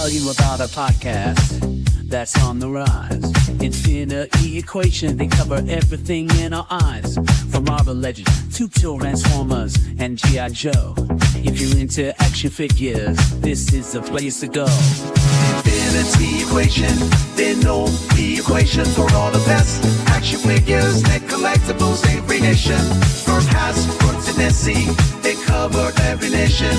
tell you about a podcast that's on the rise. Infinity Equation, they cover everything in our eyes. From Marvel Legends to Transformers and G.I. Joe. If you're into action figures, this is the place to go. Infinity Equation, they know the equation for all the best action figures and collectibles every nation. From Hasbro to Nessie, they cover every nation.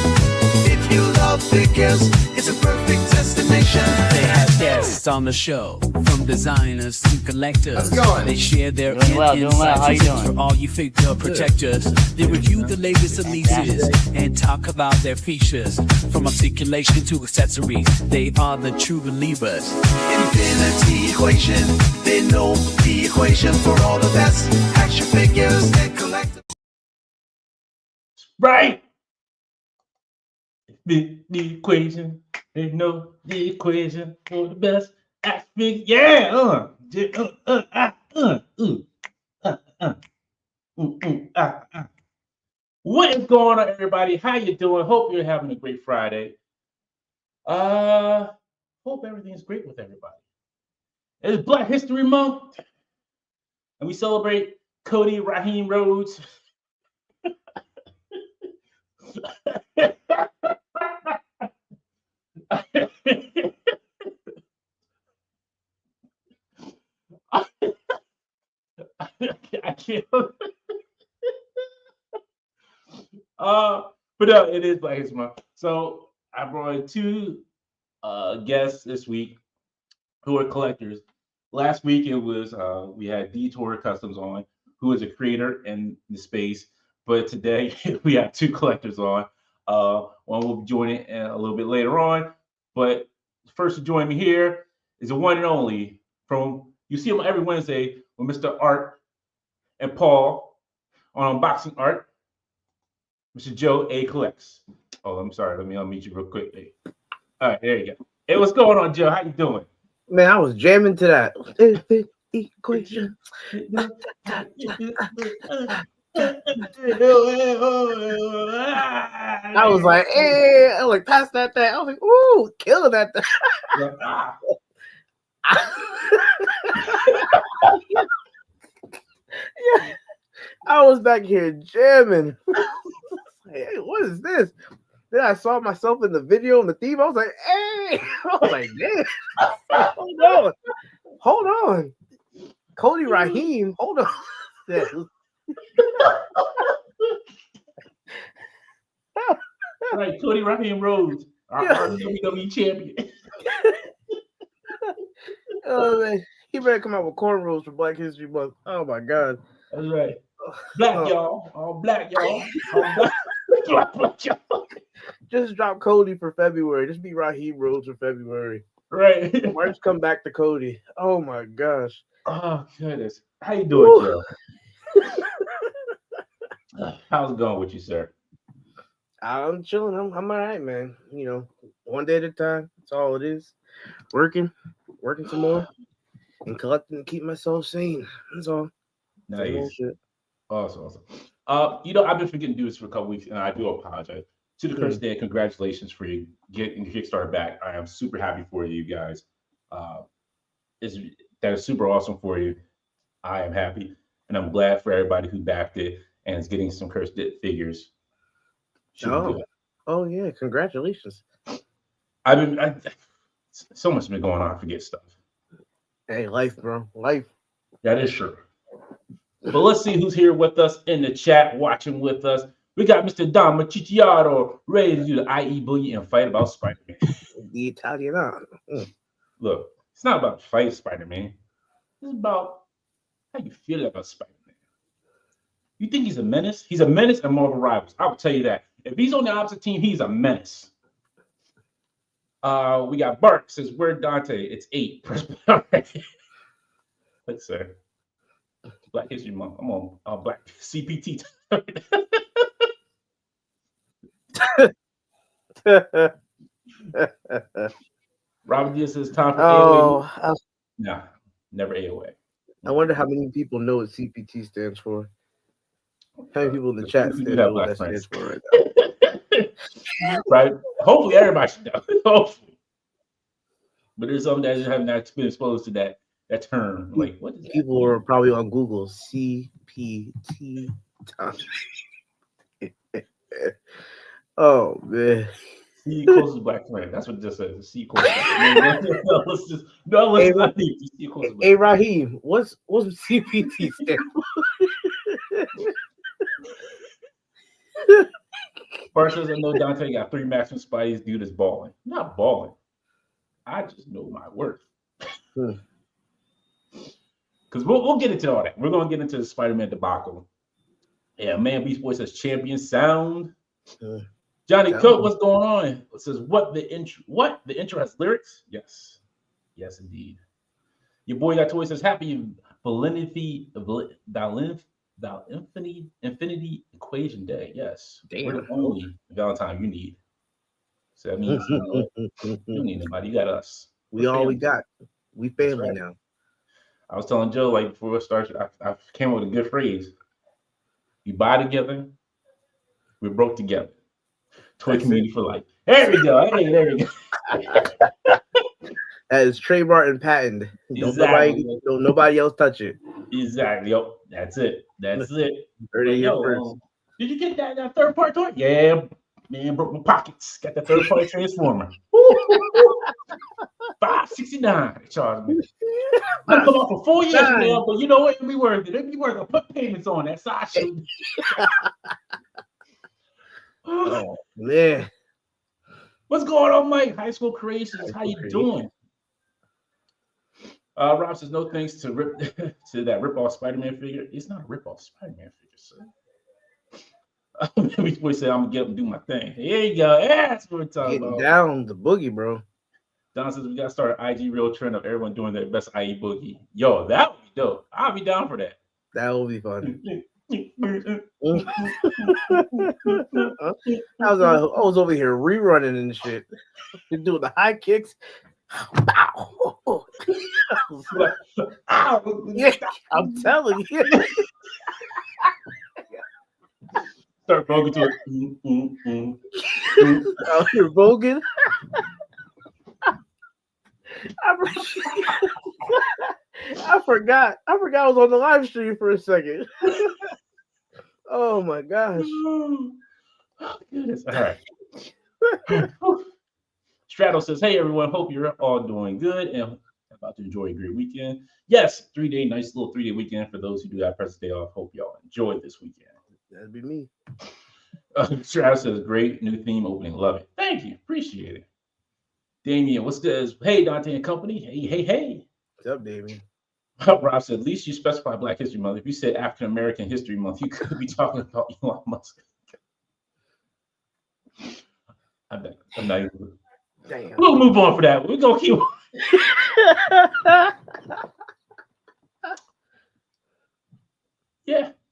If you love figures, it's a perfect destination. They have guests on the show, from designers to collectors. They share their insights and tips for all you figure protectors. They review the latest releases and talk about their features. From articulation to accessories, they are the true believers. Infinity Equation, they know the equation for all the best action figures and collectibles. Right. The equation, they know the equation for the best action. Yeah. What is going on, everybody? How you doing? Hope you're having a great Friday. Hope everything's great with everybody. It's Black History Month, and we celebrate Cody Raheem Rhodes. I can't. But no, it is Black History Month. So I brought two guests this week who are collectors. Last week it was we had Detour Customs on, who is a creator in the space. But today we have two collectors on. One will be joining a little bit later on. But first to join me here is the one and only from, you see him every Wednesday with Mr. Art and Paul on Unboxing Art, Mr. Joe A. Collects. Oh, I'm sorry. Let me unmute you real quick. All right, there you go. Hey, what's going on, Joe? How you doing? Man, I was jamming to that equation. I was like, hey, I was like, pass that thing. I was like, ooh, killing that thing. Yeah. I was back here jamming. Hey, what is this? Then I saw myself in the video and the theme. I was like, hey, I was like, damn. Hold on. Cody Raheem, hold on. Right, Cody Raheem Rhodes, our WWE champion. Oh man, he better come out with cornrows for Black History Month. Oh my God. That's right. Black y'all, all black y'all, all black y'all. Just drop Cody for February. Just be Raheem Rhodes for February. Right. Why just come back to Cody? Oh my gosh. Oh goodness. How you doing, Joe? How's it going with you, sir? I'm chilling. I'm all right, man. You know, one day at a time. That's all it is. Working some more, and collecting to keep myself sane. That's all. Nice. Awesome. I've been forgetting to do this for a couple weeks, and I do apologize. To the Curse Day, congratulations for you getting the Kickstarter back. I am super happy for you guys. That is super awesome for you. I am happy, and I'm glad for everybody who backed it and is getting some Cursed figures. Oh yeah, congratulations. So much has been going on. I forget stuff. Hey, life, bro. Life. That is true. But let's see who's here with us in the chat, watching with us. We got Mr. Don Machicciaro ready to do the IE Boogie and fight about Spider-Man. The Italian. Look, it's not about fighting Spider-Man. It's about how you feel about Spider-Man. You think he's a menace? He's a menace and Marvel Rivals. I will tell you that. If he's on the opposite team, he's a menace. We got Bart says, "Where Dante?" It's 8. Let's say Black History Month. I'm on Black CPT. Robert Diaz says, "Time for AOA." No, never AOA. I wonder how many people know what CPT stands for. How many people in the chat know what that stands for right now? Right? Hopefully, everybody should know. Hopefully. But there's some that have not been exposed to that term. Like, what is people are probably on Google CPT time. Oh man. C closest black friend. That's what it just says. C closest black friend. Let's just no. Let's not need to C closest. Hey Raheem, what's CPT stand? First says, I know Dante got 3 maximum spies. Dude is balling. Not balling. I just know my worth. Because we'll get into all that. We're gonna get into the Spider-Man debacle. Yeah, man. Beast Boy says champion sound. Johnny Cook, what's going on? It says the intro has lyrics? Yes, indeed. Your boy got toy says happy infinity equation day. Yes, we're the only Valentine you need. So that means you don't need nobody. You got us. We got. We family now. I was telling Joe like before we started, I came up with a good phrase. We buy together, we broke together. Toy community for life. There we go. Hey, there we go. That is trademark and patent. Exactly. Don't nobody else touch it. Exactly. Yo, that's it. That's it. Like, yo, did you get that third part toy? Yeah, man, broke my pockets. Got that third party transformer. $569 charged me. I'm come off for 4 years now, but you know what? It'd be worth it. It'd be worth it. Put payments on that side shoot. Oh man, what's going on, Mike? High School Creations, how you doing? Rob says no thanks to that rip-off Spider-Man figure. It's not a rip-off Spider-Man figure, sir. Maybe we say I'm gonna get up and do my thing. Here you go. Yeah, that's what we're talking about. Down the boogie, bro. Don says we gotta start an IG real trend of everyone doing their best IE boogie. Yo, that would be dope. I'll be down for that. That will be fun. I was over here rerunning and shit, doing the high kicks. Yeah, I'm telling you. Start voguing to it. You're voguing. I forgot. I was on the live stream for a second. Oh my gosh. Oh, goodness. All right. Strato says, hey everyone, hope you're all doing good and about to enjoy a great weekend. Yes, nice little 3-day weekend for those who do have President's Day off. Hope y'all enjoyed this weekend. That'd be me. Strato says, great new theme opening. Love it. Thank you. Appreciate it. Damien, what's good? Hey, Dante and company. Hey. What's up, Damien? Rob said, at least you specify Black History Month. If you said African American History Month, you could be talking about Elon Musk. I'm not even. Damn. We'll move on for that. We're going to keep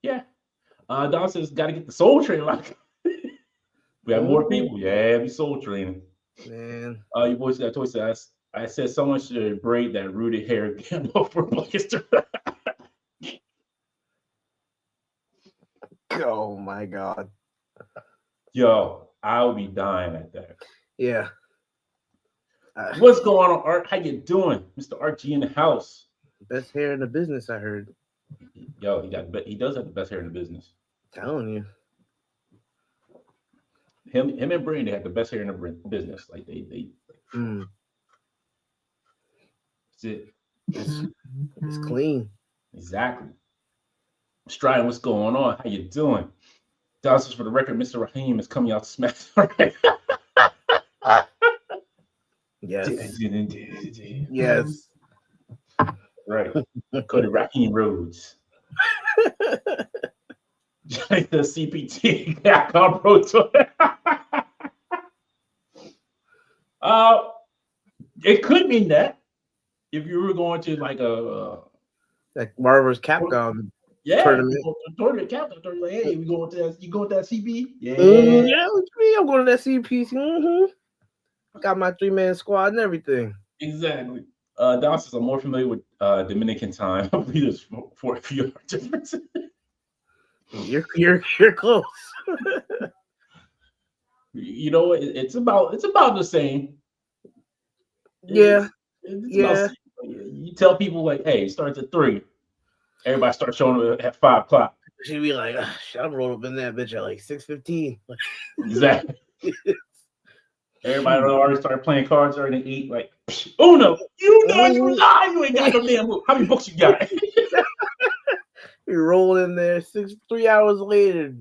Yeah. Don says, got to get the Soul Train lock. We have more people. Yeah, be Soul Training. Man. Your boys got toy says, I said someone should braid that rooted hair again for Black History. Oh my God. Yo, I'll be dying at that. Yeah. What's going on, Art? How you doing? Mr. Art G in the house. Best hair in the business, I heard. Yo, he does have the best hair in the business. I'm telling you. Him and Brandon have the best hair in the business. Like they That's it. It's clean. Exactly. Striding, what's going on? How you doing? Dawson's for the record, Mr. Raheem is coming out smack. Yes. Yes. Right. Cody Raheem Rhodes. The CPT got Pro Tour. It could mean that if you were going to like Marvel's Capcom tournament. Tournament Capcom, like, hey, we going to that? You going to that CP? Yeah. Yeah, with me. I'm going to that CP. Got my 3-man squad and everything. Exactly. Don says I'm more familiar with Dominican time. I believe there's 4 few differences. You're close. You know, it's about the same. Yeah. Yeah. You tell people like, hey, it starts at 3. Everybody starts showing up at 5 o'clock. She'd be like, I'm rolled up in that bitch at like 6:15. Exactly. Everybody already started playing cards already at 8. Like, oh no, you ain't got no damn move. How many books you got? We roll in there 3 hours later.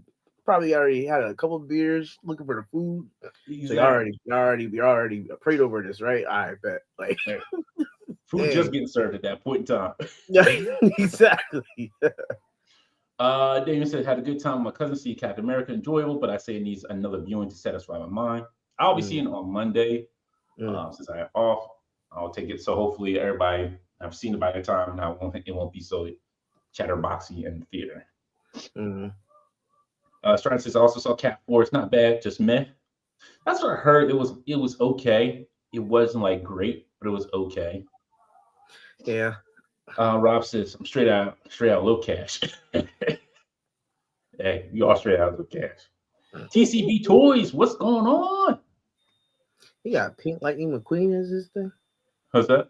Probably already had a couple of beers, looking for the food. Exactly. So you're already prayed over this, right? I bet. Like food just getting served at that point in time. Yeah, exactly. Damian said, had a good time with my cousin. See Captain America, enjoyable, but I say it needs another viewing to satisfy my mind. I'll be seeing it on Monday since I have off. I'll take it. So hopefully everybody have seen it by the time. Now it won't be so chatterboxy in the theater. Strand says, I also saw Cat 4. It's not bad, just meh. That's what I heard. It was okay. It wasn't like great, but it was okay. Yeah. Rob says, I'm straight out low cash. Hey, you all straight out low cash. TCB Toys, what's going on? You got Pink Lightning McQueen as his thing? What's that?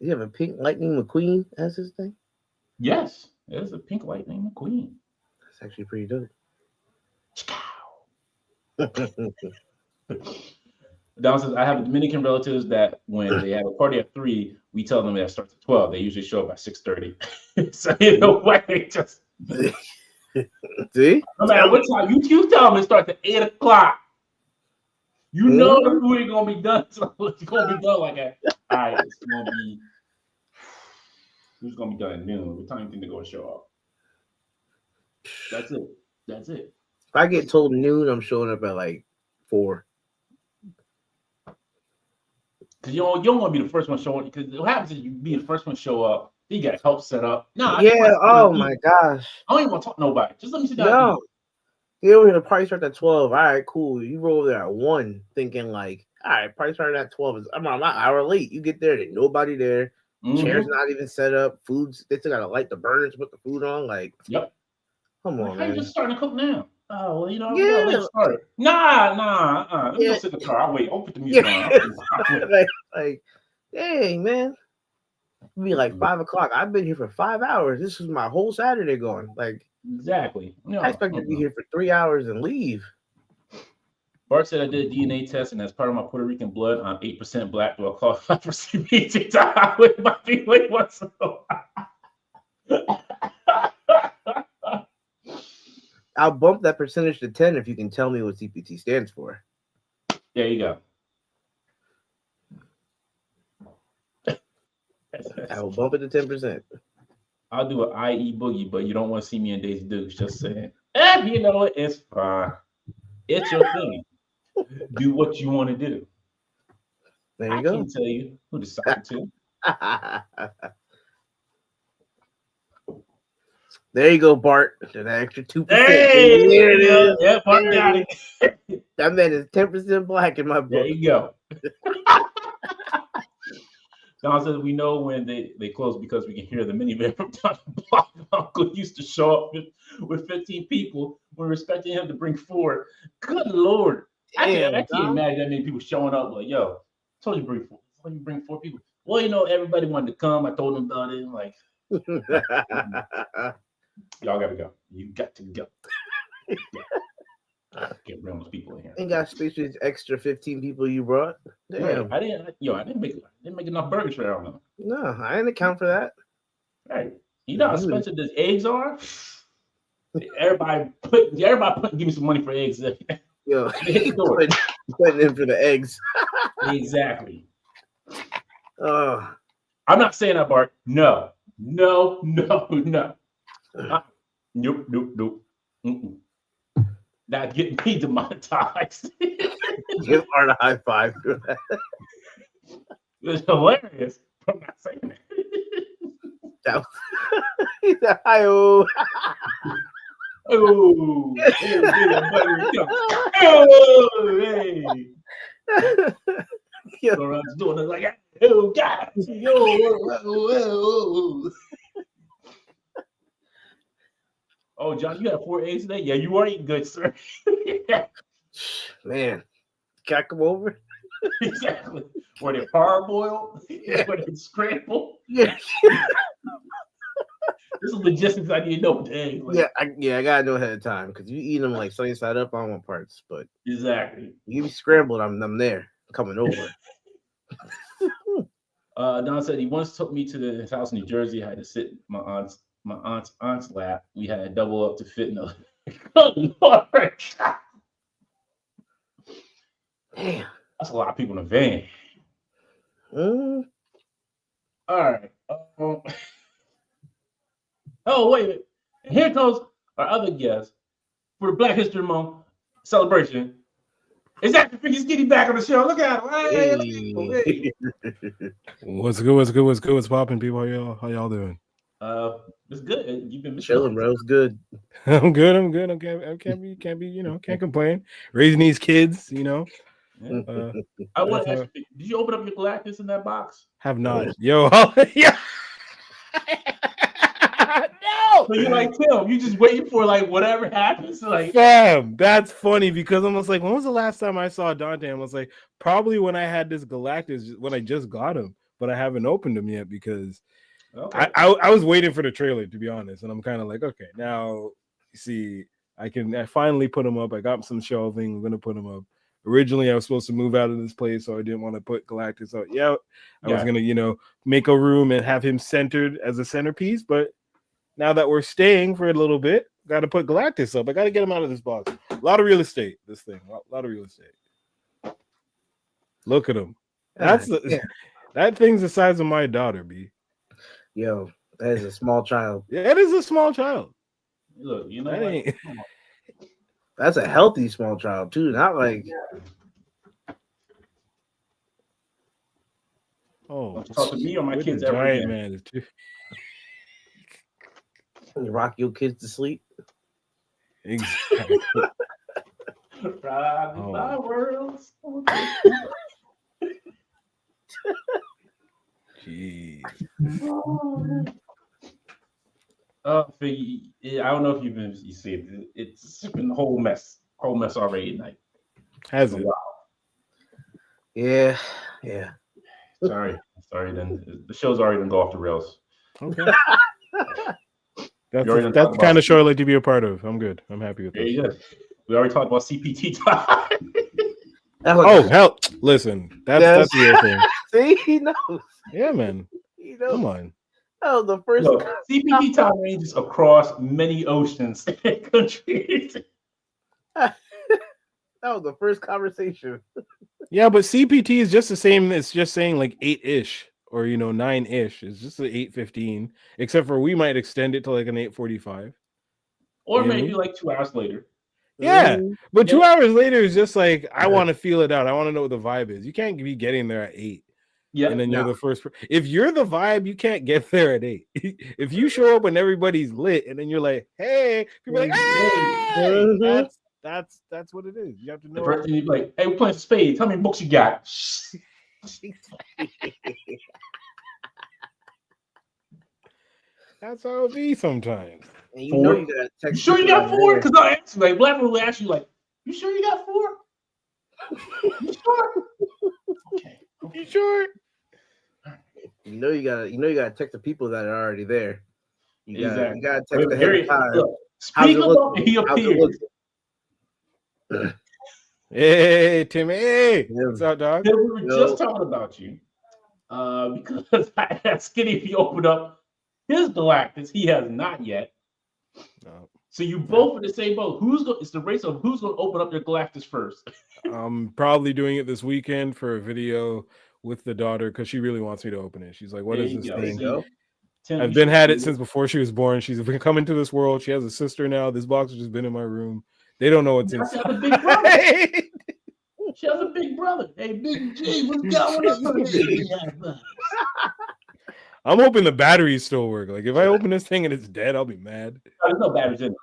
You have a Pink Lightning McQueen as his thing? Yes, there's a Pink Lightning McQueen. That's actually pretty dope. Don says, I have Dominican relatives that when they have a party at 3, we tell them that starts at 12. They usually show up at 6:30. So in a way, just see? No matter what time you tell them it starts at 8 o'clock. You know the food ain't gonna be done. So it's gonna be done like that. All right, it's gonna be done at noon. What time do you think they're gonna show up? That's it. If I get told noon, I'm showing up at like 4. Because you don't want to be the first one showing. Because what happens is you be the first one show up. You got help set up. No. Yeah. Oh my gosh. I don't even want to talk to nobody. Just let me sit down. No. You over here, the party starts at 12. All right, cool. You roll over there at 1, thinking like, all right, party started at 12. I'm an hour late. You get there, there's nobody there. Chairs not even set up. Foods, they still gotta light the burners, put the food on. Like, yep. Come on, how man. you just starting to cook now? Oh, well, I'm late start. Nah. Let me go sit in the car. I'll wait. I'll put the music on. like, dang, man. It'd be like 5 o'clock. I've been here for 5 hours. This is my whole Saturday going. Like, exactly. I expect to be here for 3 hours and leave. Bart said I did a DNA test, and as part of my Puerto Rican blood, I'm 8% black. Do I qualify for CBT time with my feeling whatsoever? I'll bump that percentage to 10 if you can tell me what CPT stands for. There you go. I will bump it to 10%. I'll do an IE boogie, but you don't want to see me in Daisy Dukes. Just saying. You know it. It's fine. It's your thing. Do what you want to do. There you go. I can't tell you who to sign to. There you go, Bart. That extra 2%. Hey, there it is. Yeah, Bart got it. That man is 10% black in my book. There you go. Don says we know when they close because we can hear the minivan from down the block. Uncle used to show up with 15 people. We're expecting him to bring 4. Good Lord. I can't imagine that many people showing up like, yo, I told you to bring 4. I told you to bring 4 people. Well, everybody wanted to come. I told them about it. I'm like, y'all got to go. You got to go. Get random people in here. Ain't got space for these extra 15 people you brought. Damn. I didn't make enough burgers for everyone. No, I didn't account for that. Hey, you know how expensive these eggs are? Everybody give me some money for eggs. Yo, putting in for the eggs. Exactly. I'm not saying that, Bart. No. Nope. Nope. Mm-mm. Not getting me demonetized. Give Art a high five for that. It's hilarious. I'm not saying that. He's a hi-oh. Oh, hey. Yeah. So I'm just doing it like, oh, God. Oh, John, you had 4 eggs today? Yeah, you are eating good, sir. Man, can I come over? Exactly. Were they parboiled? Yeah. Were they scrambled? Yeah. This is logistics I need to know today. Yeah, I gotta know ahead of time because you eat them like sunny side up. I don't want parts, but Exactly. you give me scrambled, I'm there coming over. Don said he once took me to his house in New Jersey. I had to sit in my aunt's lap. We had to double up to fit in the. Oh, Lord. Damn. That's a lot of people in a van. Mm. All right. Oh, wait a minute. And here comes our other guest for the Black History Month celebration. It's Actionfiggyskinny back on the show. Look at him. Hey. What's good? What's popping, people? How y'all doing? It's good. You've been Chilling, bro. It's good. I'm good. I can't be, can't complain. Raising these kids, Yeah. I want to ask you, did you open up your Galactus in that box? Have not. Yo, yeah. No. So you're like Tim, you just waiting for like whatever happens. Like, fam, that's funny because I'm like, when was the last time I saw Dante? I was like, probably when I had this Galactus, when I just got him, but I haven't opened him yet because I was waiting for the trailer, to be honest. And I'm kind of like, okay, now you see, I finally put him up. I got some shelving. I'm gonna put him up. Originally, I was supposed to move out of this place, so I didn't want to put Galactus out. Yeah, I was gonna, make a room and have him centered as a centerpiece. But now that we're staying for a little bit, got to put Galactus up. I got to get him out of this box. A lot of real estate. This thing, a lot of real estate. Look at him. That thing's the size of my daughter, B. Yo, that is a small child. Yeah, it is a small child. Look, that's a healthy small child too. Not like talk to me or my kids every every day. Man, you rock your kids to sleep. Exactly. My world. Jeez. Figgy, I don't know if you see it. It's been a whole mess already tonight. Has it? Yeah. Sorry. Then the show's already gonna go off the rails. Okay. That's the kind of show I like to be a part of. I'm good. I'm happy with this. We already talked about CPT time. Hell, listen, that's the real thing. See, he knows. Yeah, man. He knows. Come on. Oh, the first CPT time ranges across many oceans and countries. That was the first conversation. Yeah, but CPT is just the same. It's just saying like 8-ish or 9-ish. It's just an 8:15, except for we might extend it to like an 8:45. Or maybe like 2 hours later. Yeah, but 2 hours later is just like I want to feel it out. I want to know what the vibe is. You can't be getting there at 8. Yeah, and then you're the first. If you're the vibe, you can't get there at 8. If you show up when everybody's lit, and then you're like, "Hey," people are like, "Hey," that's what it is. You have to know. The first thing you're like, "Hey, we're playing spades. How many books you got?" That's how it be sometimes. And you know you gotta text. You sure you got 4? Because I'll ask you, like, Black will ask you, like, "You sure you got 4? You sure? Okay. You sure?" You know you gotta text the people that are already there. You gotta text the Gary, time. Speak about he appeared. Hey, Timmy. Hey, what's up, dog? We were just talking about you because I asked Skinny if he opened up his Galactus. He has not yet. No. So you both in the same boat. It's the race of who's going to open up their Galactus first. I'm probably doing it this weekend for a video with the daughter because she really wants me to open it. She's like, "What is this thing?" Tim, I've had it since before she was born. She's been coming to this world. She has a sister now. This box has just been in my room. They don't know what's inside. She has a big brother. Hey, Big G, what's going on? I'm hoping the batteries still work. Like if I open this thing and it's dead, I'll be mad. There's no batteries in it.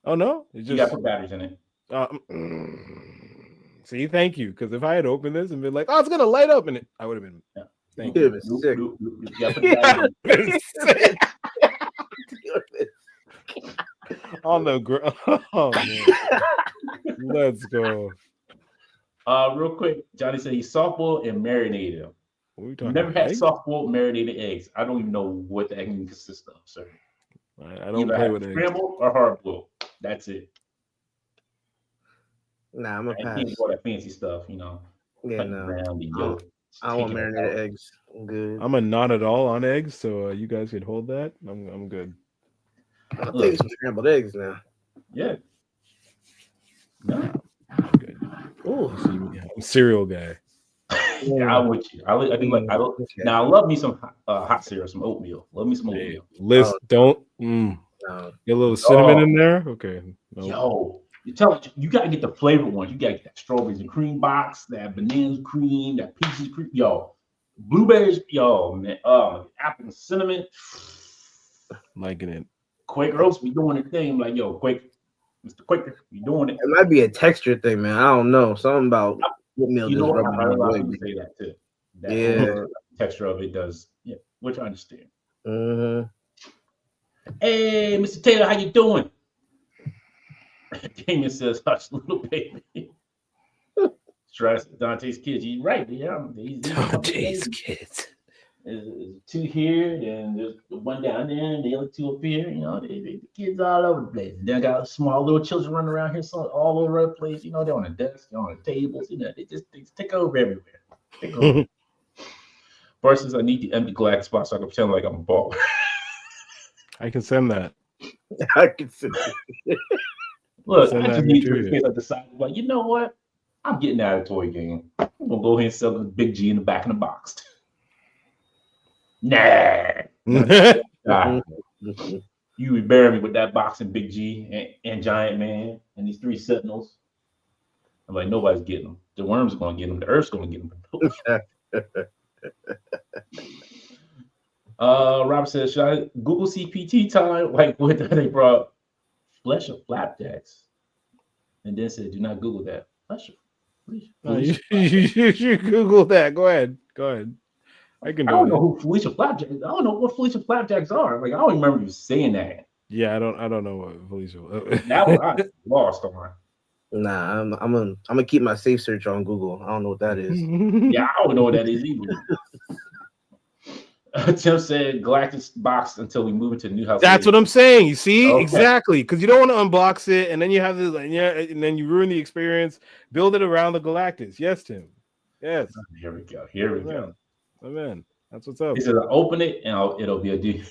Oh no, it's just you got to put batteries in it. See, thank you. Because if I had opened this and been like, "Oh, it's gonna light up," in it, I would have been. Yeah. Thank you. On the ground. Oh man. Let's go. Real quick, Johnny said he soft-boiled and marinated them. What are we You talking never about? had soft-boiled marinated eggs. I don't even know what the egg consists of, sir. I don't play with eggs. Scrambled or hard-boiled. That's it. Nah, I'm a I pass. can't do all that fancy stuff, you know. Yeah, no. Around the yolk. I don't want marinated eggs. I'm good. I'm a not at all on eggs, so you guys can hold that. I'm good. I'll take some scrambled eggs now. Yeah. No. I'm good. Ooh. I'm a cereal guy. Yeah, I'm with you. I do like. Okay. Now I love me some hot cereal, some oatmeal. Love me some oatmeal. Liz, don't. Get a little cinnamon in there. Okay. Nope. Yo, you gotta get the flavored ones. You gotta get that strawberries and cream box, that bananas cream, that peaches cream. Yo, blueberries. Yo, man. Apple and cinnamon. Liking it. Quaker Oats be doing their thing. Like, yo, Mr. Quaker, you doing it? It might be a texture thing, man. I don't know. Something about oatmeal just rubbing I say that too. That texture of it does. Yeah, which I understand. Mm-hmm. Hey, Mr. Taylor, how you doing? Damien says, "Hush, little baby." Stress Dante's kids. He's right. Yeah, Dante's kids. There's two here, then there's one down there, and the other two up here. You know, the kids all over the place. They got small little children running around here, so all over the place. You know, they're on the desk, they're on the tables. You know, they take over everywhere. Take over. Versus, I need the empty glass spot so I can pretend like I'm a baller. I can send that. I can send that. Look, I just need to decide, like, you know what? I'm getting out of the toy game. I'm gonna go ahead and sell the Big G in the back of the box. Nah. You would bury me with that box and Big G and Giant Man and these three Sentinels. I'm like, nobody's getting them. The worms are gonna get them. The Earth's gonna get them. Robert says, should I Google CPT time? Like what they brought flesh of flapjacks, and then said, do not Google that. Flesh of you Google that. Go ahead. I can do it. I don't know who Felicia Flapjacks. I don't know what Felicia Flapjacks are. Like I don't remember you saying that. Yeah, I don't know what Felicia. That one I lost on. Nah, I'm gonna keep my safe search on Google. I don't know what that is. Yeah, I don't know what that is either. Tim said Galactus box until we move into the new house. That's what I'm saying. You see, exactly, because you don't want to unbox it, and then you have this, and then you ruin the experience. Build it around the Galactus. Yes, Tim. Yes. Here we go. Amen. That's what's up. He said, I'll open it and it'll be a deal.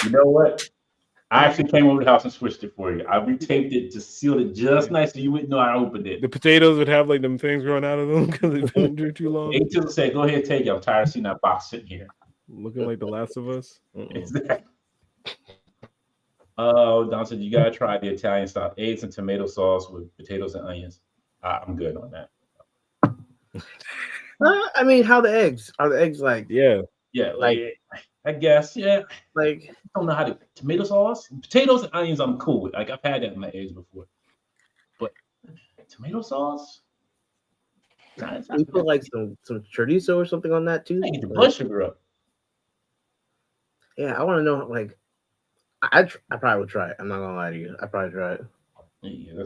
You know what? I actually came over the house and switched it for you. I retaped it to seal it just nice so you wouldn't know I opened it. The potatoes would have like them things growing out of them because they've been there too long. Angel said, go ahead, take it. I'm tired of seeing that box sitting here. Looking like The Last of Us. Exactly. Don said, you gotta try the Italian style eggs and tomato sauce with potatoes and onions. I'm good on that. I mean, how the eggs? Are the eggs like? Yeah, like I guess, yeah. Like I don't know how to tomato sauce, potatoes and onions. I'm cool with. Like I've had that in my eggs before, but tomato sauce. You put like some chorizo or something on that too. Get the blood sugar up. Yeah, I want to know. Like, I probably would try it. I'm not gonna lie to you. I probably try it. Yeah.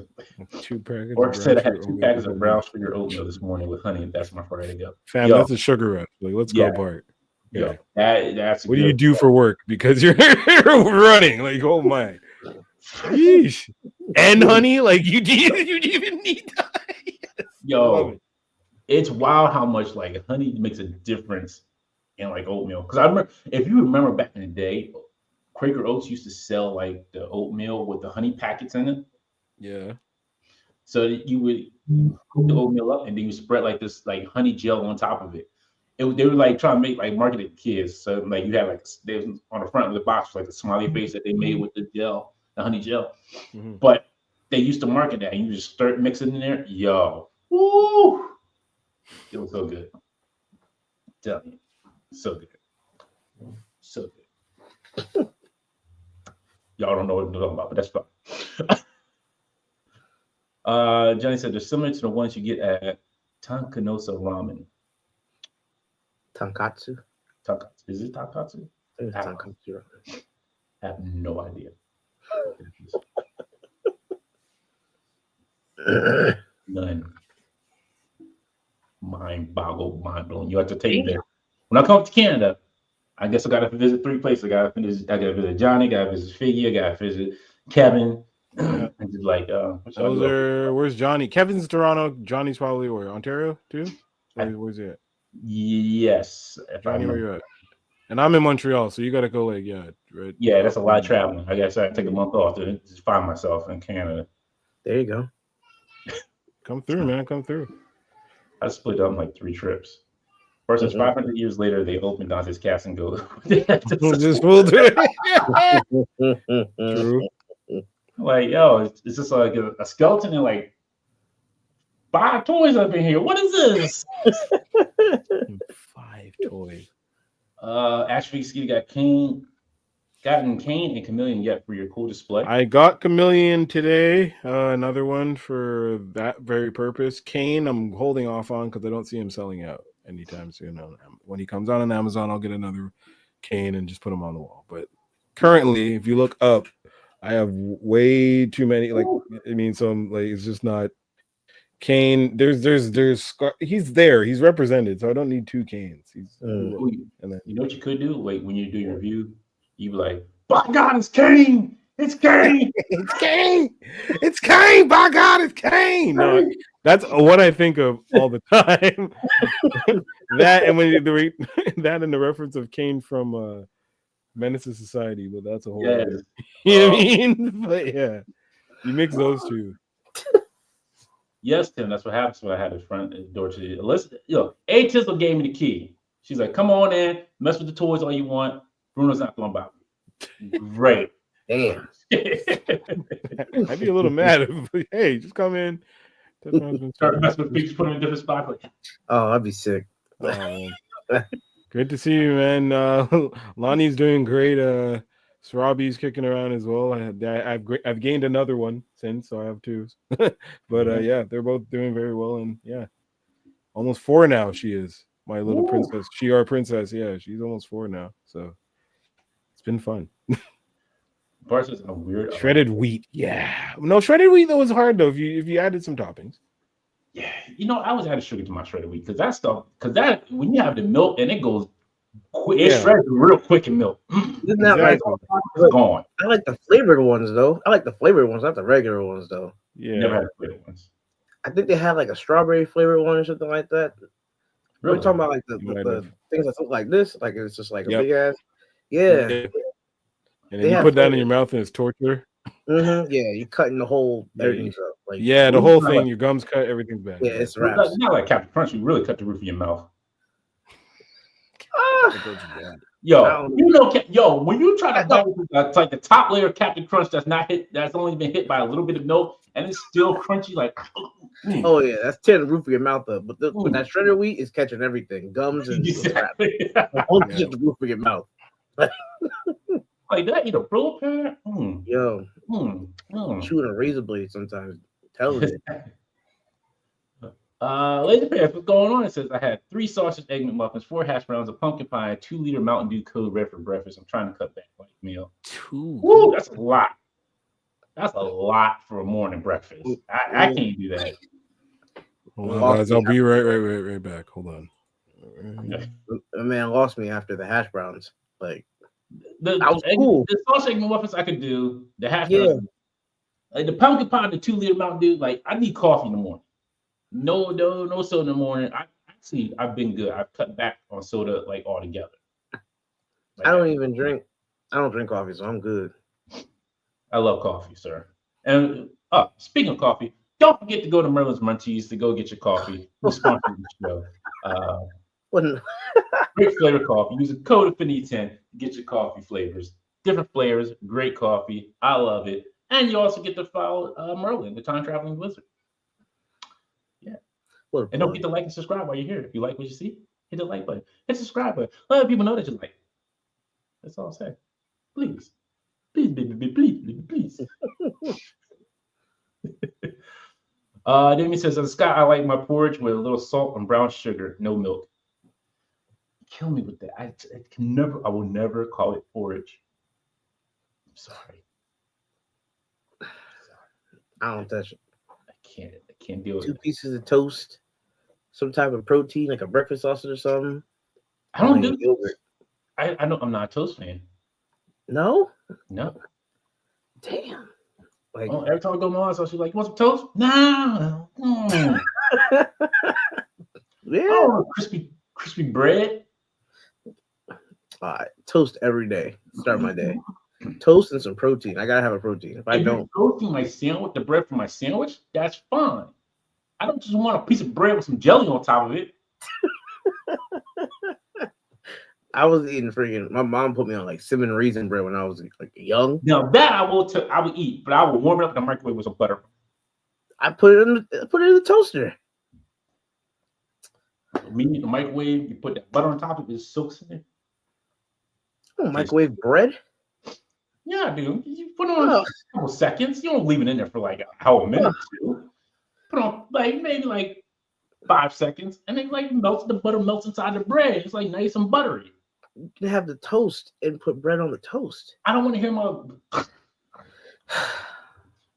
2 packets. Or said I had 2 packets of brown sugar oatmeal this morning with honey. That's my Friday to go. Fam, that's a sugar rush. Like, let's go, Bart. Yeah, that's. What do you do for work? Because you're running. Like, oh my. Yeesh. And honey, like you even need that. Yes. Yo, it's wild how much like honey makes a difference in like oatmeal. Because I remember, if you remember back in the day, Quaker Oats used to sell like the oatmeal with the honey packets in it. Yeah. So that you would cook the oatmeal up and then you spread like this like honey gel on top of it. They were like trying to make like marketed kids. So like you had like they on the front of the box like a smiley face that they made with the gel, the honey gel. Mm-hmm. But they used to market that and you just start mixing in there. Yo, woo! It was so good. I'm telling you, so good, so good. Y'all don't know what I'm talking about, but that's fine. Johnny said they're similar to the ones you get at Tankanosa Ramen. Tankatsu. Is it Tankatsu? Tankatsu. I have no idea. None. Mind blown. You have to take me there. When I come to Canada, I guess I gotta visit 3 places. I gotta visit Johnny, gotta visit Figgy, I gotta visit Kevin. Yeah. And just like where's Johnny? Kevin's Toronto, Johnny's probably where? Ontario too? Where's he at? Yes. Johnny, where you at? And I'm in Montreal, so you gotta go right. Yeah, that's a lot of traveling. I guess I take a month off to just find myself in Canada. There you go. Come through, man. Come through. I split up like 3 trips. First, it's 500 years later, they opened Dante's Cast and go. Just will do it. True. Like, yo, it's just like a skeleton and like 5 toys up in here. What is this? 5 toys. Actionfiggyskinny gotten Kane and Chameleon yet for your cool display. I got Chameleon today. Another one for that very purpose. Kane, I'm holding off on because I don't see him selling out anytime soon. When he comes on Amazon, I'll get another Kane and just put him on the wall. But currently, if you look up, I have way too many. Like, I mean, it's just not Kane. There's he's there. He's represented, so I don't need 2 Kanes. And then, you know what you could do? Wait, when you do your review, you be like, by God, it's Kane! It's Kane! It's Kane! It's Kane! By God, it's Kane! No, that's what I think of all the time. That and when that and the reference of Kane from Menace to Society, but that's a whole other, you know what I mean? But yeah, you mix those 2. Yes, Tim, that's what happens when I had a front door to you. A Tizzle gave me the key. She's like, come on in, mess with the toys all you want. Bruno's not going to buy me. Great. Damn. I'd be a little mad if, hey, just come in. Start messing with things, put them in different spots. Oh, I'd be sick. Good to see you, man. Lonnie's doing great. Sarabi's kicking around as well. I've gained another one since, so I have 2. But yeah, they're both doing very well, and yeah, almost 4 now. She is my little princess. She our princess. Yeah, she's almost 4 now. So it's been fun. Versus a weird shredded wheat. Yeah, no shredded wheat though was hard though. If you added some toppings. Yeah, I was adding sugar to my shredded wheat because that when you have the milk and it goes quick, it shreds real quick in milk. Isn't that exactly. It's gone. I like the flavored ones though. I like the flavored ones, not the regular ones though. Yeah, never had flavored ones. I think they have like a strawberry flavored one or something like that. Really? We're talking about like the things that look like this, like it's just like a big ass. Yeah. And then you put that in your mouth and it's torture. Yeah, you're cutting the whole everything's up. Like, yeah, the whole thing, your gums cut, everything's bad. Yeah, it's wraps. Not like Captain Crunch, you really cut the roof of your mouth. When you try to bite it's like the top layer of Captain Crunch that's only been hit by a little bit of milk and it's still crunchy, like oh yeah, that's tearing the roof of your mouth up. But that shredded wheat is catching everything, gums and exactly. Only hit the roof of your mouth. Like that, eat a Brillo pad? Yo, chewing a razor blade sometimes. Tell you. Ladies and parents, what's going on? It says I had 3 sausage egg McMuffins, 4 hash browns, a pumpkin pie, and 2-liter Mountain Dew Code Red for breakfast. I'm trying to cut back like meal. 2. Woo, that's a lot. That's a lot for a morning breakfast. I can't do that. Hold on, guys. I'll be right back. Hold on. The man lost me after the hash browns. Like the sausage egg McMuffins I could do. The hash browns, like the pumpkin pie, the 2-liter Mountain Dew. Like I need coffee in the morning. No soda in the morning. I've been good. I've cut back on soda like altogether. I don't drink coffee, so I'm good. I love coffee, sir. And speaking of coffee, don't forget to go to Merlin's Munchies to go get your coffee. We sponsor the show. Great flavor coffee. Use a code Affinity 10 to get your coffee flavors. Different flavors, great coffee. I love it. And you also get to follow Merlin, the time traveling wizard. And don't forget to like and subscribe while you're here. If you like what you see, hit the like button. Hit the subscribe button. Let people know that you like. That's all I'm saying. Please. Please, baby, please. Then he says, Scott, I like my porridge with a little salt and brown sugar, no milk. Kill me with that. I will never call it porridge. I'm sorry. I don't touch it. can't deal with 2 it. pieces of toast, some type of protein, like a breakfast sausage or something. I don't do yogurt. I know I'm not a toast fan. No? No. Damn. Like every time I go to my mom's house, she's like, "You want some toast?" No. yeah. Oh, crispy bread. Toast every day. Start my day. Toast and some protein. I gotta have a protein. If I don't, protein my sandwich, the bread for my sandwich, that's fine. I don't just want a piece of bread with some jelly on top of it. I was eating freaking. My mom put me on like cinnamon raisin bread when I was like young. Now that I will eat, but I will warm it up in the microwave with some butter. I put it in the toaster. Me in the microwave, you put that butter on top of it, it soaks in it. Oh, microwave bread? Yeah, dude. You put it on a couple seconds. You don't leave it in there for like a minute or two. Put on maybe 5 seconds, and then the butter melts inside the bread. It's like nice and buttery. You can have the toast and put bread on the toast. I don't want to hear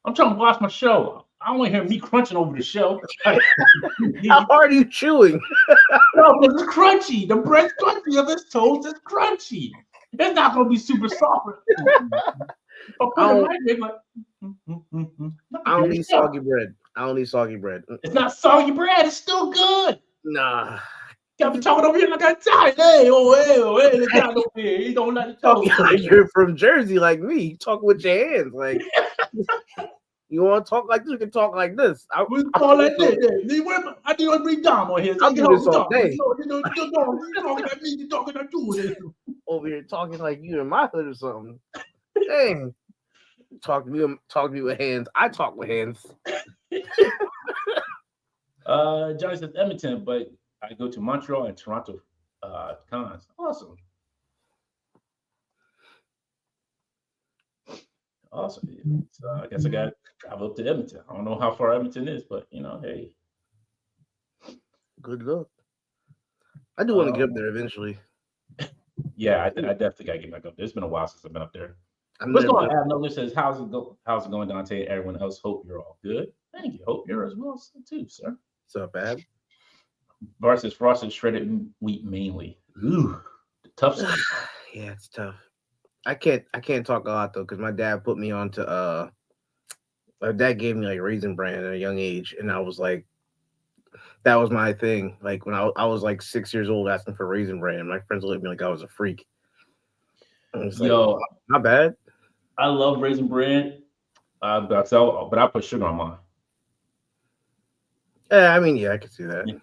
I'm trying to watch my show. I don't want to hear me crunching over the show. How hard are you chewing? No, because it's crunchy. The bread's crunchy. If it's toast, it's crunchy. It's not going to be super soft. I don't need soggy bread. It's not soggy bread. It's still good. Nah. Got me talking over here like I'm tired. Hey, the guy over here. He don't like the toast. Like you're from Jersey, like me. You talk with your hands. Like you want to talk like this? You can talk like this. I talk like this. I think I'll bring Dom on here. I'll do this all day. You talking like me. You talking like you. Over here talking like you in my hood or something. Dang. Talk to me with hands. I talk with hands. Johnny says Edmonton, but I go to Montreal and Toronto cons. Awesome. So I guess I got to travel up to Edmonton. I don't know how far Edmonton is, but hey. Good luck. I do want to get up there eventually. Yeah, I definitely got to get back up there. It's been a while since I've been up there. What's going on? Adler says, how's it going, Dante? Everyone else, hope you're all good. Thank you. Hope you're as well too, sir. What's up, Ab? Bar says frosted shredded wheat mainly. Ooh, tough stuff. Yeah, it's tough. I can't talk a lot though, because my dad put me on to my dad gave me like Raisin Bran at a young age, and I was like, that was my thing. Like when I was like 6 years old asking for Raisin Bran, my friends looked at me like I was a freak. Yo, not bad. I love Raisin Bran, but I put sugar on mine. Yeah, I mean, yeah, I can see that. Yeah.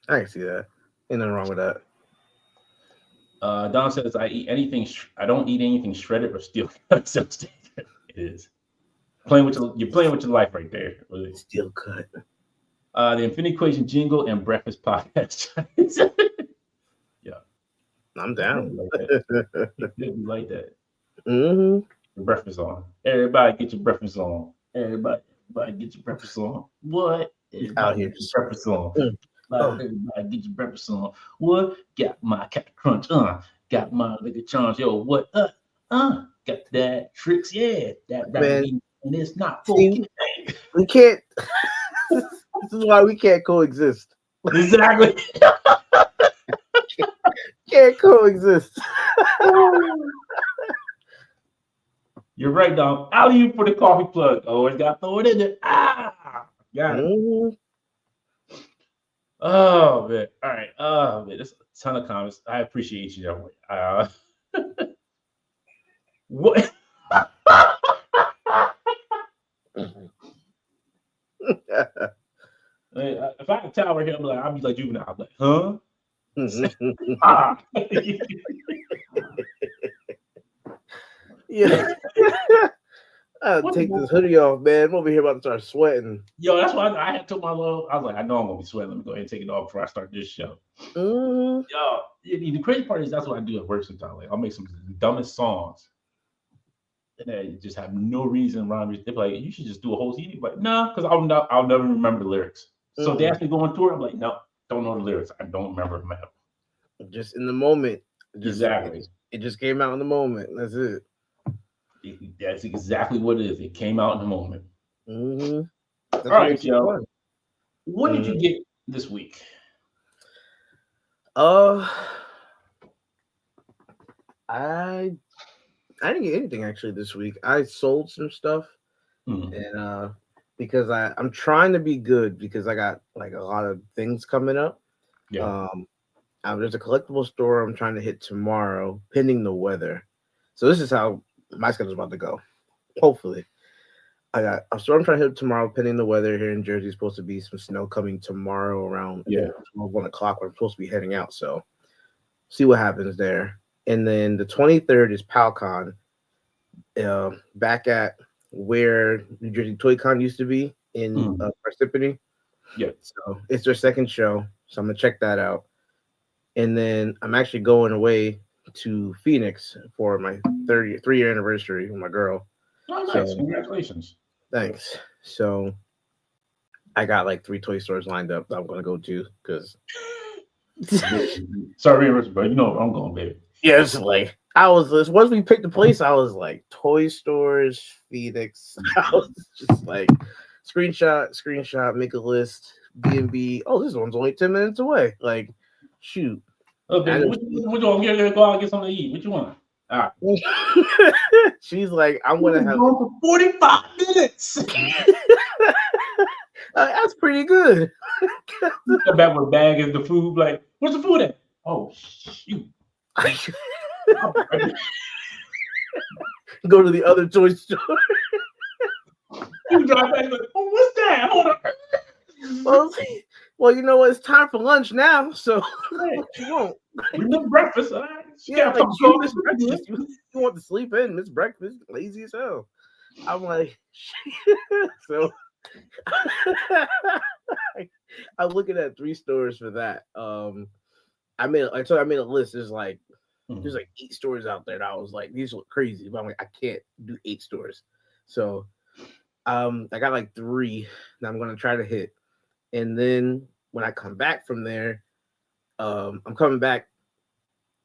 I can see that. Ain't nothing wrong with that. Don says, I don't eat anything shredded or steel cut. It is. You're playing with your life right there. Really. Steel cut. The Infinity Equation jingle and breakfast podcast. Yeah. I'm down. You like that. Mm-hmm. Your breakfast on. Everybody get your breakfast on. Everybody get your breakfast on. What? Out here. Get your breakfast on. Everybody get your breakfast on. What? Got my Captain Crunch. Got my Liquor Charms. Yo, what? Got that tricks. Yeah. That man. And it's not full. We can't. This is why we can't coexist. Exactly. Can't coexist. You're right, Dom. Alley you for the coffee plug. Always got to throw it in there. Got it. Mm-hmm. Oh man. All right. Oh man, there's a ton of comments. I appreciate you. What? If I could tower him, I'd be like Juvenile. I'm like, huh? Yeah. I'll take this hoodie off, man. I'm over here about to start sweating. Yo, that's why I had told my little. I was like, I know I'm gonna be sweating. Let me go ahead and take it off before I start this show. Mm-hmm. Yo, the crazy part is that's what I do at work sometimes. Like, I'll make some dumbest songs, and then just have no reason around me. They're like, you should just do a whole CD. Like, no, because I'll never remember the lyrics. So if they ask me to go on tour, I'm like, no, don't know the lyrics. I don't remember them. Just in the moment. Exactly. It just came out in the moment. That's it. That's exactly what it is. It came out in the moment. Mm-hmm. All right, Joe. What did you get this week? I didn't get anything actually this week. I sold some stuff, and because I'm trying to be good because I got like a lot of things coming up. Yeah. There's a collectible store I'm trying to hit tomorrow, pending the weather. So this is how my schedule's about to go. Hopefully, I got a store I'm trying to hit tomorrow, pending the weather. Here in Jersey, is supposed to be some snow coming tomorrow around 1 o'clock. Where I'm supposed to be heading out. So see what happens there. And then the 23rd is PalCon, back at where New Jersey Toy Con used to be in Parsippany. Yeah. So it's their second show. So I'm going to check that out. And then I'm actually going away to Phoenix for my 3-year anniversary with my girl. Oh, nice. So, congratulations. Thanks. So I got like 3 toy stores lined up that I'm going to go to because... Sorry, but you know where I'm going, baby. Yeah, it's like once we picked the place, I was like toy stores, Phoenix. I was just like screenshot, make a list, B&B. Oh, this one's only 10 minutes away. Like, shoot. Okay, what you want? I'm gonna go out and get something to eat. What you want? All right. She's like, I'm gonna have going for 45 minutes. That's pretty good. Come back with a bag and the food. Like, where's the food at? Oh, shoot. Go to the other toy store. You drive back like, oh, what's that? Hold on. Well, you know what? It's time for lunch now, so you won't. Remember breakfast? Yeah, like you miss breakfast. You want to sleep in, miss breakfast. Lazy as hell. I'm like, so I'm looking at 3 stores for that. I made a list. There's like 8 stores out there that I was like, these look crazy, but I'm like, I can't do 8 stores. So I got like 3 that I'm gonna try to hit. And then when I come back from there, I'm coming back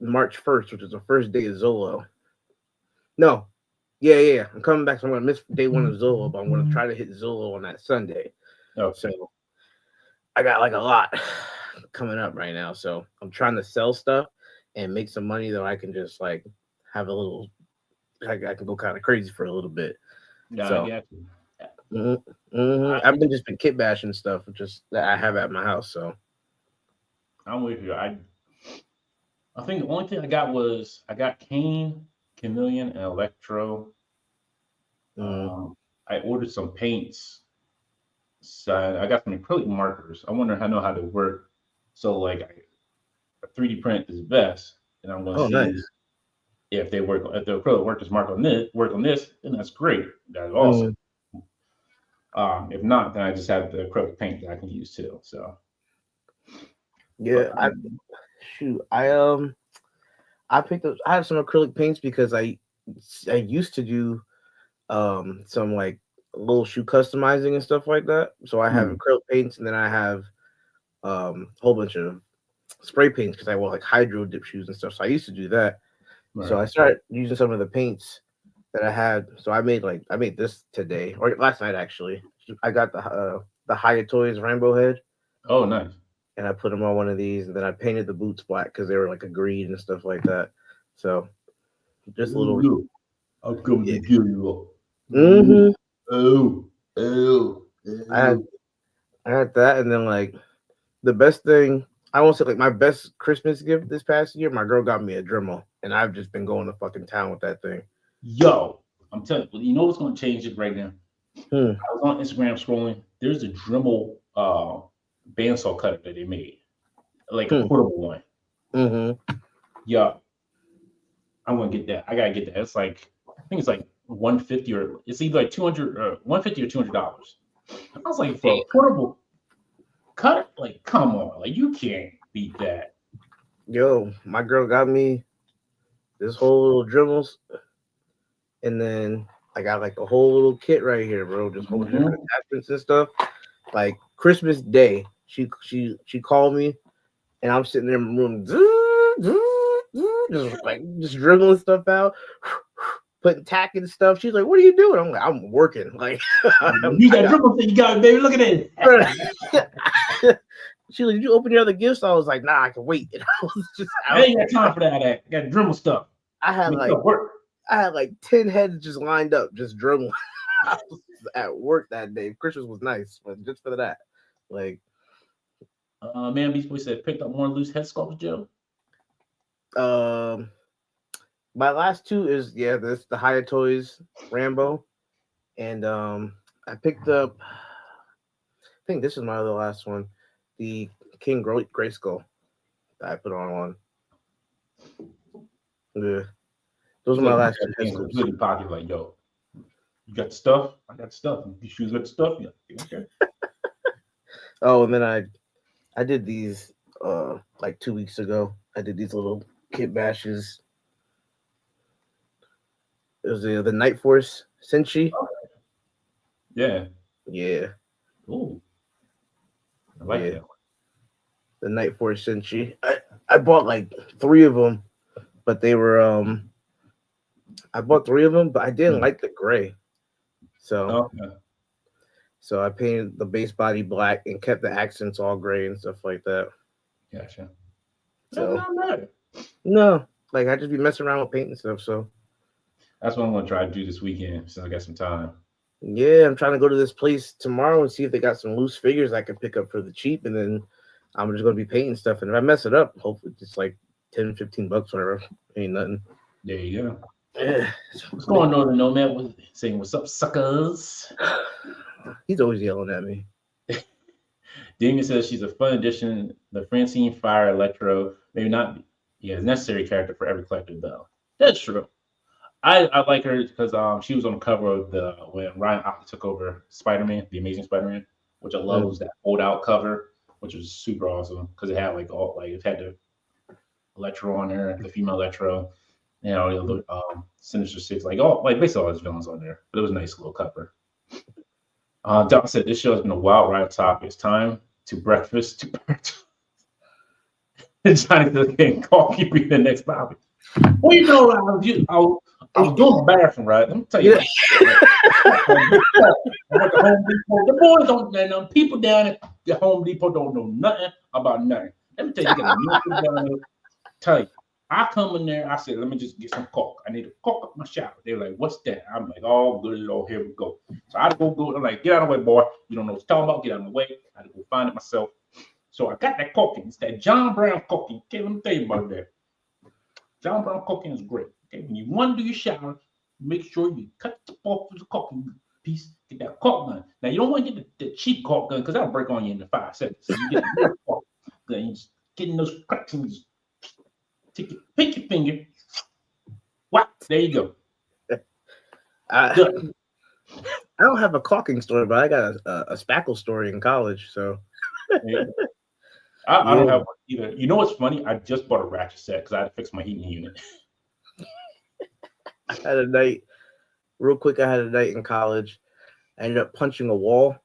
March 1st, which is the first day of Zolo. No. Yeah. I'm coming back, so I'm gonna miss day 1 of Zolo, but I'm gonna try to hit Zolo on that Sunday. Okay. So I got like a lot coming up right now. So I'm trying to sell stuff and make some money that I can just like have a little, I can go kind of crazy for a little bit. Yeah, so, I get you. I've been kit bashing stuff just that I have at my house. So I'm with you. I think the only thing I got Kane, Chameleon, and Electro. I ordered some paints. So I got some acrylic markers. I wonder how they work. So like a 3D print is best, and I'm going to see if they work. If the acrylic markers work on this, then that's great. That's awesome. If not, then I just have the acrylic paint that I can use too. So yeah, I picked up. I have some acrylic paints because I used to do some like little shoe customizing and stuff like that. So I have acrylic paints, and then I have a whole bunch of spray paints because I want like hydro dip shoes and stuff. So I used to do that. Right. So I started using some of the paints that I had. So I made this today or last night actually. I got the Hyatt Toys Rainbow Head. Oh, nice. And I put them on one of these, and then I painted the boots black because they were like a green and stuff like that. So just a little. I'm coming to kill you. I had that, and then like the best thing, I won't say like my best Christmas gift this past year, my girl got me a Dremel, and I've just been going to fucking town with that thing. Yo, I'm telling you, you know what's going to change it right now? I was on Instagram scrolling. There's a Dremel bandsaw cutter that they made, like a portable one. Yeah, I'm gonna get that. I gotta get that. It's like I think it's like $150 or it's either like $150 or $200. I was like, for a portable cutter, like come on, like you can't beat that. Yo, my girl got me this whole little Dremels, and then I got like a whole little kit right here, bro. Just whole different attachments and stuff. Like Christmas Day, she called me, and I'm sitting there in the room, just dribbling stuff out, putting tack and stuff. She's like, "What are you doing?" I'm like, "I'm working." Like, you got dribble thing, you got it, baby. Look at it. She like, did you open your other gifts? I was like, nah, I can wait. And I ain't got time for that. I got Dremel stuff. I had like 10 heads just lined up, just Dremel. I was at work that day. Christmas was nice, but just for that, like, man, Beast Boy said picked up more loose head sculpts, Joe. My last two is this the Higher Toys Rambo, and I picked up. I think this is my other last one, the King Grayskull that I put on. Yeah, those are my last two head sculpts. Good in pocket, like, yo, you got the stuff. I got the stuff. You shoes got the stuff. Yeah, okay. Oh, and then I did these like 2 weeks ago. I did these little kit bashes. It was the Night Force Senshi. Yeah. Yeah. Ooh. I like that one. The Night Force Senshi. I bought like 3 of them, but they were I bought 3 of them, but I didn't like the gray. So So I painted the base body black and kept the accents all gray and stuff like that. Gotcha. So That's not bad. no, like I just be messing around with paint and stuff. So that's what I'm gonna try to do this weekend since I got some time. Yeah, I'm trying to go to this place tomorrow and see if they got some loose figures I can pick up for the cheap, and then I'm just gonna be painting stuff. And if I mess it up, hopefully it's like $10-15, whatever. Ain't nothing. There you go. Yeah. What's going on, Nomad? Was saying, "What's up, suckers?" He's always yelling at me. Damien says she's a fun addition. The Francine Fire Electro, maybe not. Yeah, it's a necessary character for every collector, though. That's true. I like her because she was on the cover of when Ryan Otley took over Spider-Man, the Amazing Spider-Man, which I love. Was that fold out cover, which was super awesome because it had it had the Electro on there, the female Electro, the Sinister Six, basically all his villains on there. But it was a nice little cover. Doc said this show has been a wild ride top. It's time to breakfast to breakfast. Johnny says, "Can coffee be the next topic?" Well, I was doing my bathroom, right? Let me tell you. The boys don't know. People down at the Home Depot don't know nothing about nothing. Let me tell you, tell you, I come in there, I said, let me just get some caulk. I need to caulk up my shower. They're like, what's that? I'm like, oh, good Lord, here we go. So I had to go. I'm like, get out of the way, boy. You don't know what you're talking about. Get out of the way. I had to go find it myself. So I got that caulking. It's that John Brown caulking. Okay, let me tell you about that. John Brown caulking is great. Okay, when you want to do your shower, make sure you cut the off the caulking piece, get that caulk gun. Now you don't want to get the cheap caulk gun because that'll break on you in 5 seconds. So you get the caulk gun, you just get in those cracks and just take your pinky finger. What? There you go. I don't have a caulking story, but I got a spackle story in college. So I don't have one either. You know what's funny? I just bought a ratchet set because I had to fix my heating unit. I had a night in college. I ended up punching a wall,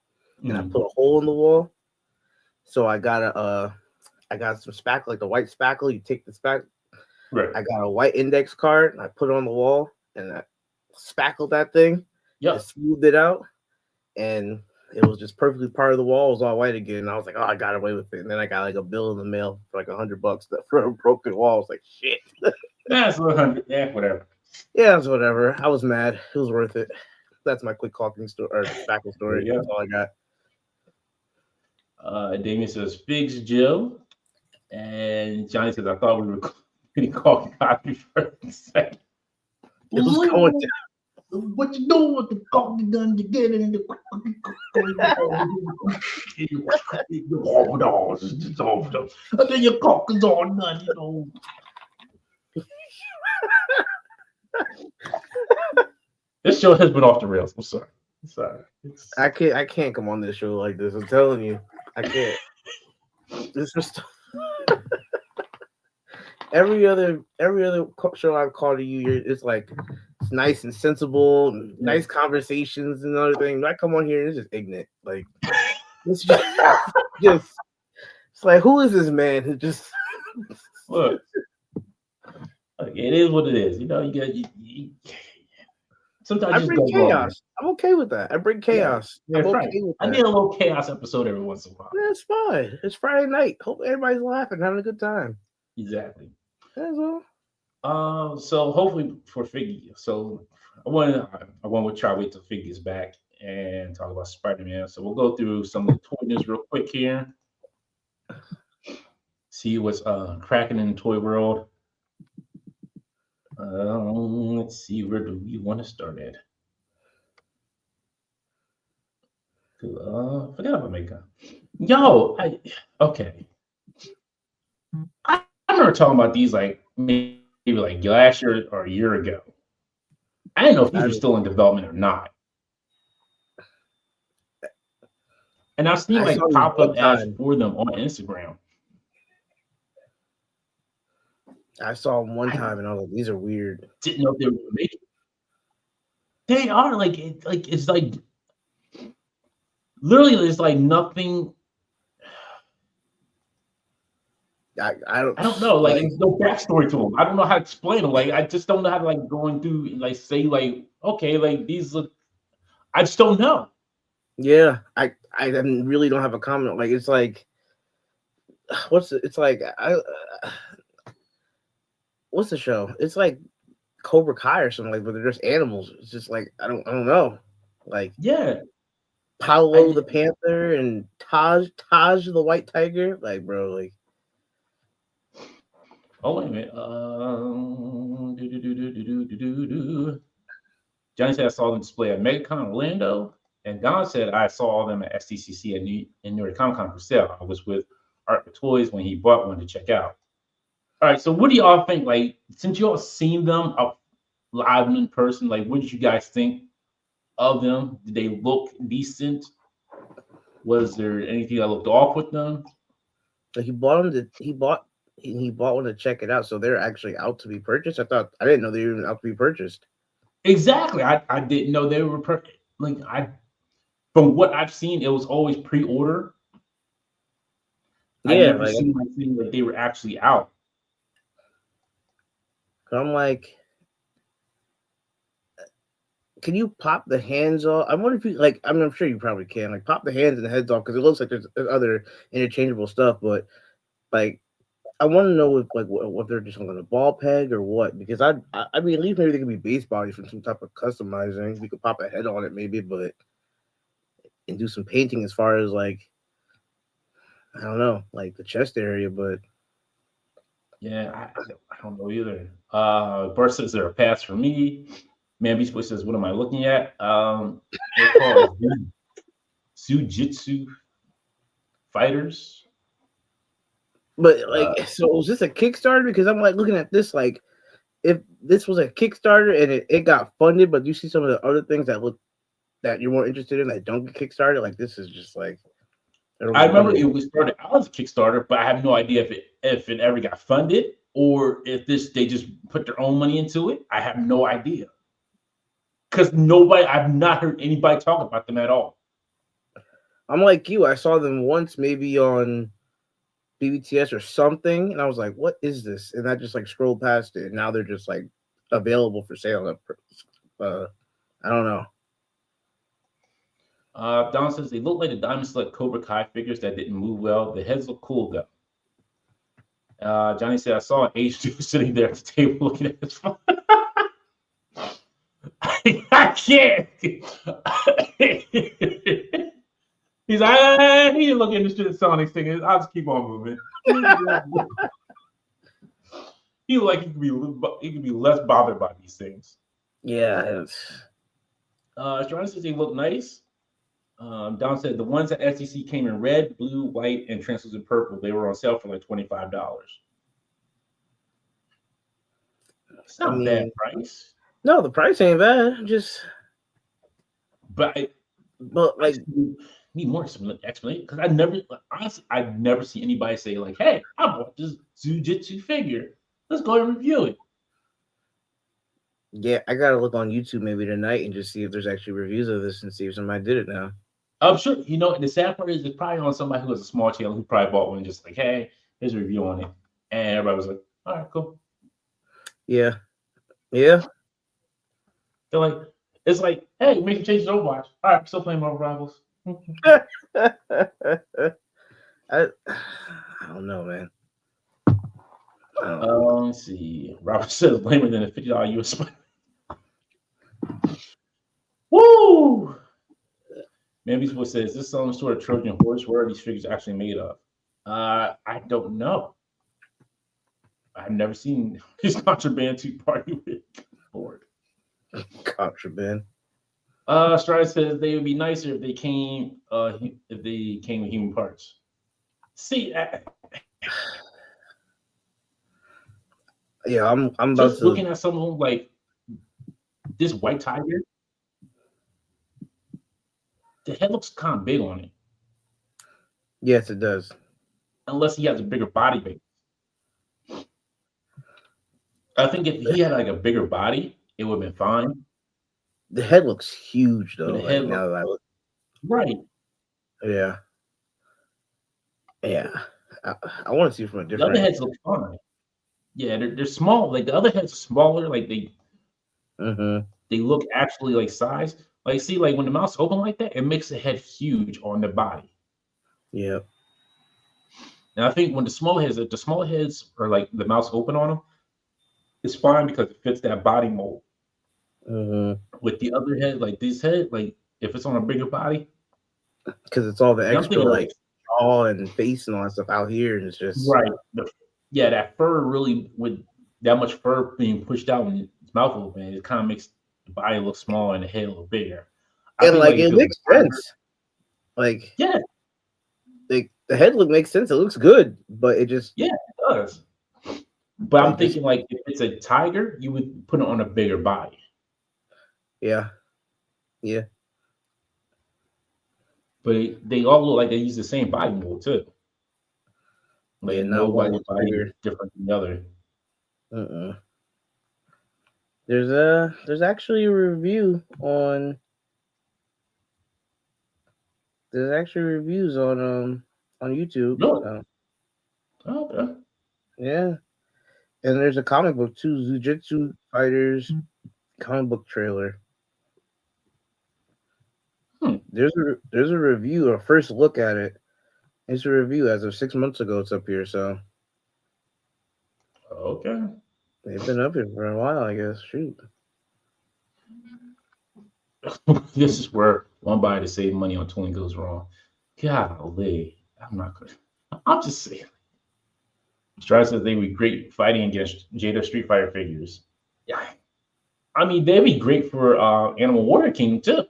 and I put a hole in the wall. So I got some spackle, like the white spackle. You take the spackle. Right. I got a white index card, and I put it on the wall, and I spackled that thing. Yeah. I smoothed it out, and it was just perfectly part of the wall. It was all white again. And I was like, oh, I got away with it. And then I got like a bill in the mail for like $100 for a broken wall. I was like, shit. That's 100. Yeah, whatever. Yeah, it was whatever. I was mad. It was worth it. That's my quick caulking story or spackle story. Yeah. That's all I got. Damien says Figs Joe. And Johnny says, I thought we were getting caulking copy first. It was going down. What you doing with the caulking gun? You get it in the and then your caulk is all done, you know. This show has been off the rails. I'm sorry. I can't come on this show like this. I'm telling you, I can't. This is every other show I've called to you. It's like it's nice and sensible, nice conversations and other things. I come on here and it's just ignorant. Like it's just it's like, who is this man who just look? It is what it is. You know, you sometimes I just bring go wrong. chaos. I'm okay with that. I bring chaos. Yeah, I'm okay right. with I that. need a little chaos episode every once in a while. That's fine. It's Friday night. Hope everybody's laughing, having a good time. Exactly. That's all. So hopefully for Figgy. So I want to try to wait till Figgy's back and talk about Spider-Man. So we'll go through some of the toy news real quick here. See what's cracking in the toy world. Let's see, where do we want to start at? Forget about makeup. Okay. I remember talking about these like maybe like last year or a year ago. I didn't know if these were still in development or not. And I've seen like pop-up ads for them on Instagram. I saw them one time and I was like, these are weird. Didn't know if they were gonna make it. They are it's like literally there's like nothing. I don't know. Like there's no backstory to them. I don't know how to explain them. Like I just don't know how to like going through and like say like okay like these look. I just don't know. Yeah, I really don't have a comment. Like it's like what's the show? It's like Cobra Kai or something like, but they're just animals. It's just like I don't know. Like yeah, Paulo the panther and Taj the white tiger. Like bro, like. Oh wait a minute. Johnny said I saw them display at MegaCon Orlando, and Don said I saw them at SDCC in New York Comic Con for sale. I was with Art for Toys when he bought one to check out. All right, so what do y'all think? Like, since y'all seen them up live in person, like, what did you guys think of them? Did they look decent? Was there anything that looked off with them? He bought them. He bought one to check it out. So they're actually out to be purchased. I didn't know they were even out to be purchased. Exactly. I didn't know they were from what I've seen, it was always pre-order. Yeah, I never seen like they were actually out. I'm like, can you pop the hands off? I wonder if you like. I'm sure you probably can. Like, pop the hands and the heads off because it looks like there's other interchangeable stuff. But like, I want to know if like what they're just on a ball peg or what. Because I mean, at least maybe they could be base bodies from some type of customizing. We could pop a head on it maybe, but and do some painting as far as like I don't know, like the chest area. But yeah, I don't know either. Bart says they're a pass for me. Man Beast Boy says, what am I looking at? They're called Sujitsu fighters. But like, so was this a Kickstarter? Because I'm like looking at this, like, if this was a Kickstarter and it got funded, but you see some of the other things that you're more interested in that don't get Kickstarted, like this is just like. I remember it was started out as a Kickstarter, but I have no idea if it ever got funded or if they just put their own money into it. I have no idea. Because I've not heard anybody talk about them at all. I'm like you. I saw them once, maybe on BBTS or something, and I was like, "What is this?" And I just like scrolled past it. And now they're just like available for sale. I don't know. Don says they look like the Diamond Select Cobra Kai figures that didn't move well. The heads look cool though. Johnny said I saw an H2 sitting there at the table looking at his phone. I can't. He's like, he didn't look interested in selling these things. I'll just keep on moving. He like he could be less bothered by these things. Yeah. Johnny says they look nice. Don said the ones at SEC came in red, blue, white, and translucent purple. They were on sale for like $25. It's not a bad price. No, the price ain't bad. But like need more explanation because I'd never see anybody say like, "Hey, I bought this Jiu-Jitsu figure. Let's go and review it." Yeah, I gotta look on YouTube maybe tonight and just see if there's actually reviews of this and see if somebody did it now. I'm sure and the sad part is it's probably on somebody who has a small channel who probably bought one just like, "Hey, here's a review on it," and everybody was like, "All right, cool." Yeah. They're like, It's like, hey, make some changes to Overwatch. All right, still playing Marvel Rivals. I don't know, man. Let's see. Robert says lamer than a $50 US. Woo! Man, Beast Boy says this some sort of Trojan horse. Where are these figures actually made of? I don't know. I've never seen his contraband to party with board. Contraband. Strider says they would be nicer if they came with human parts. See, yeah, I'm about just to looking at some of them like this white tiger. The head looks kind of big on it. Yes, it does. Unless he has a bigger body base. I think if he had like a bigger body, it would have been fine. The head looks huge though. The head now that I look. Right. Yeah. Yeah. I want to see from a different. The other heads look fine. Yeah, they're small. Like the other heads are smaller. Like they look actually like size. Like see, like when the mouth's open like that, it makes the head huge on the body. Yeah. And I think when the small heads are like the mouth's open on them, it's fine because it fits that body mold. With the other head, like this head, like if it's on a bigger body, because it's all the extra like jaw and face and all that stuff out here, and it's just right. That fur really, with that much fur being pushed out when its mouth open, it kind of makes the body look smaller and the head look bigger. And like it makes sense. Like yeah, like the head look makes sense. It looks good, but it just it does. But I'm thinking like if it's a tiger, you would put it on a bigger body. Yeah. But they all look like they use the same body mold too. Like nobody's body is different than the other. There's actually a review on. There's actually reviews on YouTube. No. Okay. Yeah. And there's a comic book too, Zujutsu Fighters comic book trailer. There's a review, a first look at it. It's a review as of 6 months ago. It's up here, so okay. They've been up here for a while, I guess. Shoot. This is where one buy to save money on tooling goes wrong. Golly, I'm just saying. Strider says they would be great fighting against Jada Street Fighter figures. Yeah, I mean they'd be great for Animal Warrior King too.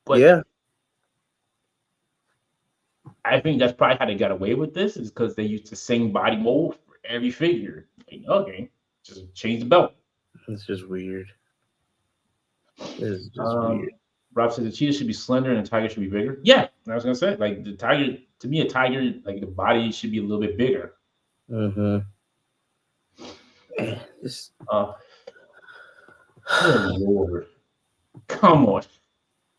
But yeah, I think that's probably how they got away with this, is because they used the same body mold for every figure. Like, okay, just change the belt. It's just weird. It's just weird. Rob said the cheetah should be slender and the tiger should be bigger. Yeah, I was gonna say, like the tiger, to me, a tiger, like the body should be a little bit bigger. Oh Lord, come on!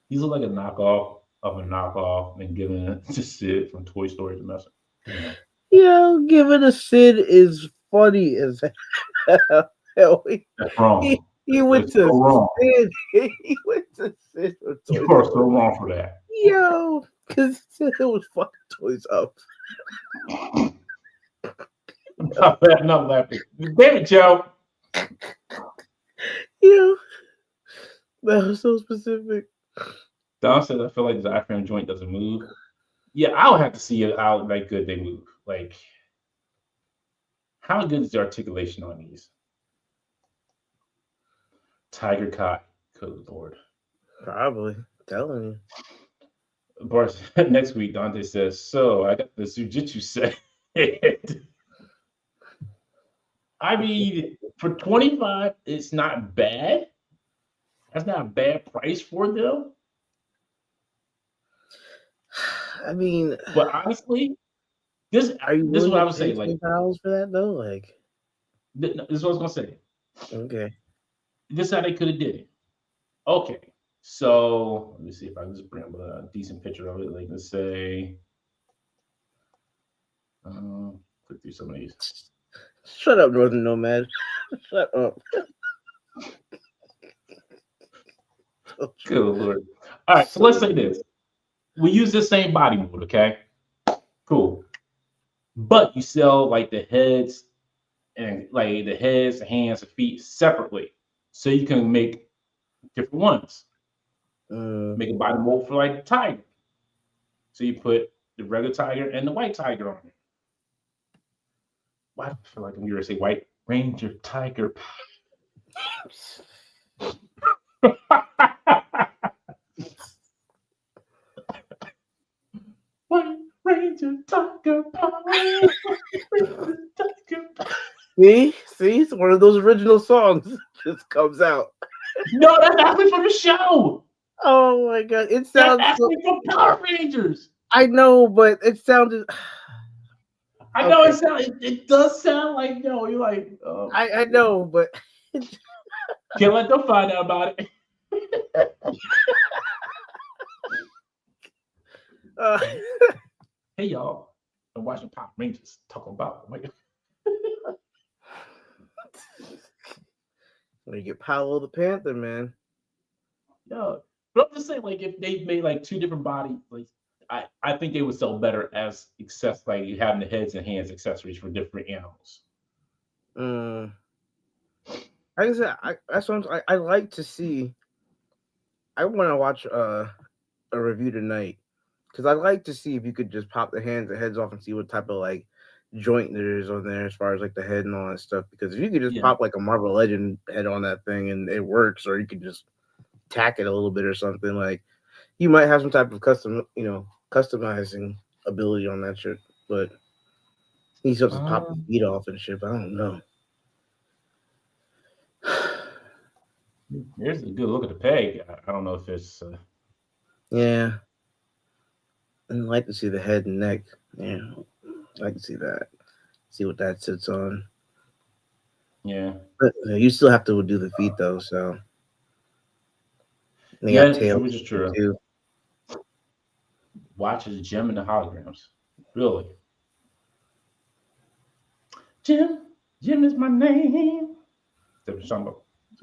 These look like a knockoff of a knockoff and giving it to Sid from Toy Story to mess. Yo, giving a Sid is funny as hell. That's wrong. He went to Sid. He went to Sid. You are so wrong for that. Yo, because Sid was fucking Toys Up. I'm not laughing. Damn it, Joe. Yeah, that was so specific. Don says, I feel like the diaphragm joint doesn't move. Yeah, I would have to see how like good they move. Like, how good is the articulation on these? Tiger Cot, good Lord. Probably, telling you. Bart, next week, Dante says, so I got the Zujutsu set. I mean, for $25, it's not bad. That's not a bad price for them. I mean, but honestly, this is what I was saying. Like $20 for that though, like this is what I was gonna say. Okay, this is how they could have did it. Okay, so let me see if I can just bring up a decent picture of it. Like let's say, click through some of these. Shut up, Northern Nomad. Shut up. Good Lord. All right, so let's say this. We use the same body mold, okay? Cool. But you sell like the heads and like the heads, the hands, the feet separately. So you can make different ones. Make a body mold for like the tiger. So you put the regular tiger and the white tiger on it. Why do I feel like I'm going to say white ranger tiger? White ranger tiger power. See, it's one of those original songs just comes out. No, that's actually from the show. Oh my god, it sounds that's actually from Power Rangers. I know, but it sounded. I know it does sound like you're like. Oh. I know, but can't let them find out about it. Hey y'all, I'm watching Power Rangers talking about. You get Paolo the Panther, man. Yeah, but I'm just saying, like, if they made like two different bodies, like, I think they would sell better as like you having the heads and hands accessories for different animals. Like I said, that's what I like to see. I want to watch a review tonight because I like to see if you could just pop the hands and heads off and see what type of like joint there is on there as far as like the head and all that stuff. Because if you could just pop like a Marvel Legend head on that thing and it works, or you could just tack it a little bit or something, like you might have some type of customizing ability on that shit. But he's supposed to pop the feet off and shit. But I don't know. Here's a good look at the peg. I don't know if it's. Yeah. I'd like to see the head and neck. Yeah, I can see that. See what that sits on. Yeah. But you still have to do the feet though, so. They yeah, got tail which is true. Too. Watches Jim and the holograms. Really? Jim is my name.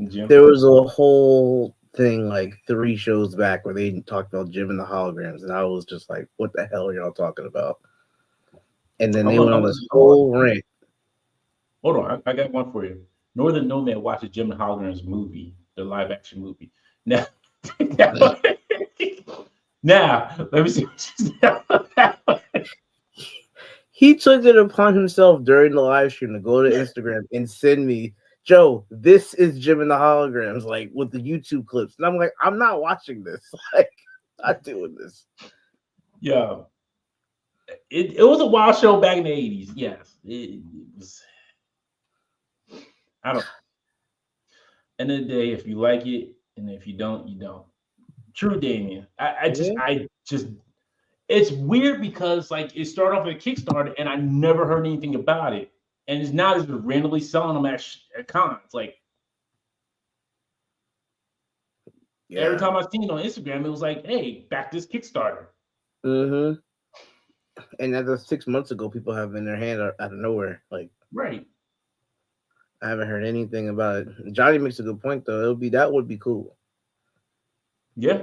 Jim? There was a whole thing like 3 shows back where they talked about Jim and the holograms, and I was just like, "What the hell are y'all talking about?" And then they went on this whole rant. Hold on, I got one for you. Northern Nomad watches Jim and Holograms movie, the live action movie. Now, let me see. He took it upon himself during the live stream to go to Instagram and send me, Joe, this is Jim and the Holograms, like with the YouTube clips. And I'm like, I'm not watching this. Like, not doing this. Yeah. It was a wild show back in the 80s. Yes. It was. I don't. End of the day, if you like it, and if you don't, you don't. True, Damien. I just. It's weird because like it started off with a Kickstarter, and I never heard anything about it, and it's now just randomly selling them at cons. Like every time I seen it on Instagram, it was like, "Hey, back this Kickstarter." Mm-hmm. And as of 6 months ago, people have in their hand out of nowhere. Like, right. I haven't heard anything about it. Johnny makes a good point though. That would be cool. Yeah.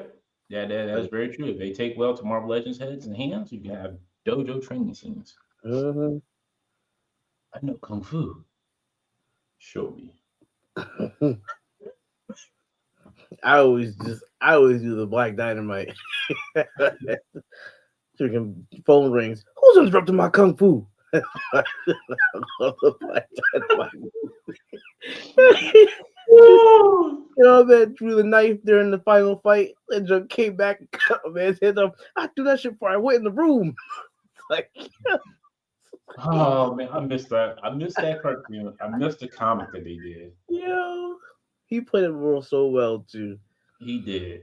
Yeah, that's very true. If they take well to Marvel Legends heads and hands, you can have dojo training scenes. Mm-hmm. I know Kung Fu. Show me. I always do the Black Dynamite. Freaking phone rings. Who's interrupting my Kung Fu? Man drew the knife during the final fight and just came back and cut a man's head off. I threw that shit before I went in the room. Like, oh man, I missed that. I missed that cartoon. I missed the comic that they did. Yo, he played it so well too. He did.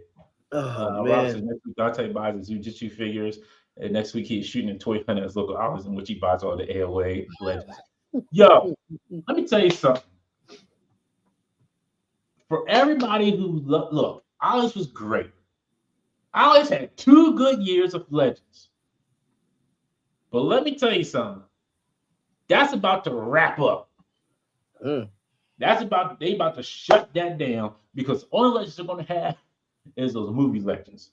Oh man. Next week Dante buys his Jiu-Jitsu figures, and next week he's shooting a toy hunt at his local office in which he buys all the AOA legends. Yo, let me tell you something. For everybody who look, Alice was great. Alice had 2 good years of Legends. But let me tell you something. That's about to wrap up. They about to shut that down because only Legends are going to have is those movie legends.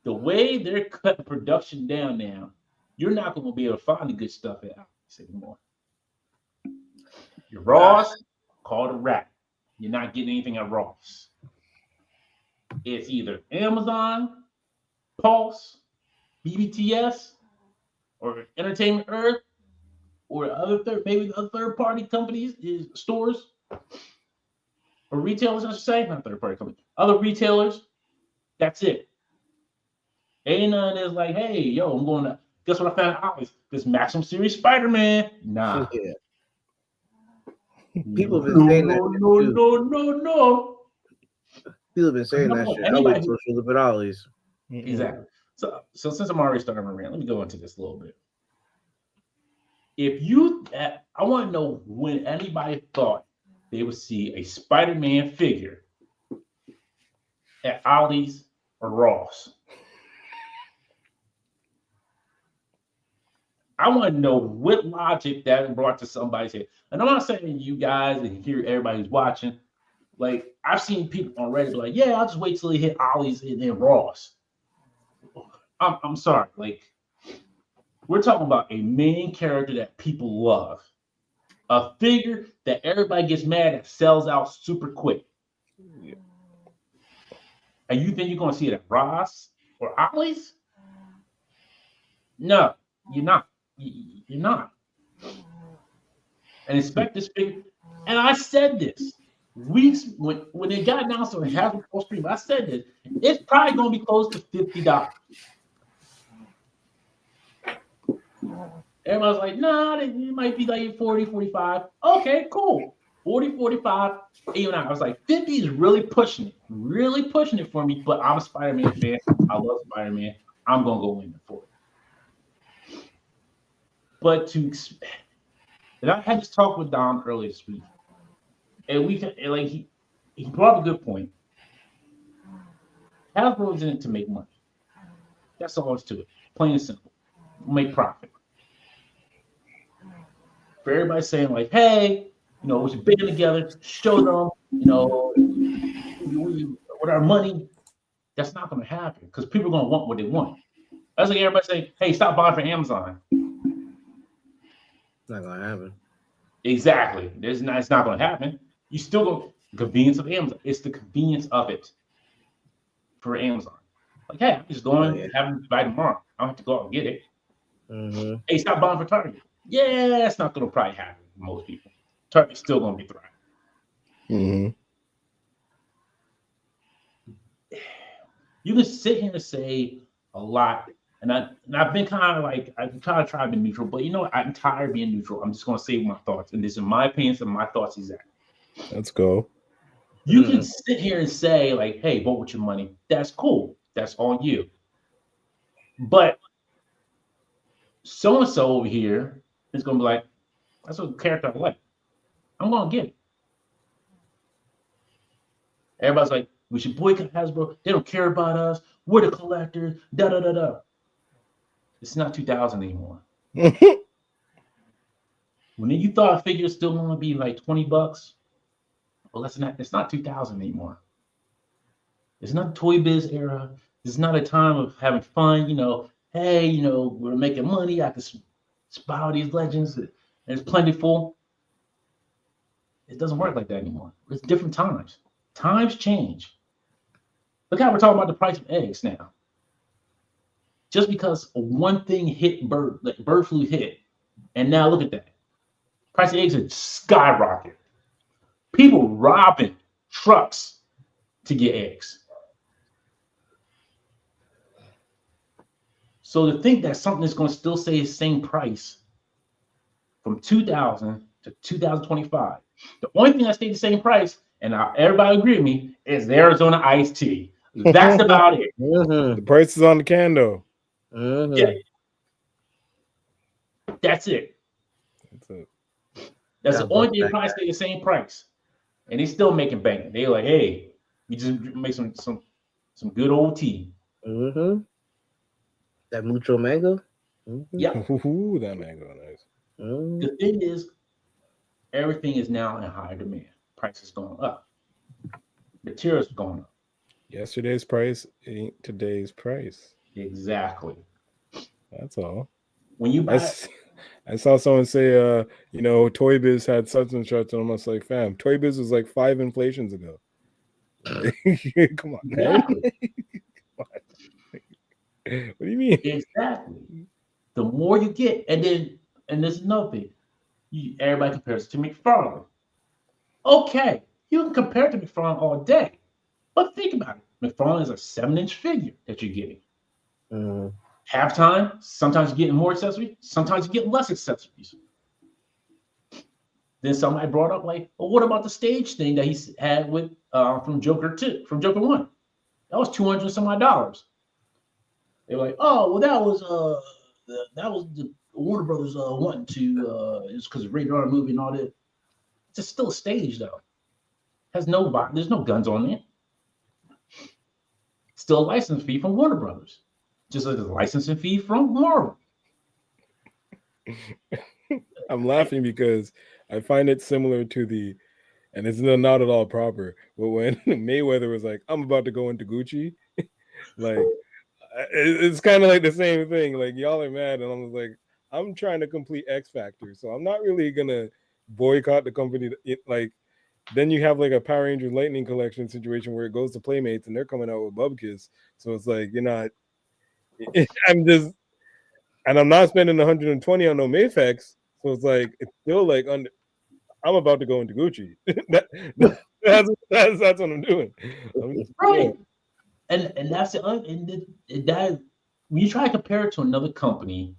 The way they're cutting production down now, you're not going to be able to find the good stuff at Aldi's anymore. Your Ross, call it a wrap. You're not getting anything at Ross. It's either Amazon, Pulse, BBTS, or Entertainment Earth, or maybe the other third-party companies, stores, or retailers, I should say, not third-party companies, other retailers. That's it. Ain't none that's like, hey, yo, I'm going to, guess what I found out? This Maximum Series Spider-Man. Nah. Yeah. People have been saying that. No. People have been saying that shit. I wait till she look at Ollie's. Exactly. So since I'm already starting my rant, let me go into this a little bit. I want to know when anybody thought they would see a Spider-Man figure at Ollie's or Ross. I want to know what logic that brought to somebody's head. And I'm not saying you guys and here everybody who's watching. Like, I've seen people on Reddit be like, yeah, I'll just wait till he hit Ollie's and then Ross. I'm sorry. Like, we're talking about a main character that people love. A figure that everybody gets mad at, sells out super quick. Yeah. And you think you're going to see it at Ross or Ollie's? No, you're not. You're not. And expect this figure. And I said this weeks when it got announced on Hasbro Stream. I said this. It's probably going to be close to $50. Everybody's like, nah, it might be like 40, 45. Okay, cool. 40, 45. Even I was like, 50 is really pushing it for me. But I'm a Spider-Man fan. I love Spider-Man. I'm going to go in for it. But and I had this talk with Don earlier this week, and he brought up a good point. Hasbro's in it to make money. That's all it's to it. Plain and simple. Make profit. For everybody saying like, hey, we should band together, show them, with our money. That's not going to happen because people are going to want what they want. That's like everybody saying, hey, stop buying from Amazon. Not going to happen. Exactly. It's not going to happen. You still go convenience of Amazon. It's the convenience of it for Amazon. Like, hey, I'm just going and having it by tomorrow. I don't have to go out and get it. Mm-hmm. Hey, stop buying for Target. Yeah, that's not going to probably happen for most people. Target's still going to be thriving. Mm-hmm. You can sit here and say a lot, and I've been kind of like, I'm trying to try to be neutral, but I'm tired of being neutral. I'm just going to say my thoughts, and this is my opinions and my thoughts exactly. Let's go. You can sit here and say like, hey, vote with your money. That's cool. That's on you. But so-and-so over here is going to be like, that's a character I like. I'm going to get it. Everybody's like, we should boycott Hasbro. They don't care about us. We're the collectors. Da-da-da-da. It's not 2000 anymore. When you thought a figure was still going to be like $20, well, it's not 2000 anymore. It's not the Toy Biz era. It's not a time of having fun. Hey, we're making money. I can buy all these legends. And it's plentiful. It doesn't work like that anymore. It's different times. Times change. Look how we're talking about the price of eggs now. Just because one thing hit bird flu hit, and now look at that. Price of eggs are skyrocketing. People robbing trucks to get eggs. So to think that something is going to still stay the same price from 2000 to 2025, the only thing that stayed the same price, and everybody agree with me, is the Arizona iced tea. That's about it. The price is on the can, though. Yeah. That's it. That's the only thing that probably stay the same price. And they still making bank. They're like, hey, we just make some good old tea. Mm-hmm. That mucho mango. Mm-hmm. Yeah. Ooh, that mango, nice. Mm-hmm. The thing is, everything is now in higher demand. Prices going up. Materials are going up. Yesterday's price ain't today's price. Exactly. That's all. When you buy, I saw someone say, Toy Biz had such and such, and I'm just like, fam, Toy Biz was like 5 inflations ago. Come on, man. What do you mean? Exactly. The more you get, and there's another thing. Everybody compares it to McFarlane. Okay, you can compare it to McFarlane all day, but think about it. McFarlane is a 7-inch figure that you're getting. Halftime, sometimes you're getting more accessories, sometimes you're getting less accessories. Then somebody brought up like, well, what about the stage thing that he had with from Joker 2, from Joker 1? That was $200 some odd. They were like, oh, well, that was the Warner Brothers wanting to it's because of rated R movie and all that. It's still a stage though. There's no guns on it. Still a license fee from Warner Brothers, just like a licensing fee from Marvel. I'm laughing because I find it similar to and it's not at all proper, but when Mayweather was like, I'm about to go into Gucci, like, it's kind of like the same thing. Like, y'all are mad, and I'm like, I'm trying to complete X Factor, so I'm not really gonna boycott the company. Then you have like a Power Rangers Lightning Collection situation where it goes to Playmates, and they're coming out with Bubkiss. So it's like, you're not. I'm not spending 120 on no Mayfex. So it's like, it's still like I'm about to go into Gucci. that's what I'm doing. Right. And that's it. And that when you try to compare it to another company,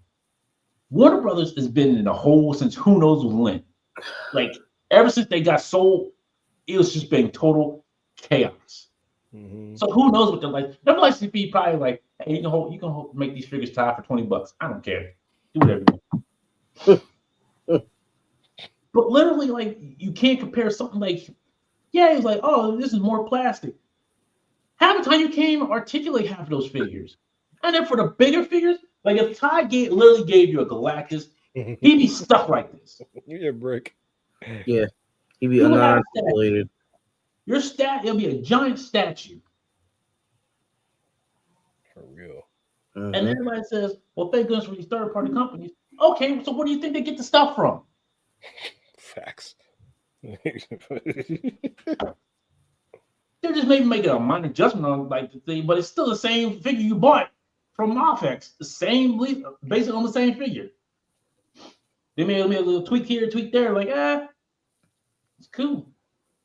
Warner Brothers has been in the hole since who knows when. Like ever since they got sold, it was just been total chaos. Mm-hmm. So who knows what they're like? Their licensing fee probably like, hey, you can make these figures tie for $20. I don't care. Do whatever you want. But literally, like, you can't compare something like, yeah, it's like, oh, this is more plastic. Half the time you can't even articulate half of those figures. And then for the bigger figures, like if Ty literally gave you a Galactus, he'd be stuck like this. You're a brick. Yeah, he'd be unarticulated. It'll be a giant statue. For real. Mm-hmm. And everybody says, well, thank goodness for these third-party companies. Okay, so where do you think they get the stuff from? Facts. They're just maybe making a minor adjustment on like the thing, but it's still the same figure you bought from Mofex. The same, based on the same figure. They made a little tweak here, tweak there, like, it's cool.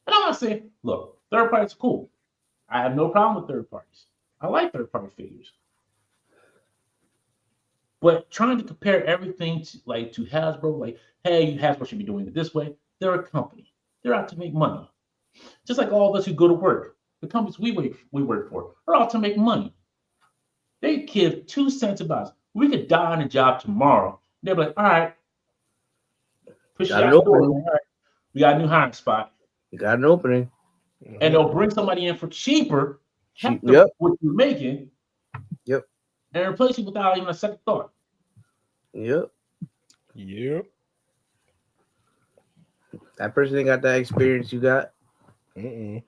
And I'm not saying, look, third parties are cool. I have no problem with third parties. I like third-party figures. But trying to compare everything to Hasbro, like, hey, Hasbro should be doing it this way. They're a company. They're out to make money. Just like all of us who go to work. The companies we work for are out to make money. They give 2 cents about us. We could die on a job tomorrow. They're like, all right, push you out the door. All right, we got a new hiring spot. You got an opening. And they'll bring somebody in for cheaper, what you're making. Yep. And replace you without even a second thought. Yep. That person ain't got that experience you got. And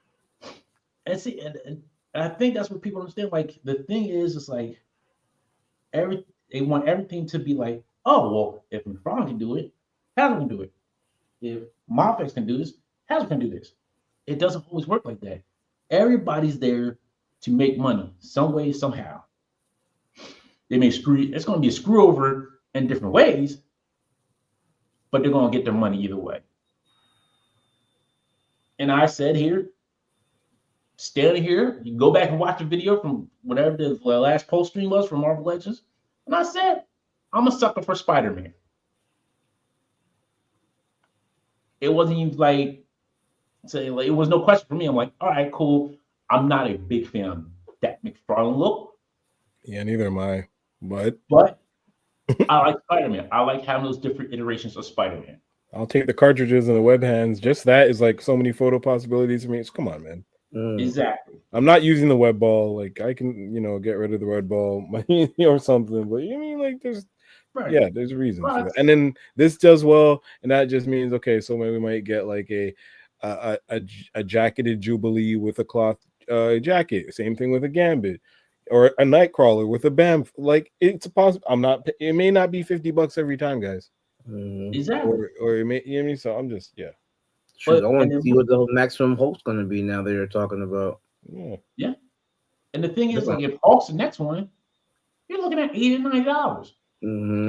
see, and I think that's what people understand. Like the thing is, it's like they want everything to be like, oh well, if McFarlane can do it, Hasbro can do it. If Mofex can do this, Hasbro can do this. It doesn't always work like that. Everybody's there to make money some way, somehow. They may it's going to be a screw over in different ways, but they're going to get their money either way. And I said here, standing here, you can go back and watch the video from whatever the last post stream was from Marvel Legends. And I said, I'm a sucker for Spider-Man. It wasn't even like, it was no question for me. I'm like, all right, cool. I'm not a big fan of that McFarlane look. Yeah, neither am I. But I like Spider-Man. I like having those different iterations of Spider-Man. I'll take the cartridges and the web hands. Just that is like so many photo possibilities for me. It's, come on, man. Exactly. I'm not using the web ball. Like I can, get rid of the red ball or something. But you mean like there's reasons for that. And then this does well, and that just means okay. So maybe we might get like a a jacketed Jubilee with a cloth jacket. Same thing with a Gambit, or a Nightcrawler with a BAM. Like it's possible. It may not be $50 every time, guys. Exactly. Or it may. You know what I mean? So I'm just Shoot, I want to see what the maximum Hulk's going to be now. They're talking about. Yeah. And the thing is, like, if Hulk's the next one, you're looking at $80 to $90.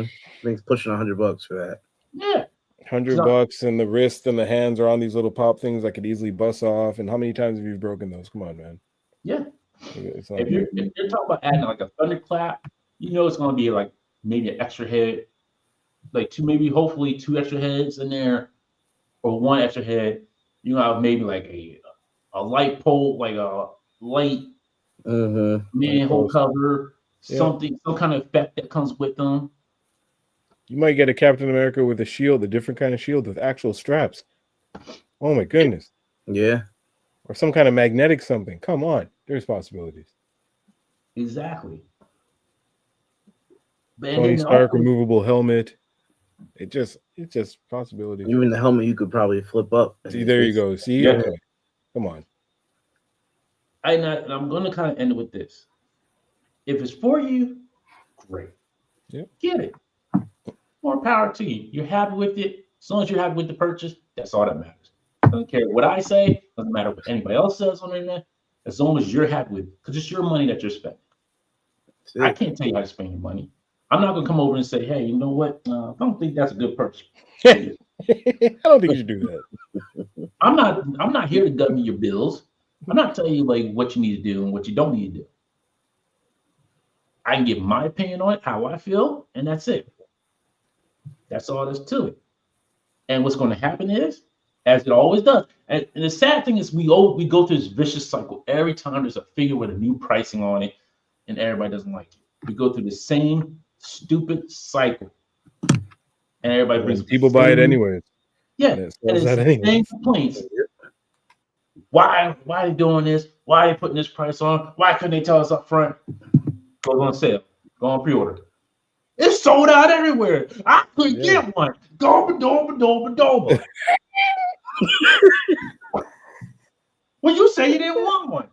I think it's pushing $100 for that. Yeah. $100, and the wrist and the hands are on these little pop things that could easily bust off. And how many times have you broken those? Come on, man. Yeah. If you're talking about adding like a thunderclap, you know it's going to be like maybe an extra head, like hopefully two extra heads in there, or one extra head. You have maybe like a light pole, like a light manhole cover, something, some kind of effect that comes with them. You might get a Captain America with a shield, a different kind of shield with actual straps. Oh my goodness. Yeah. Or some kind of magnetic something. Come on. There's possibilities. Exactly. Tony Stark removable helmet. It's just possibilities. Even the helmet you could probably flip up. See, there you go. See? Yeah. Okay. Come on. I'm going to kind of end it with this. If it's for you, great. Yep. Get it. More power to you. You're happy with it. As long as you're happy with the purchase, that's all that matters. Doesn't care what I say. Doesn't matter what anybody else says on the internet. As long as you're happy with it, because it's your money that you're spending. I can't tell you how to spend your money. I'm not going to come over and say, hey, you know what? I don't think that's a good purchase. I don't think you should do that. I'm not here to gut me your bills. I'm not telling you like what you need to do and what you don't need to do. I can give my opinion on it, how I feel, and that's it. That's all there's to it. And what's going to happen is, as it always does, and the sad thing is we go through this vicious cycle every time there's a figure with a new pricing on it, and everybody doesn't like it. We go through the same stupid cycle, and everybody brings people buy it anyways. Yeah, and it's the same complaints. Why are they doing this? Why are they putting this price on? Why couldn't they tell us up front? Go on sale. Go on pre-order. It's sold out everywhere. I couldn't get one. Doba. Well, you say you didn't want one.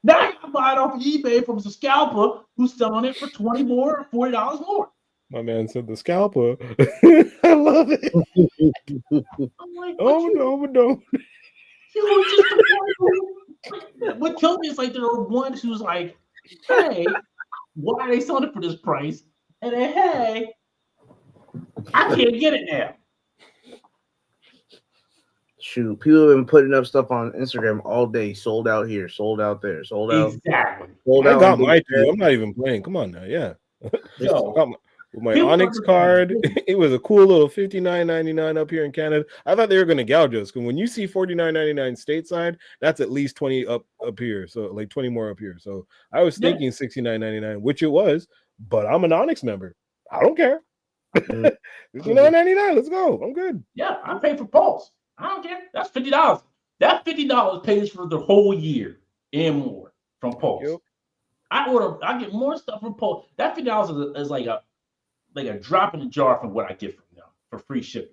Now you can buy it off of eBay from some scalper who's selling it for $20 more or $40 more. My man said the scalper. I love it. I'm like, no. What killed me is like there were ones who's like, hey, why are they selling it for this price? And then, hey, I can't get it now. Shoot, people have been putting up stuff on Instagram all day. Sold out here, sold out there, sold out. Exactly. I got my two. I'm not even playing. Come on now, yeah. With my Onyx card, it was a cool little $59.99 up here in Canada. I thought they were going to gouge us because when you see $49.99 stateside, that's at least 20 up here. So like 20 more up here. So I was thinking $69.99, which it was, but I'm an Onyx member. I don't care. $59.99. Let's go. I'm good. Yeah, I'm paying for Pulse. I don't care. That's $50. That $50 pays for the whole year and more from Pulse. Yep. I get more stuff from Pulse. That $50 is like a drop in the jar from what I get from them for free shipping.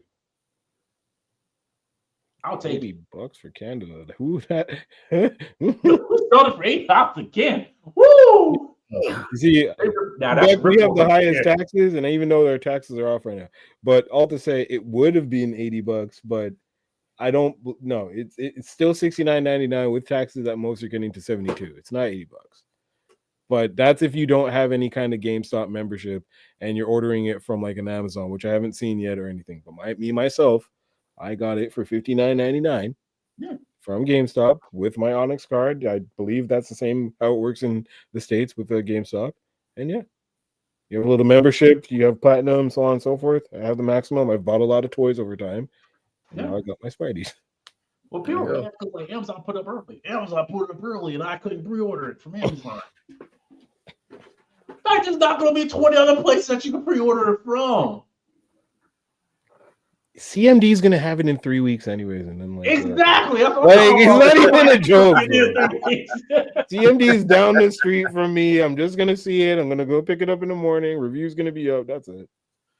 I'll take $80 for Canada. Who that? Who sold it for $8 again? Woo! You see, we have the highest taxes, and even though their taxes are off right now, but all to say, it would have been $80, but I don't know. It's still $69.99 with taxes. At most, you're getting to $72. It's not $80. But that's if you don't have any kind of GameStop membership and you're ordering it from like an Amazon, which I haven't seen yet or anything. But myself, I got it for $59.99 from GameStop with my Onyx card. I believe that's the same how it works in the States with the GameStop. And yeah, you have a little membership, you have platinum, so on and so forth. I have the maximum. I've bought a lot of toys over time. And now I got my Spideys. Well, people because like Amazon put up early. Amazon put it up early, and I couldn't pre-order it from Amazon. Like, there's not going to be 20 other places that you can pre-order it from. CMD is going to have it in 3 weeks anyways. And then exactly. It's not even a joke. CMD is down the street from me. I'm just going to see it. I'm going to go pick it up in the morning. Review's going to be up. That's it.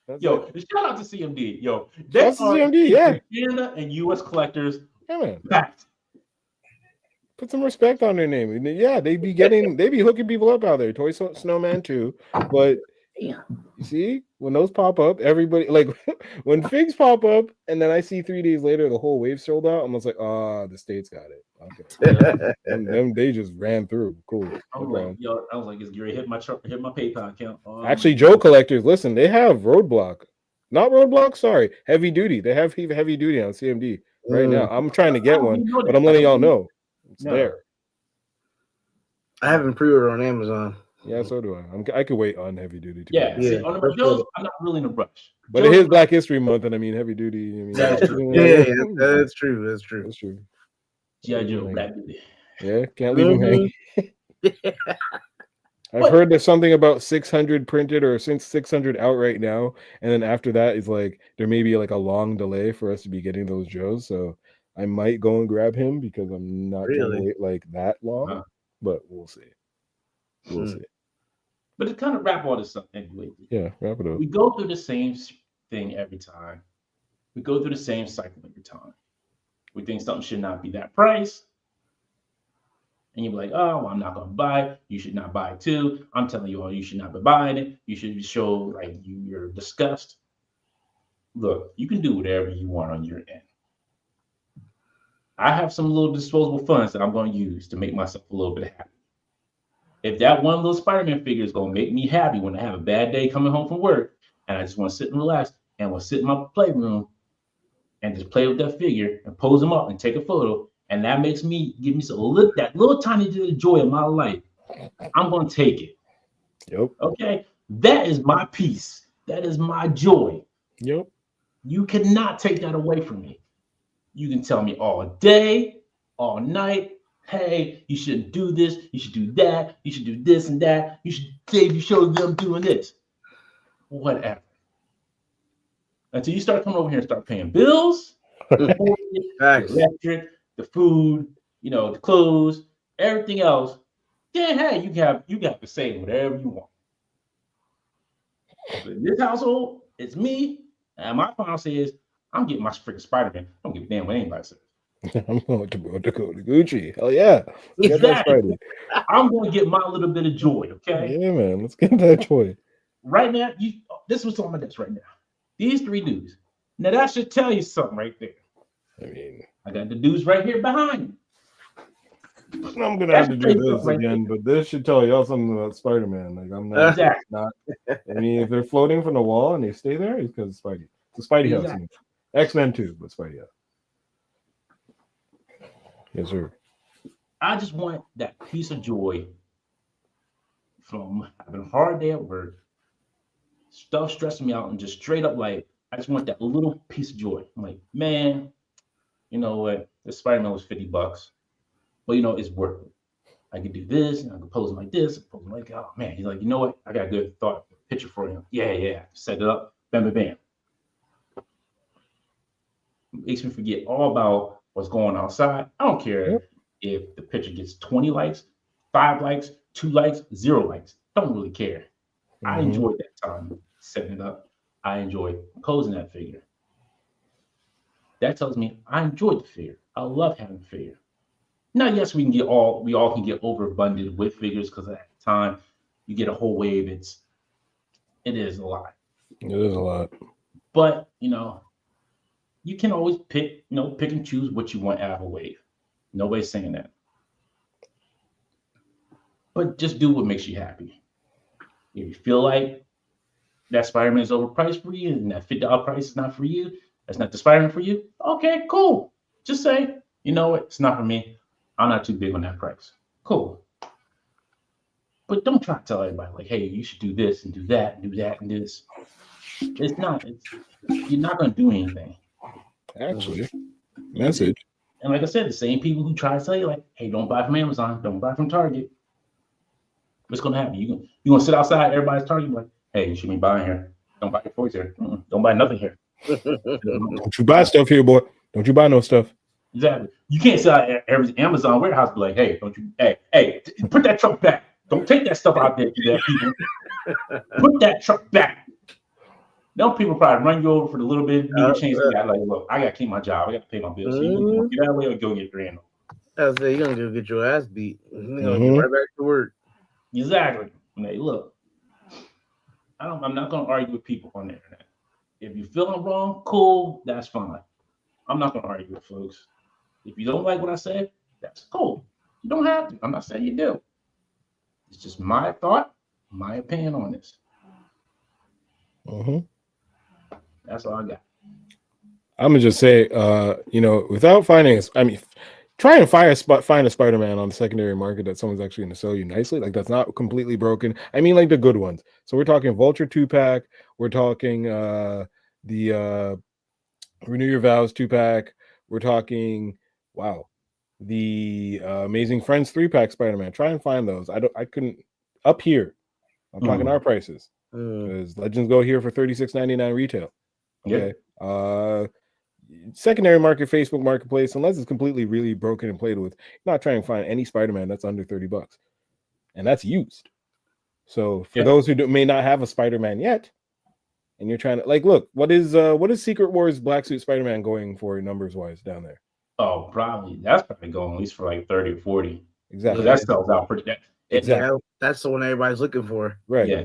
Shout out to CMD. That's CMD, yeah. Canada and U.S. collectors Yeah, man. Fact. Put some respect on their name. Yeah, they be hooking people up out there. Toy Snowman too. But you see, when those pop up, everybody like when figs pop up, and then I see 3 days later the whole wave sold out. I'm just like, the States got it. Okay. and them they just ran through. Cool. I was like, is Gary hit my PayPal account? Actually, Joe collectors, listen, they have Roadblock. Not Roadblock, sorry. Heavy Duty. They have heavy duty on CMD right now. I'm trying to get one, but I'm letting y'all know. It's there. I haven't pre-ordered on Amazon. Yeah, so do I. I could wait on heavy duty too. Yeah. See, on the Joe's, I'm not really in a rush. But Joe's, it is Black History Month, and I mean heavy duty. I mean, that's true. That's true. That's true. That's true. G.I. Joe, Black Duty. Yeah, can't leave him hanging. I've heard there's something about 600 printed or since 600 out right now, and then after that is like there may be like a long delay for us to be getting those Joes. So I might go and grab him because I'm not gonna wait like that long, but we'll see. We'll see. But to kind of wrap all this up anyway. Yeah, wrap it up. We go through the same thing every time. We go through the same cycle every time. We think something should not be that price. And you're like, oh, well, I'm not going to buy it. You should not buy it too. I'm telling you all, you should not be buying it. You should show like you're disgust. Look, you can do whatever you want on your end. I have some little disposable funds that I'm going to use to make myself a little bit happy. If that one little Spider-Man figure is going to make me happy when I have a bad day coming home from work and I just want to sit and relax and want to sit in my playroom and just play with that figure and pose them up and take a photo, and that makes me give me that little tiny bit of joy in my life, I'm going to take it. Yep. Okay? That is my peace. That is my joy. Yep. You cannot take that away from me. You can tell me all day, all night, hey, you shouldn't do this, you should do that, you should do this and that, you should show them doing this. Whatever. Until you start coming over here and start paying bills, the electric, the food, the clothes, everything else, then hey, you got to say whatever you want. But in this household, it's me, and my policy is I'm getting my freaking Spider-Man. I don't give a damn what anybody says. I'm going to go to Gucci. Hell yeah. Exactly. I'm going to get my little bit of joy, okay? Yeah, man. Let's get that joy. Right now, this is what's on my desk right now. These 3 dudes. Now, that should tell you something right there. I mean, I got the dudes right here behind me. I'm going to have to do this again, but this should tell y'all something about Spider-Man. Like, I'm not. I mean, if they're floating from the wall and they stay there, it's because of Spidey. It's a Spidey house. X-Men too, but Spidey house. Yes, sir. I just want that piece of joy from having a hard day at work, stuff stressing me out, and just straight up like, I just want that little piece of joy. I'm like, man, you know what? This Spider-Man was $50, but it's worth it. I could do this, and I could pose like this, pose like, oh man. He's like, you know what? I got a good picture for you. Yeah. Set it up, bam. It makes me forget all about what's going on outside. I don't care if the picture gets 20 likes, 5 likes, 2 likes, 0 likes. Don't really care. I enjoyed that time setting it up. I enjoyed posing that figure. That tells me I enjoyed the figure. I love having the figure. Now, yes, we all can get overabundant with figures because at the time you get a whole wave. It is a lot. It is a lot. But you can always pick and choose what you want out of a wave. Nobody's saying that. But just do what makes you happy. If you feel like that Spider-Man is overpriced for you and that $50 price is not for you, that's not the Spider-Man for you, okay, cool. Just say, you know what, it's not for me. I'm not too big on that price. Cool. But don't try to tell everybody like, hey, you should do this and do that and do that and this. You're not going to do anything. Actually, message. And like I said, the same people who try to tell you like, hey, don't buy from Amazon, don't buy from Target. What's going to happen? You're going to sit outside everybody's Target like, hey, you shouldn't be buying here. Don't buy your toys here. Don't buy nothing here. Don't you buy stuff here, boy. Don't you buy no stuff. Exactly. You can't sit out at every Amazon warehouse be like, hey, hey, put that truck back. Don't take that stuff out there to that people. Put that truck back. No, people probably run you over for the little bit meager chance you got. Like, look, I got to keep my job. I got to pay my bills. So you can get that way or go get grand. I say you're gonna go get your ass beat. You're gonna get right back to work. Exactly. Hey, look, I'm not gonna argue with people on the internet. If you feeling wrong, cool, that's fine. I'm not gonna argue with folks. If you don't like what I said, that's cool. You don't have to. I'm not saying you do. It's just my thought, my opinion on this. That's all I got. I'm gonna just say, without finding, try and find a Spider-Man on the secondary market that someone's actually gonna sell you nicely. Like that's not completely broken. I mean, like the good ones. So we're talking Vulture 2-pack. We're talking the Renew Your Vows 2-pack. We're talking the Amazing Friends 3-pack Spider-Man. Try and find those. I couldn't up here. I'm talking our prices because Legends go here for $36.99 retail. Okay. Secondary market, Facebook Marketplace, unless it's completely really broken and played with, you're not trying to find any Spider-Man that's under $30, and that's used. So for those who may not have a Spider-Man yet, and you're trying to look, what is Secret Wars Black Suit Spider-Man going for numbers wise down there? Oh, that's probably going at least for like 30 or 40. Exactly. That sells out pretty. Exactly. That's the one everybody's looking for. Right. Yeah.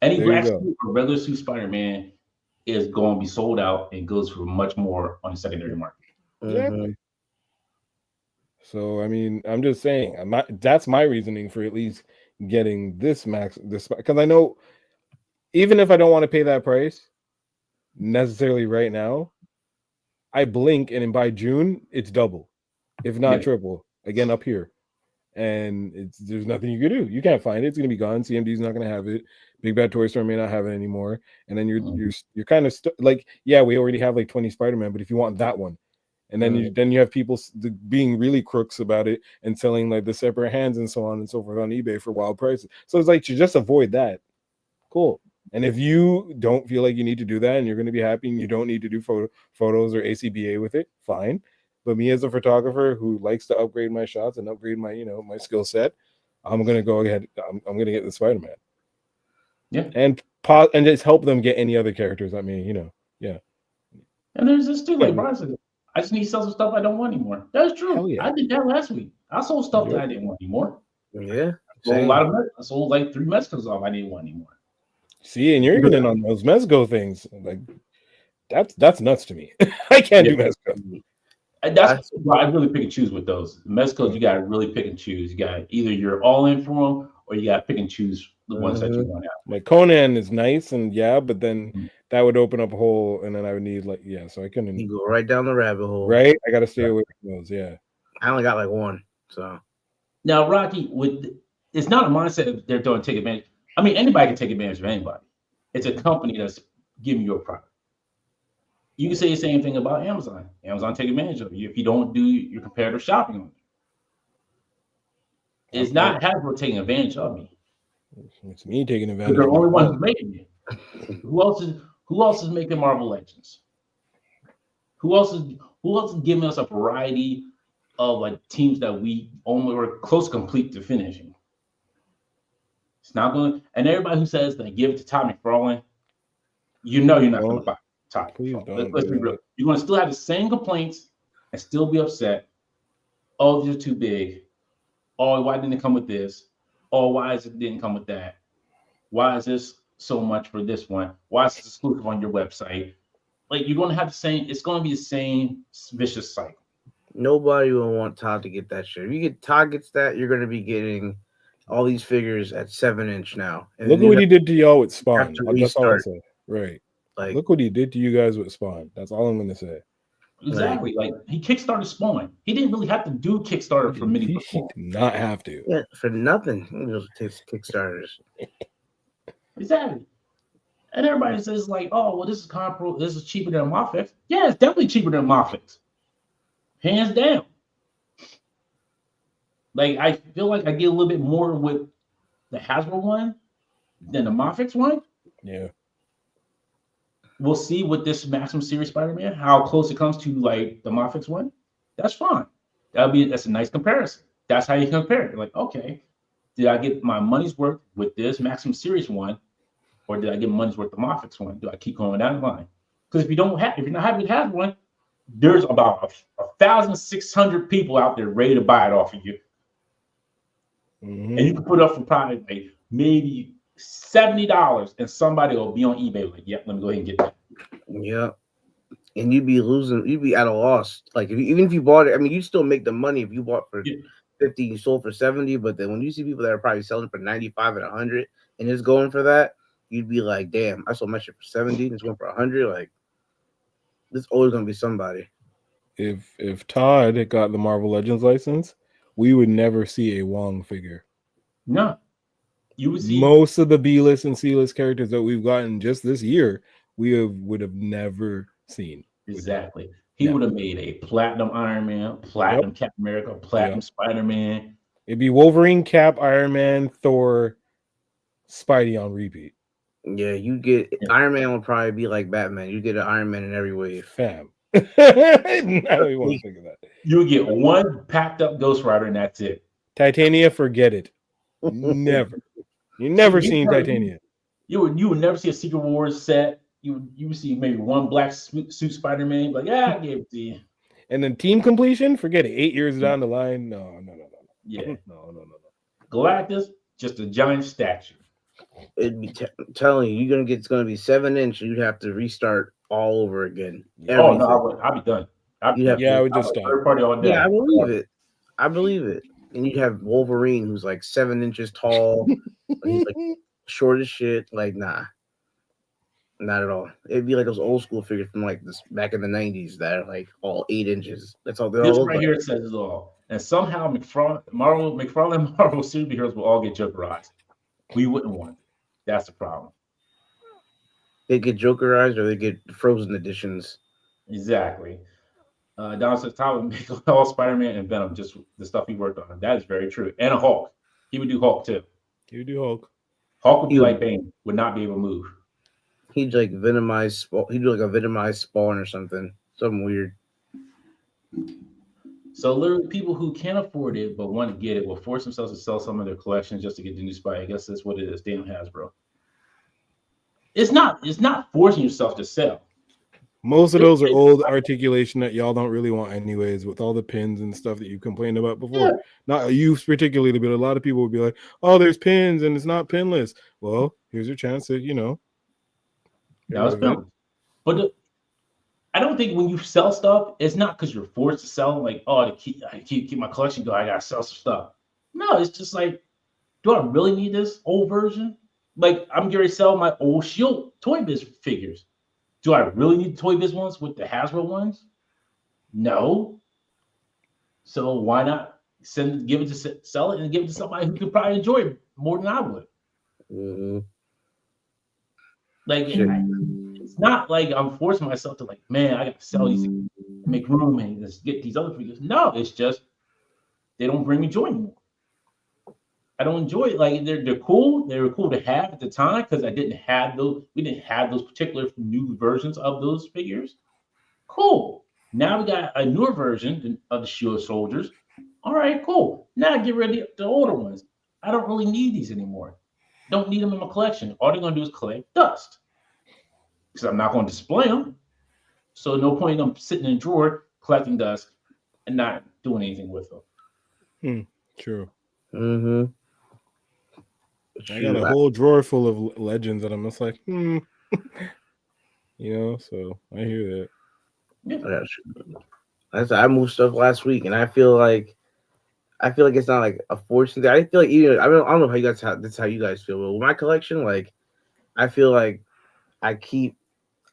Any Black Suit or regular suit Spider-Man is going to be sold out and goes for much more on the secondary market. Exactly. So I mean, I'm just saying, that's my reasoning for at least getting this because I know even if I don't want to pay that price necessarily right now, I blink and by June it's double, if not triple, again up here. And there's nothing you can do. You can't find it. It's gonna be gone. CMD's not gonna have it. Big Bad Toy Store may not have it anymore. And then you're kind of we already have like 20 Spider-Man, but if you want that one, and then you have people being really crooks about it and selling like the separate hands and so on and so forth on eBay for wild prices. So it's like you just avoid that. Cool. And if you don't feel like you need to do that and you're going to be happy and you don't need to do photos or ACBA with it, fine. But me as a photographer who likes to upgrade my shots and upgrade my, my skill set, I'm going to go ahead. I'm going to get the Spider-Man. Yeah. And just help them get any other characters. I mean, yeah. And there's this too, like Brian said, I just need to sell some stuff I don't want anymore. That's true. Yeah. I did that last week. I sold stuff that I didn't want anymore. Yeah. I sold like 3 Mexicans off I didn't want anymore. See, and you're even in on those Mezco things. Like that's nuts to me. I can't do Mezco. And that's why I really pick and choose with those. Mezcos, you gotta really pick and choose. You got either you're all in for them or you gotta pick and choose the ones that you want out. Like Conan is nice and but then that would open up a hole and then I would need so I couldn't. You go right down the rabbit hole. Right? I gotta stay away from those, I only got like one. So now Rocky, it's not a mindset of they're doing take advantage. I mean, anybody can take advantage of anybody. It's a company that's giving you a product. You can say the same thing about Amazon. Amazon take advantage of you if you don't do your comparative shopping on it. It's not Hasbro taking advantage of me. It's me taking advantage. They're the only ones making it. Who else is making Marvel Legends? Who else is giving us a variety of like teams that we only were close complete to finishing? It's not going. And everybody who says they give it to Todd McFarlane, you're not going to buy Todd. Let's be real. You're going to still have the same complaints and still be upset. Oh, these are too big. Oh, why didn't it come with this? Oh, why didn't come with that? Why is this so much for this one? Why is this exclusive on your website? Like you're going to have the same. It's going to be the same vicious cycle. Nobody will want Todd to get that shit. If you get Todd gets that, you're going to be getting all these figures at 7-inch now. And look at what he did to y'all with Spawn. That's all I say. Right. Like, look what he did to you guys with Spawn. That's all I'm going to say. Exactly. Like he kickstarted Spawn. He didn't really have to do Kickstarter for many. He did not have to. Yeah, for nothing. He just takes Kickstarters. Exactly. And everybody says like, "Oh, well, this is comparable. This is cheaper than Moffitt." Yeah, it's definitely cheaper than Moffitt. Hands down. Like I feel like I get a little bit more with the Hasbro one than the Moffitt one. Yeah. We'll see with this Maximum Series Spider-Man how close it comes to like the Moffitt one. That's fine. That's a nice comparison. That's how you compare it. Like, okay, did I get my money's worth with this Maximum Series one or did I get money's worth of Moffitt's one? Do I keep going down the line? Because if you're not happy with Hasbro, there's about 1,600 people out there ready to buy it off of you. And you can put it up for probably like maybe $70, and somebody will be on eBay like, yep, let me go ahead and get that. Yeah. And you'd be losing, you'd be at a loss. Like even if you bought it, I mean, you still make the money if you bought for 50, you sold for 70. But then when you see people that are probably selling for 95 and 100 and it's going for that, you'd be like, damn, I sold my shit for 70 and it's going for 100. Like, there's always gonna be somebody. If Todd had got the Marvel Legends license, we would never see a Wong figure. No. You would see most of the B-list and C-list characters that we've gotten just this year, would have never seen. Exactly. He would have made a platinum Iron Man, platinum Captain America, platinum Spider-Man. It'd be Wolverine, Cap, Iron Man, Thor, Spidey on repeat. Yeah, you get Iron Man will probably be like Batman. You get an Iron Man in every wave. Fam. I don't even want to think of that. You would get one packed up Ghost Rider and that's it. Titania, forget it. Never. You never seen Titania. You would never see a Secret Wars set. You would see maybe one black suit Spider-Man, like, I gave it to you. And then team completion, forget it. 8 years down the line, no. Yeah. No. Galactus, just a giant statue. It'd be telling you, it's gonna be 7-inch. You'd have to restart all over again. Oh no, I'll be done. I would just stop. Third party all day. Yeah, I believe it. And you'd have Wolverine, who's like 7 inches tall. He's like short as shit. Like, nah, not at all. It'd be like those old school figures from like this back in the 90s that are like all 8 inches. That's all. This right here says it all. And somehow McFarlane Marvel superheroes will all get Jokerized. We wouldn't want it. That's the problem. They get Jokerized or they get Frozen editions. Exactly. Don says Tom would make all Spider-Man and Venom, just the stuff he worked on. That is very true. And a Hulk. He would do Hulk too. He would do Hulk. Hulk would be like Bane, would not be able to move. He'd like venomized. He'd do like a venomized Spawn or something weird. So literally, people who can't afford it but want to get it will force themselves to sell some of their collections just to get the new Spy. I guess that's what it is. Damn Hasbro. It's not forcing yourself to sell. Most of those are old articulation that y'all don't really want anyways, with all the pins and stuff that you complained about before. Yeah. Not you particularly, but a lot of people would be like, oh, there's pins and it's not pinless. Well, here's your chance to, That was pinless. But I don't think when you sell stuff, it's not because you're forced to sell, like, oh, to keep my collection going, I gotta sell some stuff. No, it's just like, do I really need this old version? Like, I'm going to sell my old Shield Toy Biz figures. Do I really need the Toy Biz ones with the Hasbro ones? No. So why not sell it and give it to somebody who could probably enjoy it more than I would? Mm-hmm. Like, it's not like I'm forcing myself to, like, man, I got to sell these, make room and just get these other figures. No, it's just they don't bring me joy anymore. I don't enjoy it. Like, they're cool. They were cool to have at the time because we didn't have those particular new versions of those figures. Cool. Now we got a newer version of the Shield Soldiers. All right, cool. Now get rid of the older ones. I don't really need these anymore. Don't need them in my collection. All they're going to do is collect dust because I'm not going to display them. So no point in them sitting in a drawer collecting dust and not doing anything with them. True. Mm-hmm. I got a whole drawer full of legends that I'm just like, so I hear that. Yeah. I moved stuff last week, and I feel like it's not like a forcing thing. I feel like I don't know that's how you guys feel, but with my collection, like I feel like I don't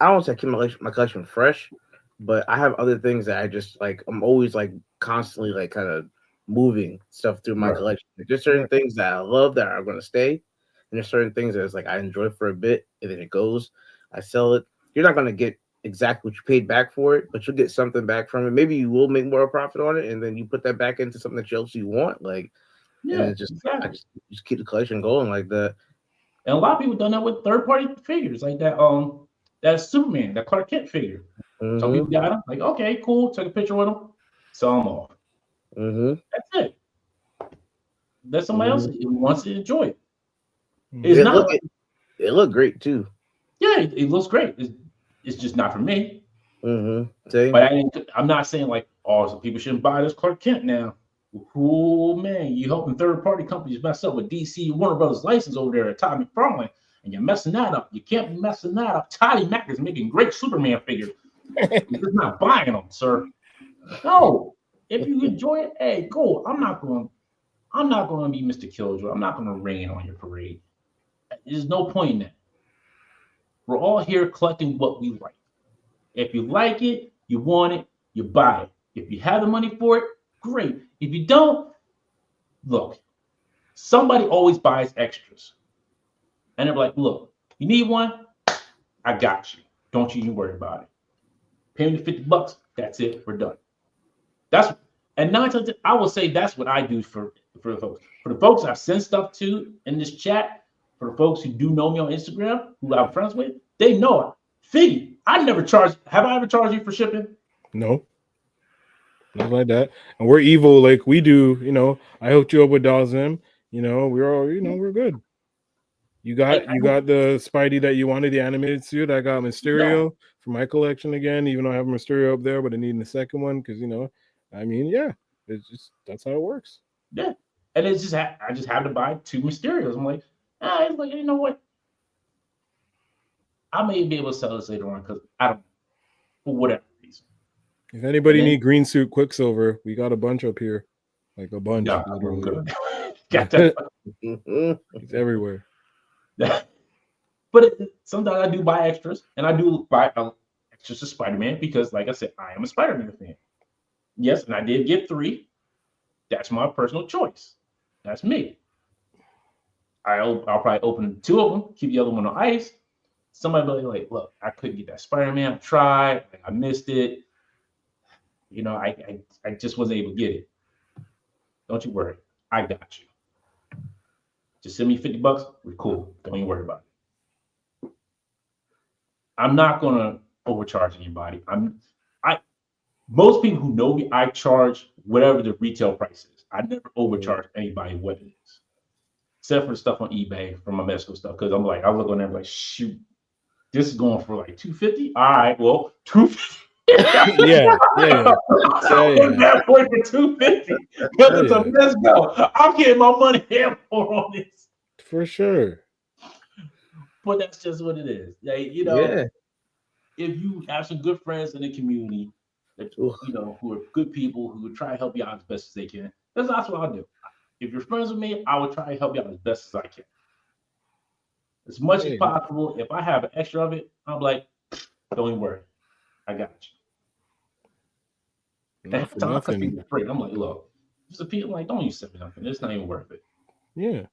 want to say I keep my collection fresh, but I have other things that I just like. I'm always like constantly like kind of moving stuff through my collection. There's certain things that I love that are going to stay, and there's certain things that it's like I enjoy for a bit, and then it goes. I sell it. You're not going to get exactly what you paid back for it, but you'll get something back from it. Maybe you will make more profit on it, and then you put that back into something that else you want. Like, I just keep the collection going like that. And a lot of people done that with third-party figures, like that Superman, that Clark Kent figure. Mm-hmm. Some people got them, like, okay, cool, take a picture with them, sell them off. Mm-hmm. That's it. That's somebody else who wants to enjoy it. It looked great too. Yeah, it looks great. It's just not for me. Same. But I'm not saying like, oh, so people shouldn't buy this Clark Kent now. Oh man, you helping third party companies mess up with DC Warner Brothers license over there at Todd McFarlane, and you're messing that up. You can't be messing that up. Toddy Mac is making great Superman figures. You're just not buying them, sir. No, if you enjoy it, hey, cool. I'm not going to be Mr. Killjoy. I'm not going to rain on your parade. There's no point in that. We're all here collecting what we like. If you like it, you want it, you buy it. If you have the money for it, great. If you don't, look, somebody always buys extras. And they're like, look, you need one? I got you. Don't you even worry about it. Pay me $50. That's it. We're done. And 9 times I will say that's what I do for the folks. For the folks I've sent stuff to in this chat, for the folks who do know me on Instagram, who I'm friends with, they know it. Figgy, I never charged. Have I ever charged you for shipping? No. Nothing like that. And we're evil like we do, I hooked you up with Dawson, we're all, we're good. You got the Spidey that you wanted, the animated suit. I got Mysterio for my collection again, even though I have Mysterio up there, but I need the second one because it's just that's how it works. Yeah, and it's just I just had to buy 2 Mysterios. I'm like, it's like, you know what? I may be able to sell this later on because I don't, for whatever reason. If anybody need green suit Quicksilver, we got a bunch up here, like a bunch. Yeah, literally. Got that. It's everywhere. But sometimes I do buy extras, and I do buy extras to Spider-Man because, like I said, I am a Spider-Man fan. Yes, and I did get 3. That's my personal choice. That's me. I'll probably open 2 of them, keep the other one on ice. Somebody will be like, look, I couldn't get that Spider-Man. I tried. I missed it. I just wasn't able to get it. Don't you worry. I got you. Just send me $50. We're cool. Don't even worry about it. I'm not gonna overcharge anybody. Most people who know me, I charge whatever the retail price is. I never overcharge anybody what it is, except for the stuff on eBay for my Mexico stuff. Because I'm like, I look on there like, shoot, this is going for like $250. All right, well, $250. yeah. That point for $250 because it's a Mexico. I'm getting my money here for on this. For sure. But that's just what it is. If you have some good friends in the community that who are good people who would try to help you out as best as they can, that's what I'll do. If you're friends with me, I would try to help you out as best as I can. As much as possible. If I have an extra of it, I'm like, don't even worry. I got you. Nothing. I'm like, look, I'm like, don't you send me nothing. It's not even worth it. Yeah.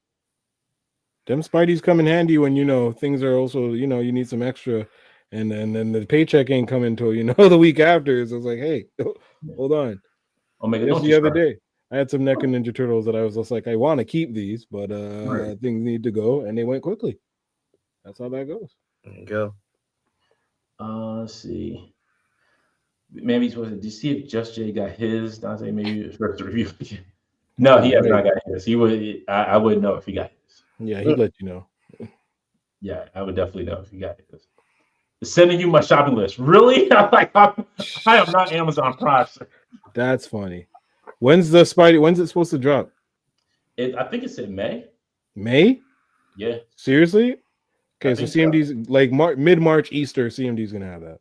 Them Spideys come in handy when things are also, you need some extra, and then the paycheck ain't coming until the week after. So it's like, hey, hold on. Just the other day, I had some NECA Ninja Turtles that I was just like, I want to keep these, but things need to go, and they went quickly. That's how that goes. There you go. Let's see. Maybe he's supposed to. Did you see if Just Jay got his? Dante, maybe first review. No, he has not got his. He would. I wouldn't know if he got his. Yeah, he'd let you know. Yeah, I would definitely know if he got his. Sending you my shopping list. Really? I am not Amazon Prime. That's funny. When's the Spidey? When's it supposed to drop? I think it said May. May? Yeah. Seriously? Okay, so CMD's like mid-March, Easter. CMD's gonna have that.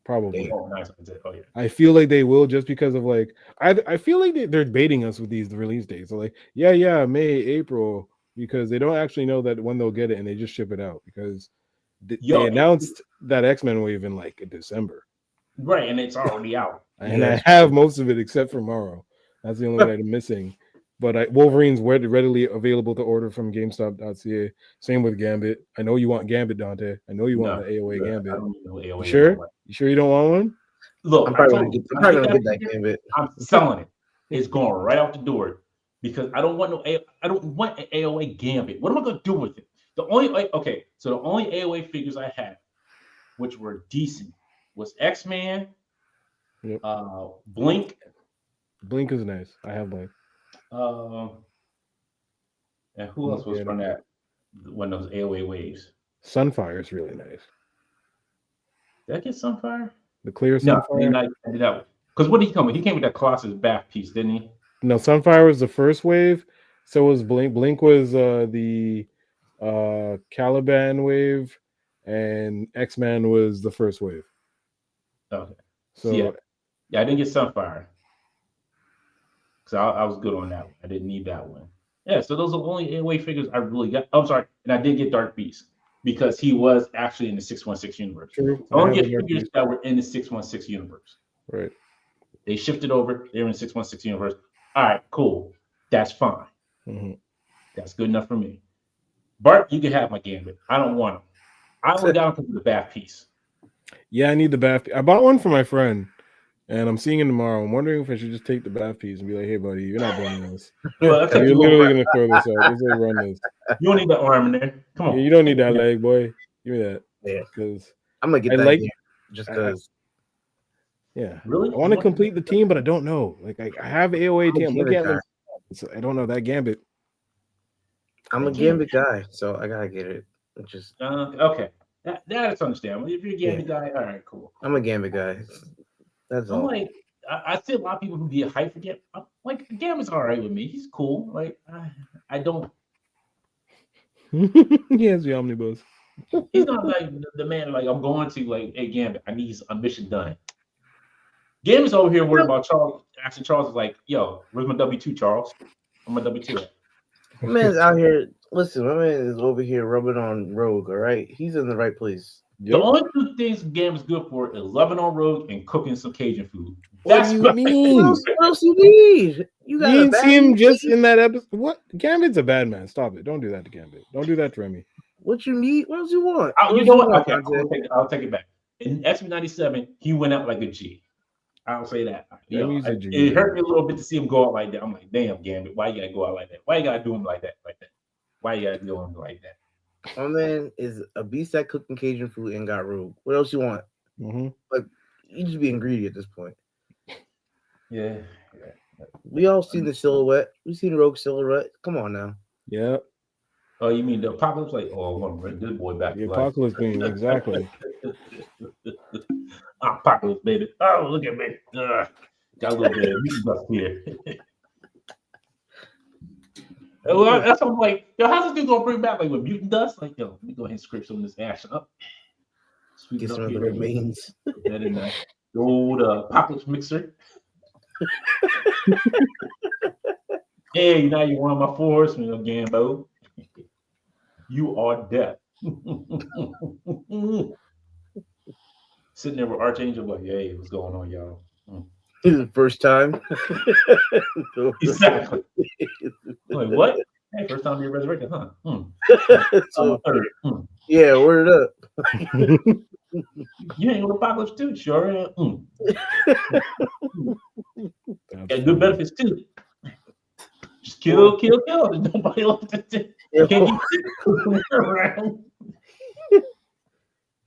Probably. Oh, nice. Oh, yeah. I feel like they will just because of like I feel like they're baiting us with these release dates. So like, yeah, May, April, because they don't actually know that when they'll get it and they just ship it out because they announced that X-Men wave in like December. Right, and it's already out. And I have most of it except for Morrow. That's the only one I'm missing. But Wolverine's readily available to order from GameStop.ca. Same with Gambit. I know you want Gambit, Dante. I know you want the AOA Gambit. AOA sure? You sure you don't want one? Look, I'm probably gonna get that Gambit. I'm selling it. It's going right out the door because I don't want an AOA Gambit. What am I gonna do with it? The only AOA figures I had, which were decent, was X-Man, Blink. Blink is nice. I have Blink. And who else was from that? one of those AOA waves. Sunfire is really nice. Did I get Sunfire? The clear No, Sunfire? because what did he come with? He came with that Colossus bath piece, didn't he? No, Sunfire was the first wave. So was Blink. Blink was the Caliban wave, and X-Man was the first wave. Okay. So yeah, I didn't get Sunfire. So I was good on that one. I didn't need that one. Yeah, so those are the only AOA figures I really got. I'm sorry, and I did get Dark Beast because he was actually in the 616 universe. True. I only get figures that were in the 616 universe. Right. They shifted over. They were in the 616 universe. All right, cool. That's fine. Mm-hmm. That's good enough for me. Bart, you can have my Gambit. I don't want him. I only got him because of the bath piece. Yeah, I need the bath. I bought one for my friend, and I'm seeing him tomorrow. I'm wondering if I should just take the bath piece and be like, "Hey, buddy, you're not doing this. Well, You're literally gonna throw this out. Just like run this. You don't need that arm in there. Come on. Yeah, you don't need that leg, boy. Give me that. Yeah, because I'm gonna get that game just because. Yeah, really. I want to complete the team, but I don't know. Like I have AOA team. Look at them. I don't know that Gambit. I'm a Gambit guy, so I gotta get it. Just okay. That's understandable. If you're a Gambit guy, all right, cool. I'm a Gambit guy. That's all. Like, I see a lot of people who get hyped for Gambit. Like, Gambit's all right with me. He's cool. Like, I don't. He has the omnibus. He's not like the man. Like, I'm going to like, hey, Gambit, I need a mission done. Gambit's over here worried about Charles. Actually, Charles is like, yo, where's my W2, Charles? Where's my W2 at? My man's out here. Listen, my man is over here rubbing on Rogue. All right, he's in the right place. Yep. The only two things Gambit's good for is loving on Rogue and cooking some Cajun food. What do you mean? What else you need? You didn't see him just in that episode. What? Gambit's a bad man. Stop it. Don't do that to Gambit. Don't do that to Remy. What you need? What else you want? You know what? Okay, I'll take it back. In X-Men '97, he went out like a G. I'll say that. It hurt me a little bit to see him go out like that. I'm like, damn, Gambit, why you gotta go out like that? Why you gotta do him like that? Why you gotta do him like that? My man is a beast at cooking Cajun food and got Rogue. What else you want? Mm-hmm. Like, you just being greedy at this point. Yeah. We all seen the silhouette. We seen Rogue silhouette. Come on now. Yeah. Oh, you mean the Apocalypse? Like, oh, I want to bring this boy back. The Apocalypse being exactly. Apocalypse, baby. Oh, look at me. Got a little bit of meat dust here. Well, that's what I'm like, yo, how's this dude gonna bring back like with mutant dust? Like, yo, let me go ahead and scrape some of this ash up. Get some of the remains. That in the old Apocalypse mixer. Hey, now you want my force, Gambo. You are death. Sitting there with Archangel, like, hey, what's going on, y'all? This is the first time. Exactly. Like, what? Hey, first time you're resurrected, huh? So, yeah, word it up. You ain't on Apocalypse too, sure. Got good benefits too. Just kill. Nobody else can't keep around.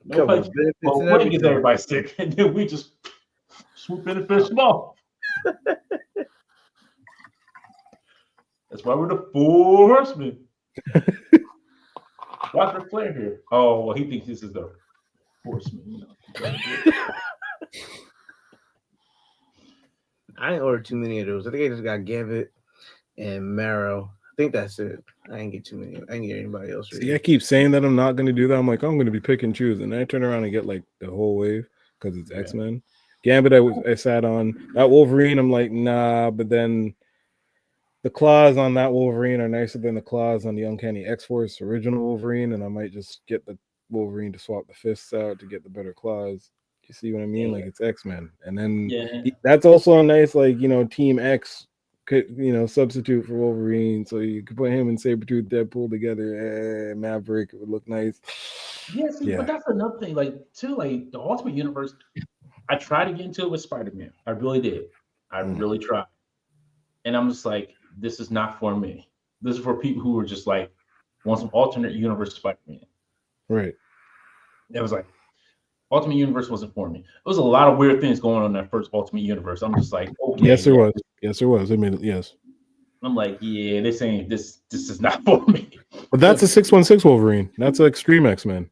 Nobody gets everybody sick, and then we just swoop in and finish them off. That's why we're the Four Horsemen. Watch Ric Flair here. Oh, well, he thinks this is the Horseman. I ain't ordered too many of those. I think I just got Gambit and Marrow. I think that's it. I ain't get too many. I ain't get anybody else. See, I keep saying that I'm not going to do that. I'm like, I'm going to be pick and choose, and then I turn around and get like the whole wave because it's X-Men. Gambit, I sat on that Wolverine. I'm like, nah, but then the claws on that Wolverine are nicer than the claws on the Uncanny X-Force original Wolverine, and I might just get the Wolverine to swap the fists out to get the better claws. You see what I mean? Like, it's X-Men, and then that's also a nice, like, Team X could, substitute for Wolverine, so you could put him and Sabretooth, Deadpool together. Maverick, it would look nice. Yeah, but that's another thing, like, too, like the Ultimate Universe. I tried to get into it with Spider-Man. I really did. I really tried, and I'm just like, this is not for me. This is for people who are just like want some alternate universe Spider-Man. Right. It was like Ultimate Universe wasn't for me. There was a lot of weird things going on in that first Ultimate Universe. I'm just like, okay. Yes, there was. I mean, yes. I'm like, yeah, this is not for me. But that's a 616 Wolverine. That's an Extreme X-Men.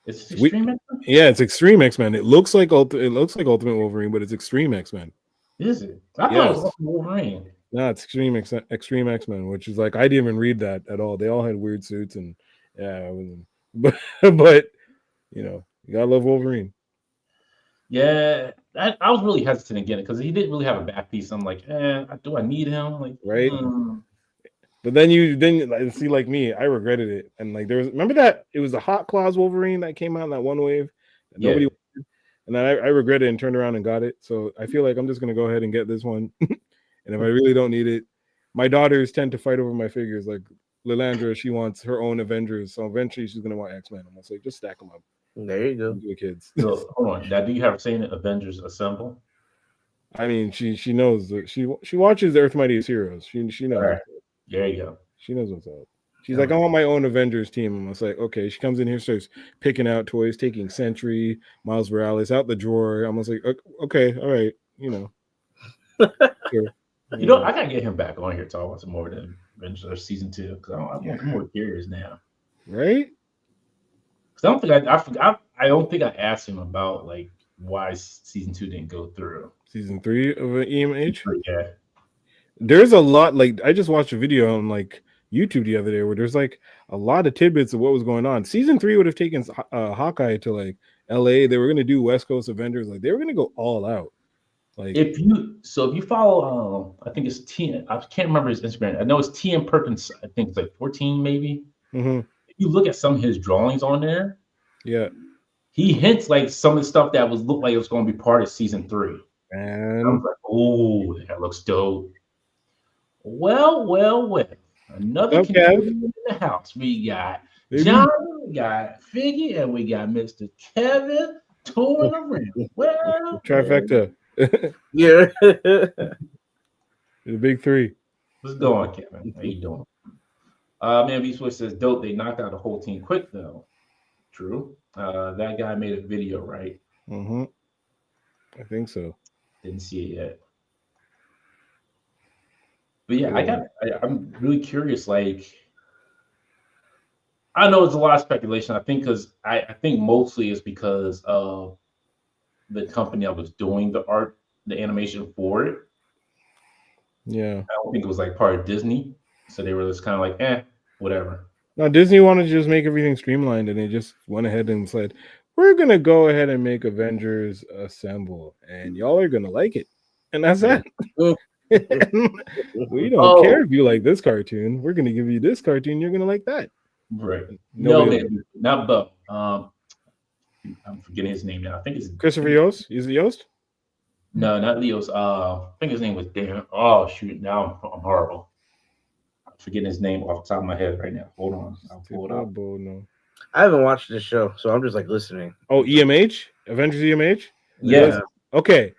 It's Extreme X-Men? Yeah, it's Extreme X-Men. It looks like Ultimate Wolverine, but it's Extreme X-Men. Is it? I thought it was Ultimate Wolverine. No, it's Extreme X-Men, which is like I didn't even read that at all. They all had weird suits and yeah, but you know, you gotta love Wolverine. Yeah, I was really hesitant again because he didn't really have a back piece. I'm like, do I need him? Like, right. But then you see, like me, I regretted it. And like remember that it was the Hot Claws Wolverine that came out in that one wave that nobody wanted? And then I regretted it and turned around and got it. So I feel like I'm just gonna go ahead and get this one. And if I really don't need it, my daughters tend to fight over my figures. Like Lilandra, she wants her own Avengers, so eventually she's gonna want X-Men. I'm gonna say just stack them up. There you go, the kids. So hold on, now do you have saying Avengers Assemble? I mean, she knows that she watches the Earth Mightiest Heroes. She knows. Right. There you go. She knows what's up. She's like, I want my own Avengers team. I'm just like, okay. She comes in here, starts picking out toys, taking Sentry, Miles Morales out the drawer. I'm just like, okay, all right, you know. Sure. You know, I gotta get him back on here to talk about some more than Avengers season 2 because I'm more curious now. Right? Because I don't think I asked him about like why season 2 didn't go through. Season 3 of EMH. Yeah. There's a lot. Like I just watched a video on like YouTube the other day where there's like a lot of tidbits of what was going on. Season 3 would have taken Hawkeye to like LA. They were gonna do West Coast Avengers. Like they were gonna go all out. Like if you follow, I think it's T. I can't remember his Instagram. I know it's TM Perkins. I think it's like 14 maybe. Mm-hmm. If you look at some of his drawings on there, yeah, he hints like some of the stuff that looked like it was going to be part of season 3. And I was like, oh, that looks dope. Well. Another community in the house. We got John, we got Figgy, and we got Mr. Kevin touring around. Well, trifecta. Yeah. The big three. What's going on, Kevin? How you doing? Man, V-Switch says, dope. They knocked out the whole team quick, though. True. That guy made a video, right? Mm-hmm. I think so. Didn't see it yet. But yeah, I'm really curious. Like, I know it's a lot of speculation. I think because I think mostly it's because of the company that was doing the animation for it. Yeah. I don't think it was like part of Disney. So they were just kind of like, whatever. No, Disney wanted to just make everything streamlined, and they just went ahead and said, we're going to go ahead and make Avengers Assemble, and y'all are going to like it. And that's that. We don't care if you like this cartoon. We're going to give you this cartoon. You're going to like that. Right. No, man, not Buck. I'm forgetting his name now. I think it's Christopher Yost. Is it Yost? No, not Leo's. I think his name was Dan. Oh shoot! Now I'm horrible. I'm forgetting his name off the top of my head right now. Hold on, I'll pull it up. No. I haven't watched this show, so I'm just like listening. Oh, EMH, Avengers EMH. Yeah. Okay.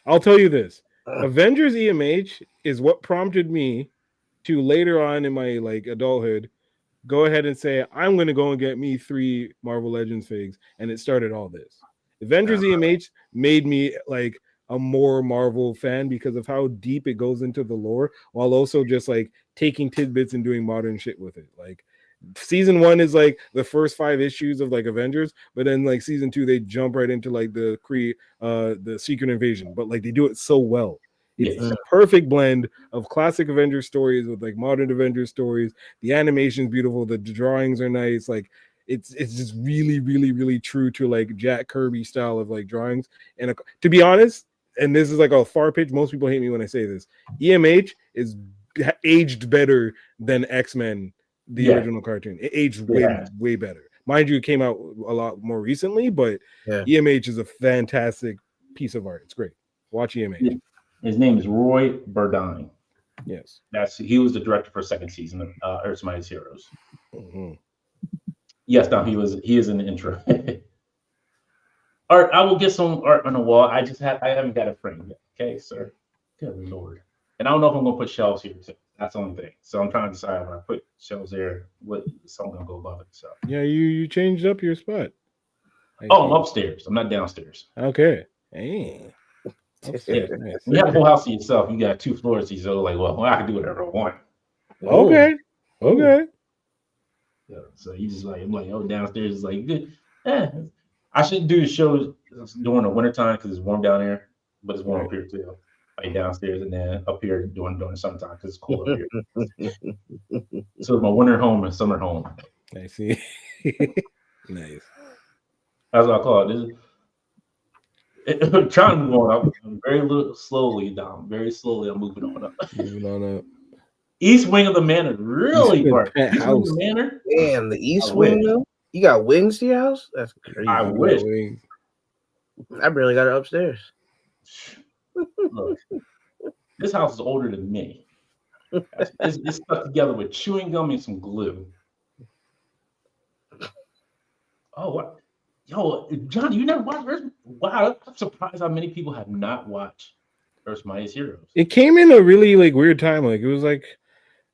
I'll tell you this. Avengers EMH is what prompted me to later on in my like adulthood go ahead and say I'm going to go and get me 3 Marvel Legends figs, and it started all this. Avengers EMH made me like a more Marvel fan because of how deep it goes into the lore, while also just like taking tidbits and doing modern shit with it. Like season 1 is like the first 5 issues of like Avengers, but then like season 2 they jump right into like the Secret Invasion, but like they do it so well. It's a perfect blend of classic Avengers stories with like modern Avengers stories. The animation's beautiful, the drawings are nice. Like it's just really, really, really true to like Jack Kirby style of like drawings. And to be honest, and this is like a far pitch, most people hate me when I say this, EMH is aged better than X-Men, the original cartoon. It aged way better. Mind you, it came out a lot more recently, but EMH is a fantastic piece of art. It's great. Watch EMH. His name is Roy Burdine. Yes. He was the director for 2nd season of Earth's Mightiest Heroes. Mm-hmm. Yes, now he is in the intro. Art, I will get some art on the wall. I haven't got a frame yet. Okay, sir. Good Lord. And I don't know if I'm gonna put shelves here. So that's the only thing. So I'm trying to decide when I put shelves there, what something gonna go above it. So yeah, you changed up your spot. I'm upstairs. I'm not downstairs. Okay. Hey. Yeah. When you have a whole house to yourself, you got 2 floors to yourself. Like, well, I can do whatever I want. Okay. Okay. Yeah, so you just like, I'm like, oh, downstairs is like good. I shouldn't do the shows during the wintertime because it's warm down there, but it's warm up here too. Like downstairs and then up here during the summertime because it's cold up here. So my winter home and summer home. I see. Nice. That's what I call it. Trying to move on up very slowly down. Very slowly, I'm moving on up. Moving on up. East wing of the manor, really far. East wing of the manor. Damn, the east wing though. You got wings to your house? That's crazy. I wish. I barely got it upstairs. Look, this house is older than me. It's stuck together with chewing gum and some glue. Oh, what? Yo, John, you never watched Earth? Wow, I'm surprised how many people have not watched Earth's Mightiest Heroes. It came in a really like weird time. Like it was like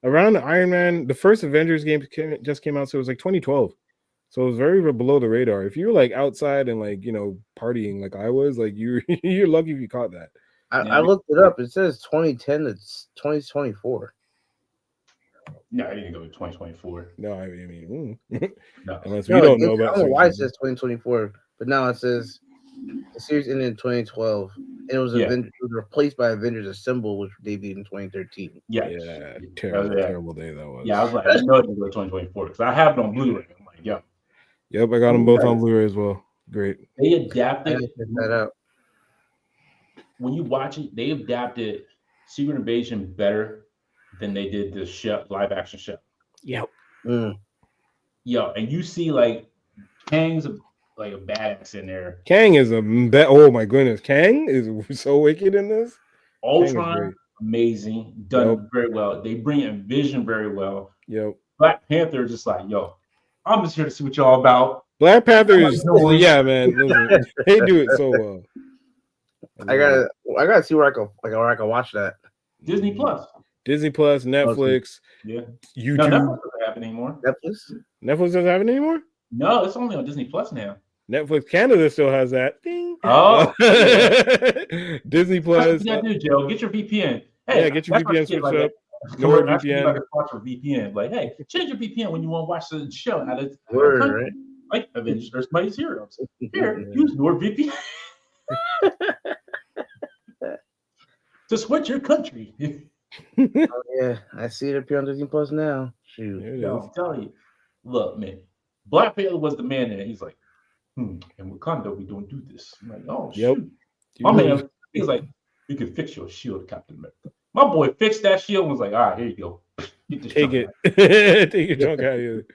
around Iron Man, the first Avengers game just came out, so it was like 2012. So it was very below the radar. If you were like outside and like partying like I was, like you're lucky if you caught that. I looked it up. It says 2010 to 2024. No, I didn't go to 2024. No, I mean, no. Unless we don't know about. I don't know why it says 2024, but now it says the series ended in 2012, and it was replaced by Avengers Assemble, which debuted in 2013. Yeah, terrible day that was. Yeah, I was like, I know it didn't go to 2024 because I have it on Blu-ray. I'm like, yo. Yep, I got them both on Blu-ray as well. Great. They adapted that out. When you watch it, they adapted Secret Invasion better than they did the show, live action show. Yep. Yo, and you see like Kang's like a badass in there. Kang is oh my goodness, Kang is so wicked in this. Ultron, amazing, done very well. They bring in Vision very well. Yep. Black Panther is just like, yo, I'm just here to see what y'all about. Black Panther is yeah, man. Listen, they do it so well. I gotta see where I can watch that. Disney Plus, Netflix, YouTube. No, Netflix doesn't have it anymore. Netflix doesn't have it anymore. No, it's only on Disney Plus now. Netflix Canada still has that. Ding. Oh, Disney Plus. What you gotta do, Joe? Get your VPN. Hey, get your VPN switched like up. NordVPN. Like watch your VPN. Like, hey, change your VPN when you want to watch the show. Out of right? Like Avengers: Earth's Mightiest Heroes. Here, use NordVPN to switch your country. Oh, yeah, I see it appear on Disney Plus now. Shoot, I'm telling you. Look, man, Black Panther was the man there. He's like, in Wakanda, we don't do this. I'm like, oh, shoot. My man, he's like, you can fix your shield, Captain America. My boy fixed that shield and was like, all right, here you go. Take it. Take your junk out of here.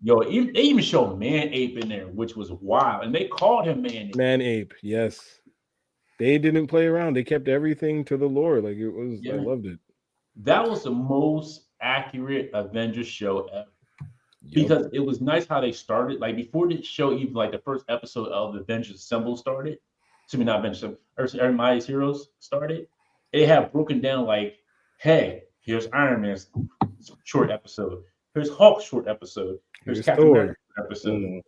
Yo, they even showed Man Ape in there, which was wild. And they called him Man Ape. Man Ape, yes. They didn't play around. They kept everything to the lore. Like it was, I loved it. That was the most accurate Avengers show ever. Because it was nice how they started. Like before the show, even like the first episode of the Avengers Assemble started. Not Avengers, Earth's Mightiest Heroes started. They have broken down like, hey, here's Iron Man's short episode. Here's Hulk's short episode. Here's Captain America's episode.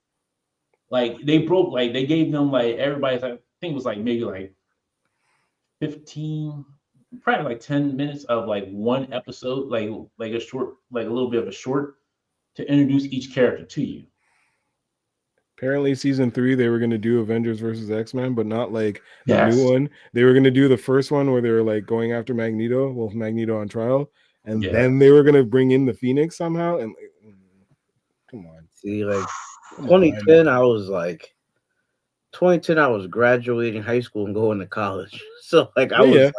Like they broke, like they gave them like everybody's. I think it was like maybe like 15, probably like 10 minutes of like one episode, like a short, like a little bit of a short to introduce each character to you. Apparently, season 3 they were going to do Avengers versus X-Men, but not like the new one. They were going to do the first one where they were like going after Magneto, with Magneto on trial, and then they were going to bring in the Phoenix somehow. And like, come on, see, like 2010, I was like 2010, I was graduating high school and going to college, so like I was like,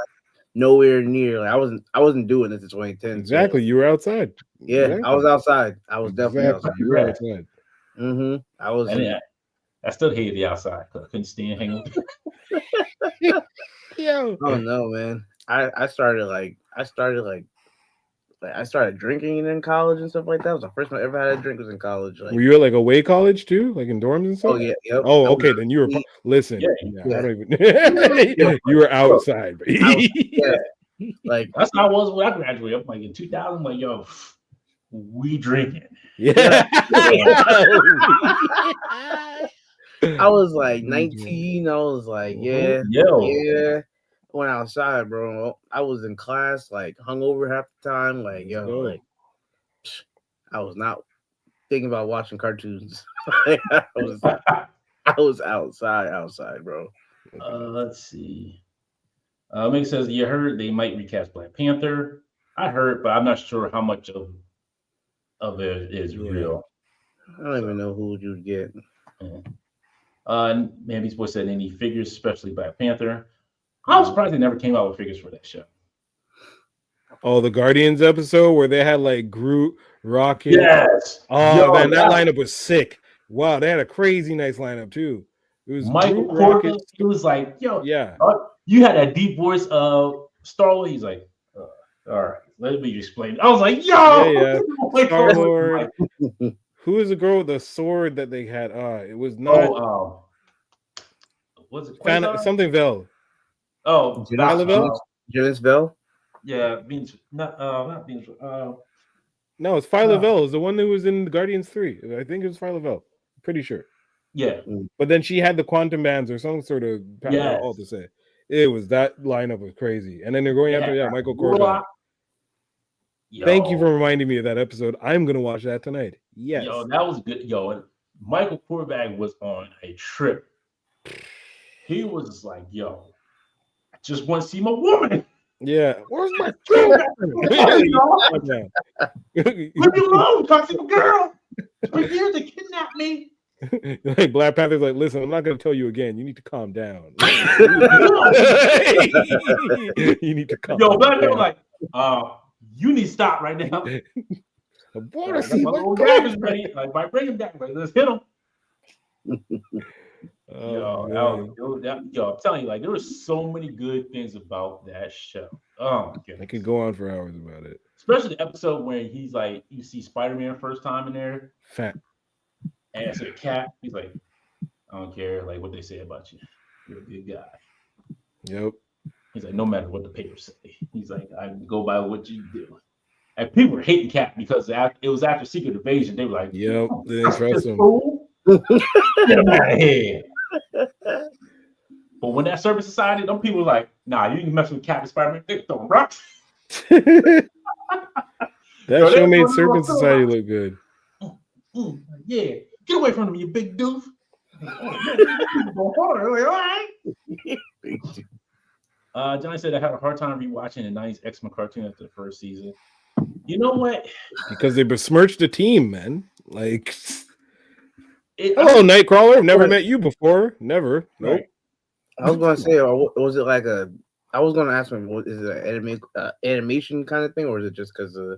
nowhere near. Like I wasn't doing this in 2010. Exactly, so. You were outside. Yeah, exactly. I was outside. I was definitely outside. You were outside. I was. I still hated the outside because I couldn't stand hanging. Yo. Oh no, man! I started drinking in college and stuff like that. It was the first time I ever had a drink was in college. Like, were you at like away college too, like in dorms and stuff? Oh yeah. Yep. Oh, okay. Then you were listen. I don't even. You were outside. Like that's how I was when I graduated. I'm like in 2000. I'm like, yo, we drinking. Yeah. I was like 19. I was like, yeah. Went outside, bro. I was in class, like hungover half the time. Like, like I was not thinking about watching cartoons. I was outside, bro. Let's see. Mick says you heard they might recast Black Panther. I heard, but I'm not sure how much of it is real. I don't even know who you'd get. Man, Beast Boy said any figures, especially Black Panther. I was surprised they never came out with figures for that show. Oh, the Guardians episode where they had like Groot, Rocket. Yes. Oh, man, that lineup was sick. Wow, they had a crazy nice lineup too. It was Michael Rocket. He was like, "Yo, you had that deep voice of Star-Lord." He's like, "All right, let me explain." I was like, "Yo, Star-Lord." Who is the girl with the sword that they had? It was not. Was it something Vel? Oh, Jonas Vel. Yeah, not Venus. No, it's Phyla Vel. It's the one that was in Guardians 3. I think it was Phyla Vel. Pretty sure. Yeah. But then she had the quantum bands or some sort of all to say. It was that lineup was crazy. And then they're going after Michael Corleone. Thank you for reminding me of that episode. I'm gonna watch that tonight. Yes. Yo, that was good. Yo, Michael Corleone was on a trip. He was like, "Yo, I just want to see my woman." Yeah. Where's my Leave me alone, toxic girl. For years they kidnapped me. Like Black Panther's like, listen, I'm not gonna tell you again. You need to calm down. You need to calm down. Yo, Black Panther like, you need to stop right now. I want to see my dad is ready. Like, by bring him back, like, let's hit him. Yo, I'm telling you, like, there were so many good things about that show. Oh my goodness. I could go on for hours about it. Especially the episode where he's like, you see Spider-Man first time in there. Fat. And it's a cat. He's like, I don't care, like, what they say about you. You're a good guy. Yep. He's like, no matter what the papers say. He's like, I go by what you do. And people were hating Cap because it was after Secret Invasion. They were like, yep, they didn't trust him. Get him out of here. But when that service decided, them people were like, nah, you can mess with Cap and Spider-Man. They throwing rocks. That show made Serpent Society look good. Yeah. Get away from him, you big doof. Johnny said I had a hard time rewatching the 90s X-Men cartoon after the first season. You know what? Because they besmirched the team, man. Like, hello, Nightcrawler. Never met you before. Never. Nope. I was gonna say, was it like I was gonna ask him, is it an animation kind of thing, or is it just because of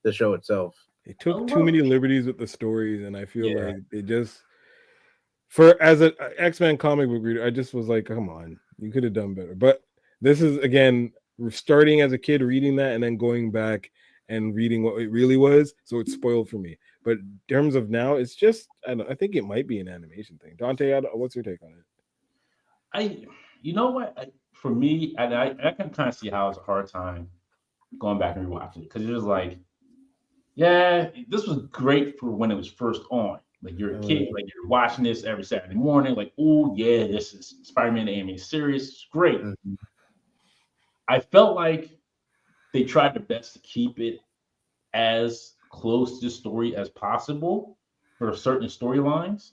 the show itself? They took too many liberties with the stories, and I feel like they just, as an X-Men comic book reader, I just was like, come on, you could have done better. But this is, again, starting as a kid reading that and then going back and reading what it really was, so it's spoiled for me. But in terms of now, it's just, I think it might be an animation thing. Dante, what's your take on it? You know what? For me, I can kind of see how it's a hard time going back and rewatching it, because it was like, yeah, this was great for when it was first on. Like, you're a kid, like, you're watching this every Saturday morning, like, oh yeah, this is Spider-Man animated series. It's great. Mm-hmm. I felt like they tried their best to keep it as close to the story as possible for certain storylines.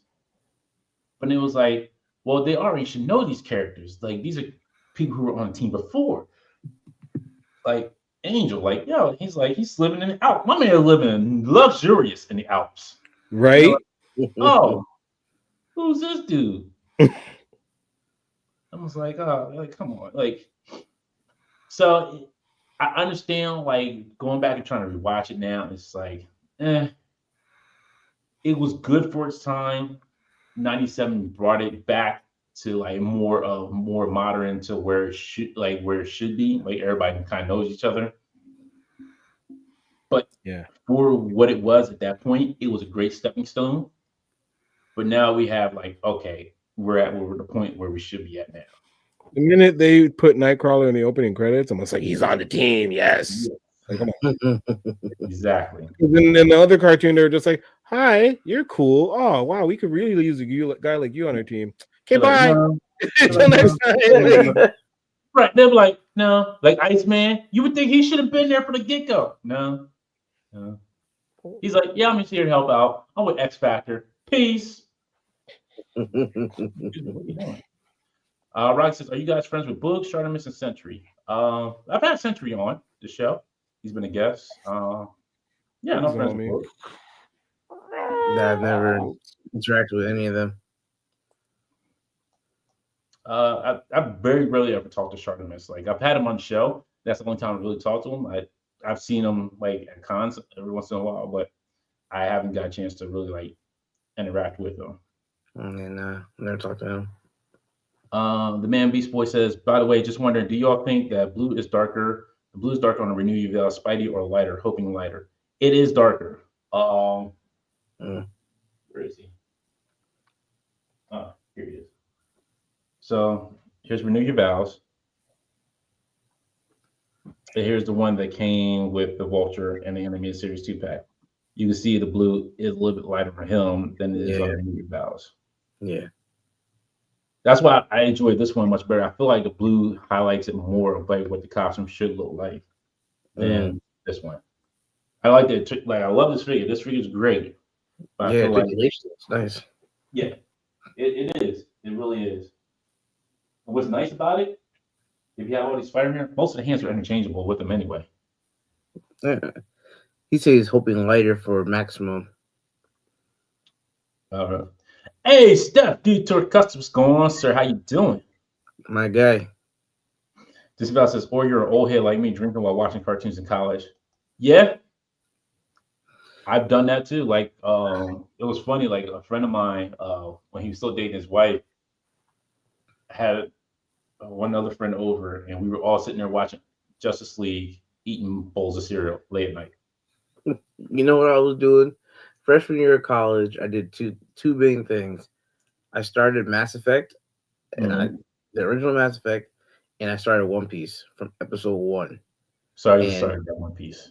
But it was like, well, they already should know these characters. Like, these are people who were on the team before. Like, Angel, like, yo, he's living in the Alps. My man living luxurious in the Alps. Right? You know, like, oh, who's this dude? I was like, oh, like, come on. Like, so I understand, like, going back and trying to rewatch it now, it's like, it was good for its time. 97 brought it back to like more modern, to where it should be. Like, everybody kind of knows each other. But for what it was at that point, it was a great stepping stone. But now we have, like, okay, we're at the point where we should be at now. The minute they put Nightcrawler in the opening credits, I'm just like, he's on the team, yes. Like, come on. Exactly. And then in the other cartoon, they're just like, Hi, you're cool. Oh wow, we could really use a guy like you on our team. Okay, They're like, bye. no. Until next time. Right. They're like, no. Like Iceman, you would think he should have been there from the get-go. No. No. He's like, yeah, I'm just here to help out. I'm with X Factor. Peace. What are you doing? Rod says, are you guys friends with Boog, Charlemagne, and Century? I've had Century on the show. He's been a guest. Yeah, no friends with Boog. I've never interacted with any of them. I very rarely ever talked to Charlemagne. Like I've had him on the show. That's the only time I really talked to him. I've seen him like at cons every once in a while, but I haven't got a chance to really like interact with him. And never talked to him. The man Beast Boy says, by the way, just wondering, do y'all think that blue is darker? The blue is darker on a Renew Your Veil Spidey or lighter, hoping lighter. It is darker. Where is he? Oh, here he is. So here's Renew Your Vows. And here's the one that came with the Vulture and the Animated Series 2-pack. You can see the blue is a little bit lighter for him than it is on Renew Your Vows. Yeah. That's why I enjoy this one much better. I feel like the blue highlights it more of like what the costume should look like than this one. I like that. Like I love this figure. This figure is great. But I feel like it's nice. Yeah, it is. It really is. And what's nice about it, if you have all these Spider-Man, most of the hands are interchangeable with them anyway. He says he's hoping lighter for maximum. Hey, Steph, Detour Customs, going on, sir? How you doing? My guy. This guy says, or you're an old head like me drinking while watching cartoons in college. Yeah, I've done that too. Like, it was funny. Like a friend of mine, when he was still dating his wife, had one other friend over, and we were all sitting there watching Justice League, eating bowls of cereal late at night. You know what I was doing? Freshman year of college, I did two big things. I started Mass Effect, and the original Mass Effect, and I started One Piece from episode 1. Sorry, you started that One Piece.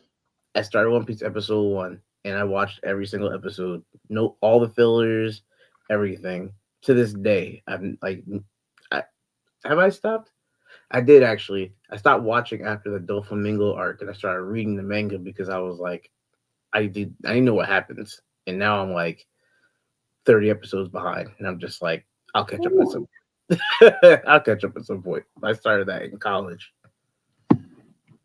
I started One Piece episode 1, and I watched every single episode. No, all the fillers, everything. To this day, have I stopped? I did actually. I stopped watching after the Doflamingo arc, and I started reading the manga because I was like, I didn't know what happens, and now I'm like 30 episodes behind, and I'm just like, I'll catch up at some. I'll catch up at some point. I started that in college.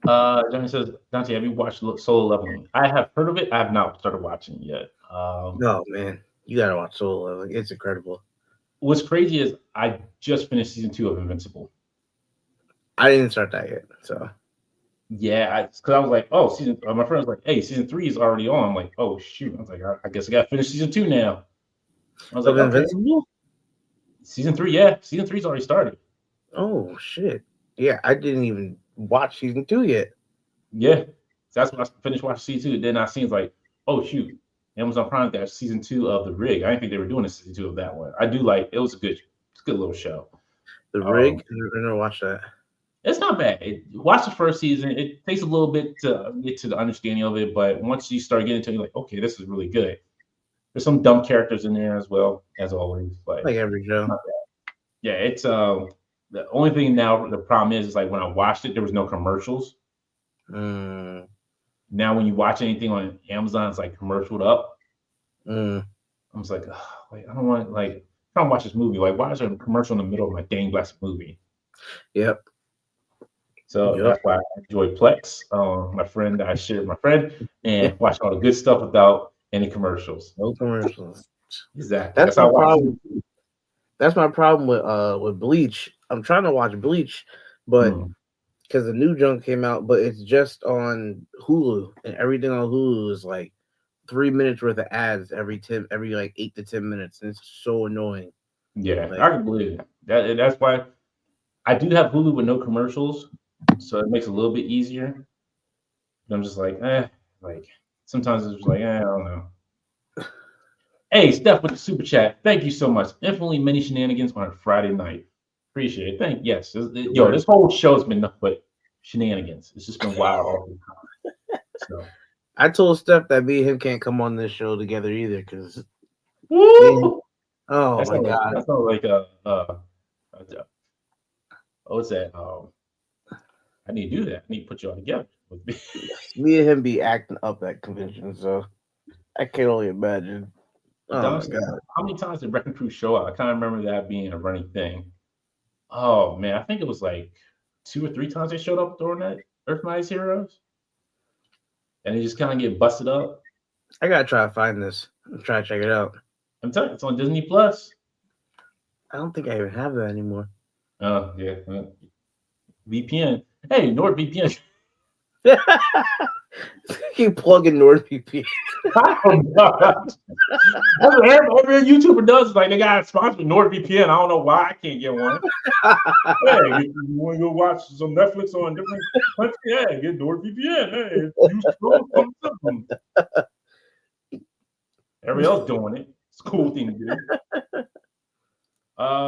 Johnny says, Dante, have you watched Solo Leveling? I have heard of it. I have not started watching it yet. No, man, you gotta watch Solo Leveling. It's incredible. What's crazy is I just finished season 2 of Invincible. I didn't start that yet, so. Yeah, because I was like, oh, my friend was like, hey, season 3 is already on. I'm like, oh, shoot. I was like, I guess I got to finish season 2 now. I was like, Invincible? Okay. Season 3, yeah. Season 3's already started. Oh, shit. Yeah, I didn't even watch season 2 yet. Yeah. That's when I finished watching season 2. Then I seen like, oh, shoot. Amazon Prime got season 2 of The Rig. I didn't think they were doing a season 2 of that one. I do like, it was a good little show. The Rig? I never watched that. It's not bad. Watch the first season. It takes a little bit to get to the understanding of it, but once you start getting into it, you're like, okay, this is really good. There's some dumb characters in there as well, as always. Like every show. Yeah, it's the only thing now. The problem is like when I watched it, there was no commercials. Now, when you watch anything on Amazon, it's like commercialed up. I'm just like, oh, wait, I don't want I don't watch this movie. Like, why is there a commercial in the middle of my dang blessed movie? Yep. So that's why I enjoy Plex, my friend that I share with my friend, and watch all the good stuff without any commercials. No commercials. Exactly. That's my problem. That's my problem with Bleach. I'm trying to watch Bleach, but because the new junk came out, but it's just on Hulu, and everything on Hulu is like 3 minutes worth of ads every like 8 to 10 minutes, and it's so annoying. Yeah, I can believe it. That's why I do have Hulu with no commercials. So it makes it a little bit easier. But I'm just like, sometimes it's just like, I don't know. Hey, Steph with the super chat. Thank you so much. Infinitely many shenanigans on a Friday night. Appreciate it. Yes. This whole show's been nothing but shenanigans. It's just been wild all the time. So I told Steph that me and him can't come on this show together either because. Woo! Oh my god! That's not like what's that? I need to do that. I need to put you all together. Me and him be acting up at conventions, so I can only imagine. Oh my god! How many times did Wrecking Crew show up? I kind of remember that being a running thing. Oh man, I think it was like 2 or 3 times they showed up during that Earth Mightiest Heroes, and they just kind of get busted up. I gotta try to find this. I'm trying to check it out. I'm telling you, it's on Disney Plus. I don't think I even have that anymore. Oh yeah, VPN. Hey, NordVPN. Keep plugging NordVPN. Every YouTuber does. Like they got sponsored with NordVPN. I don't know why I can't get one. Hey, you want to go watch some Netflix on different countries? Yeah, get NordVPN. Hey, something. Everybody else doing it. It's a cool thing to do.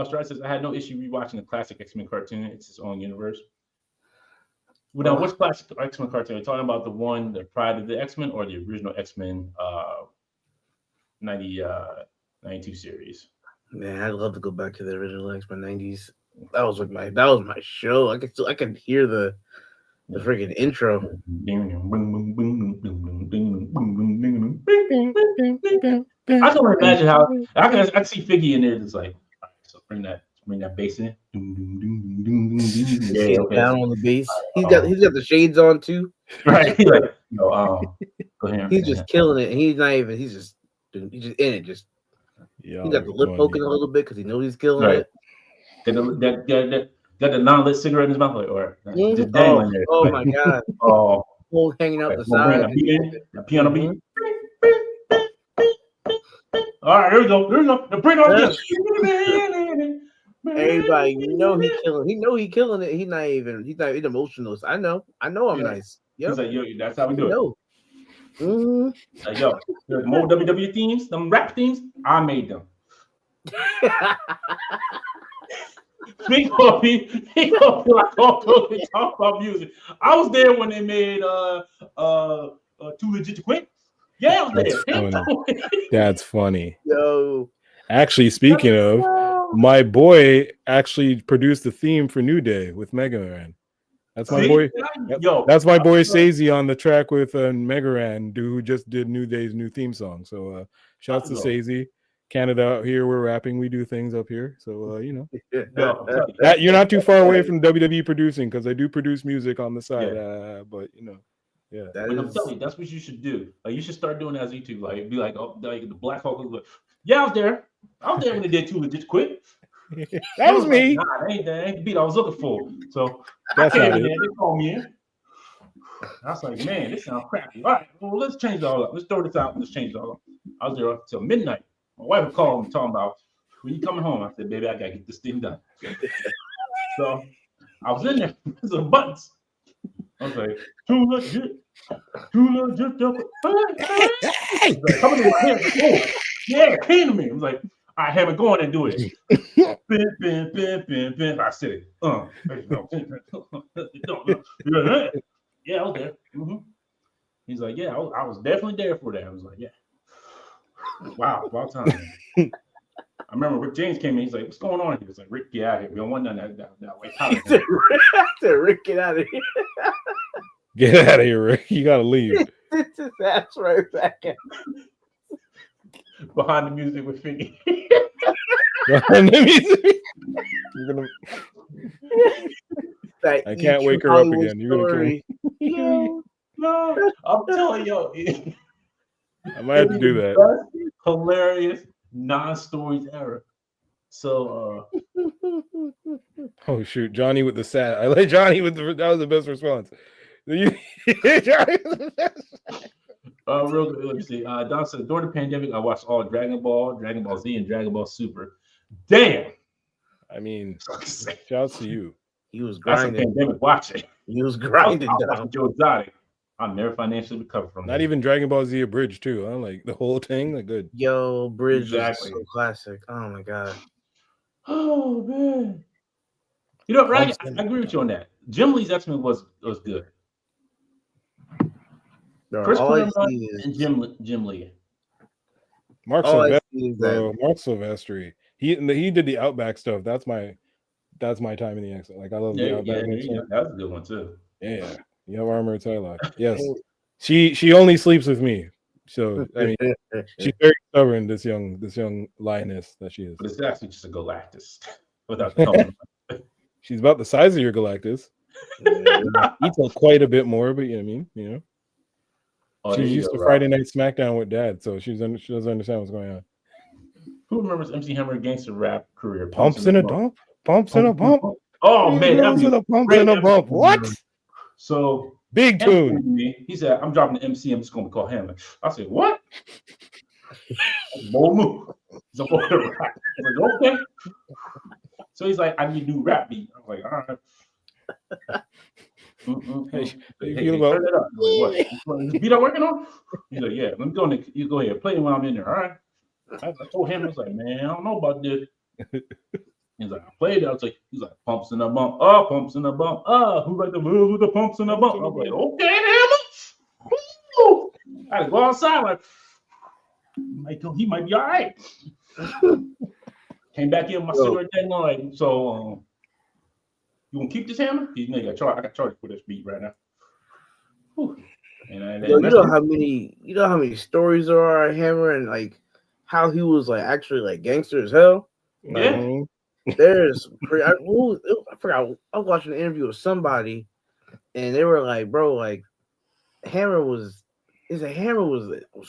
Stripe says I had no issue rewatching the classic X-Men cartoon. It's its own universe. Well, now, which classic X-Men cartoon? Are you talking about the one that prior to the X-Men or the original X-Men 92 series? Man, I'd love to go back to the original X-Men 90s. That was my show. I can hear the freaking intro. I can imagine how I can see Figgy in there. It's like, all right, so bring that bass in. Yeah, down on the bass. He's got the shades on too. Right. He's like, go ahead. He's just killing it. He's not even. He's just in it. Just he got the lip poking a little bit because he knows he's killing it. Got the non-lit cigarette in his mouth, or just dangling there. Oh my god! Oh, hanging out the side. The piano beat. All right, there we go. The bring on this. Everybody, he killing it. He's not even emotional. I know I'm nice. Yep. He's like, yo, that's how we do it. Mm-hmm. Like, yo, there's more WWE themes, them rap themes, I made them. He gonna be like talk about music. I was there when they made Too Legit to Quit. Yeah, I was there. That's funny. Yo. Actually, speaking of, my boy actually produced the theme for New Day with Mega Man. That's my boy. That's my boy Sazy on the track with Mega Man, who just did New Day's new theme song. So shouts to Sazy. Canada out here, we're rapping. We do things up here. So that you're not too far away from WWE producing, because I do produce music on the side. But yeah. I'm telling you, that's what you should do. Like you should start doing that as YouTube. Like be like, the Black Hawk. Yeah, I was there when they did Too Legit to Quit. That was me. Nah, that ain't the beat I was looking for. So that's I came in there. They called me in. I was like, man, this sounds crappy. All right, well, let's change it all up. Let's throw this out. Let's change it all up. I was there until midnight. My wife would call me talking about, when you coming home? I said, baby, I gotta get this thing done. So I was in there. There's some buttons. I was like, too legit. Like, coming in my head. Oh, yeah, it came to me. I was like, all right, have it go on and do it. I said it. Yeah, I was there. Mm-hmm. He's like, yeah, I was definitely there for that. I was like, yeah. Wow, about time. I remember Rick James came in. He's like, "What's going on?" He was like, "Rick, get out of here. We don't want none of that white powder." Rick, get out of here. Get out of here, Rick. You gotta leave. His ass right back at behind the music with Figgy. Behind the music. I can't wake her up again. You're gonna kill me. No, I'm telling you. I might have to do that. Hilarious non-stories ever. So oh shoot, Johnny with the sad. I like Johnny with that was the best response. Johnny with the best. Real good. Let me see. Don said during the pandemic, I watched all Dragon Ball, Dragon Ball Z, and Dragon Ball Super. Damn. I mean, shouts to you. He was grinding. That's a pandemic watching. He was grinding. Joe Exotic. I'll never financially recover from that. Not even Dragon Ball Z Abridged too. Huh? Like the whole thing, like good. Yo, Bridge is so classic. Oh my god. Oh man. You know, right? I agree with you on that. Jim Lee's X-Men was good. Bro, Chris all I Claremont see is and Jim Lee. Mark all I Silvestri, see is bro. that Mark Silvestri. He did the Outback stuff. That's my time in the exit. Like I love the Outback stuff. That's a good one too. Yeah. Yo, Armor Tylock. Yes. She only sleeps with me. So I mean she's very stubborn, this young lioness that she is. But it's actually just a Galactus without the color. She's about the size of your Galactus. Eats quite a bit more, but you know what I mean? You know. Oh, She's used to Friday Night SmackDown with Dad, so she doesn't understand what's going on. Who remembers MC Hammer gangster rap career? Pumps in a dump. Pumps in a bump. Oh man, that was a pumps in a bump. What? So big tune. He said, "I'm dropping the MC. I'm just gonna call Hammer." I said, "What?" Bold move. He's like, "Okay." So he's like, "I need a new rap beat." I was like, "All right." Hey, turn it up. Like, what? This beat I'm working on? He's like, "Yeah, let me go. You go ahead, play it while I'm in there." All right. I told him, I was like, "Man, I don't know about this." He's like, "I played it." I was like, he's like, "Pumps in a bump. Oh, pumps in a bump. Oh, who like the move with the pumps in a bump?" I was like, "Okay, Hammer." Woo! I had to go outside like, he might be all right. Came back in with my cigarette thing on, like, so you want to keep this Hammer? He's nigga, I got charged for this beat right now. Whew. And you know how many stories there are at Hammer, and like how he was like actually like gangster as hell. Like, yeah. There's I forgot. I was watching an interview with somebody, and they were like, "Bro, like Hammer was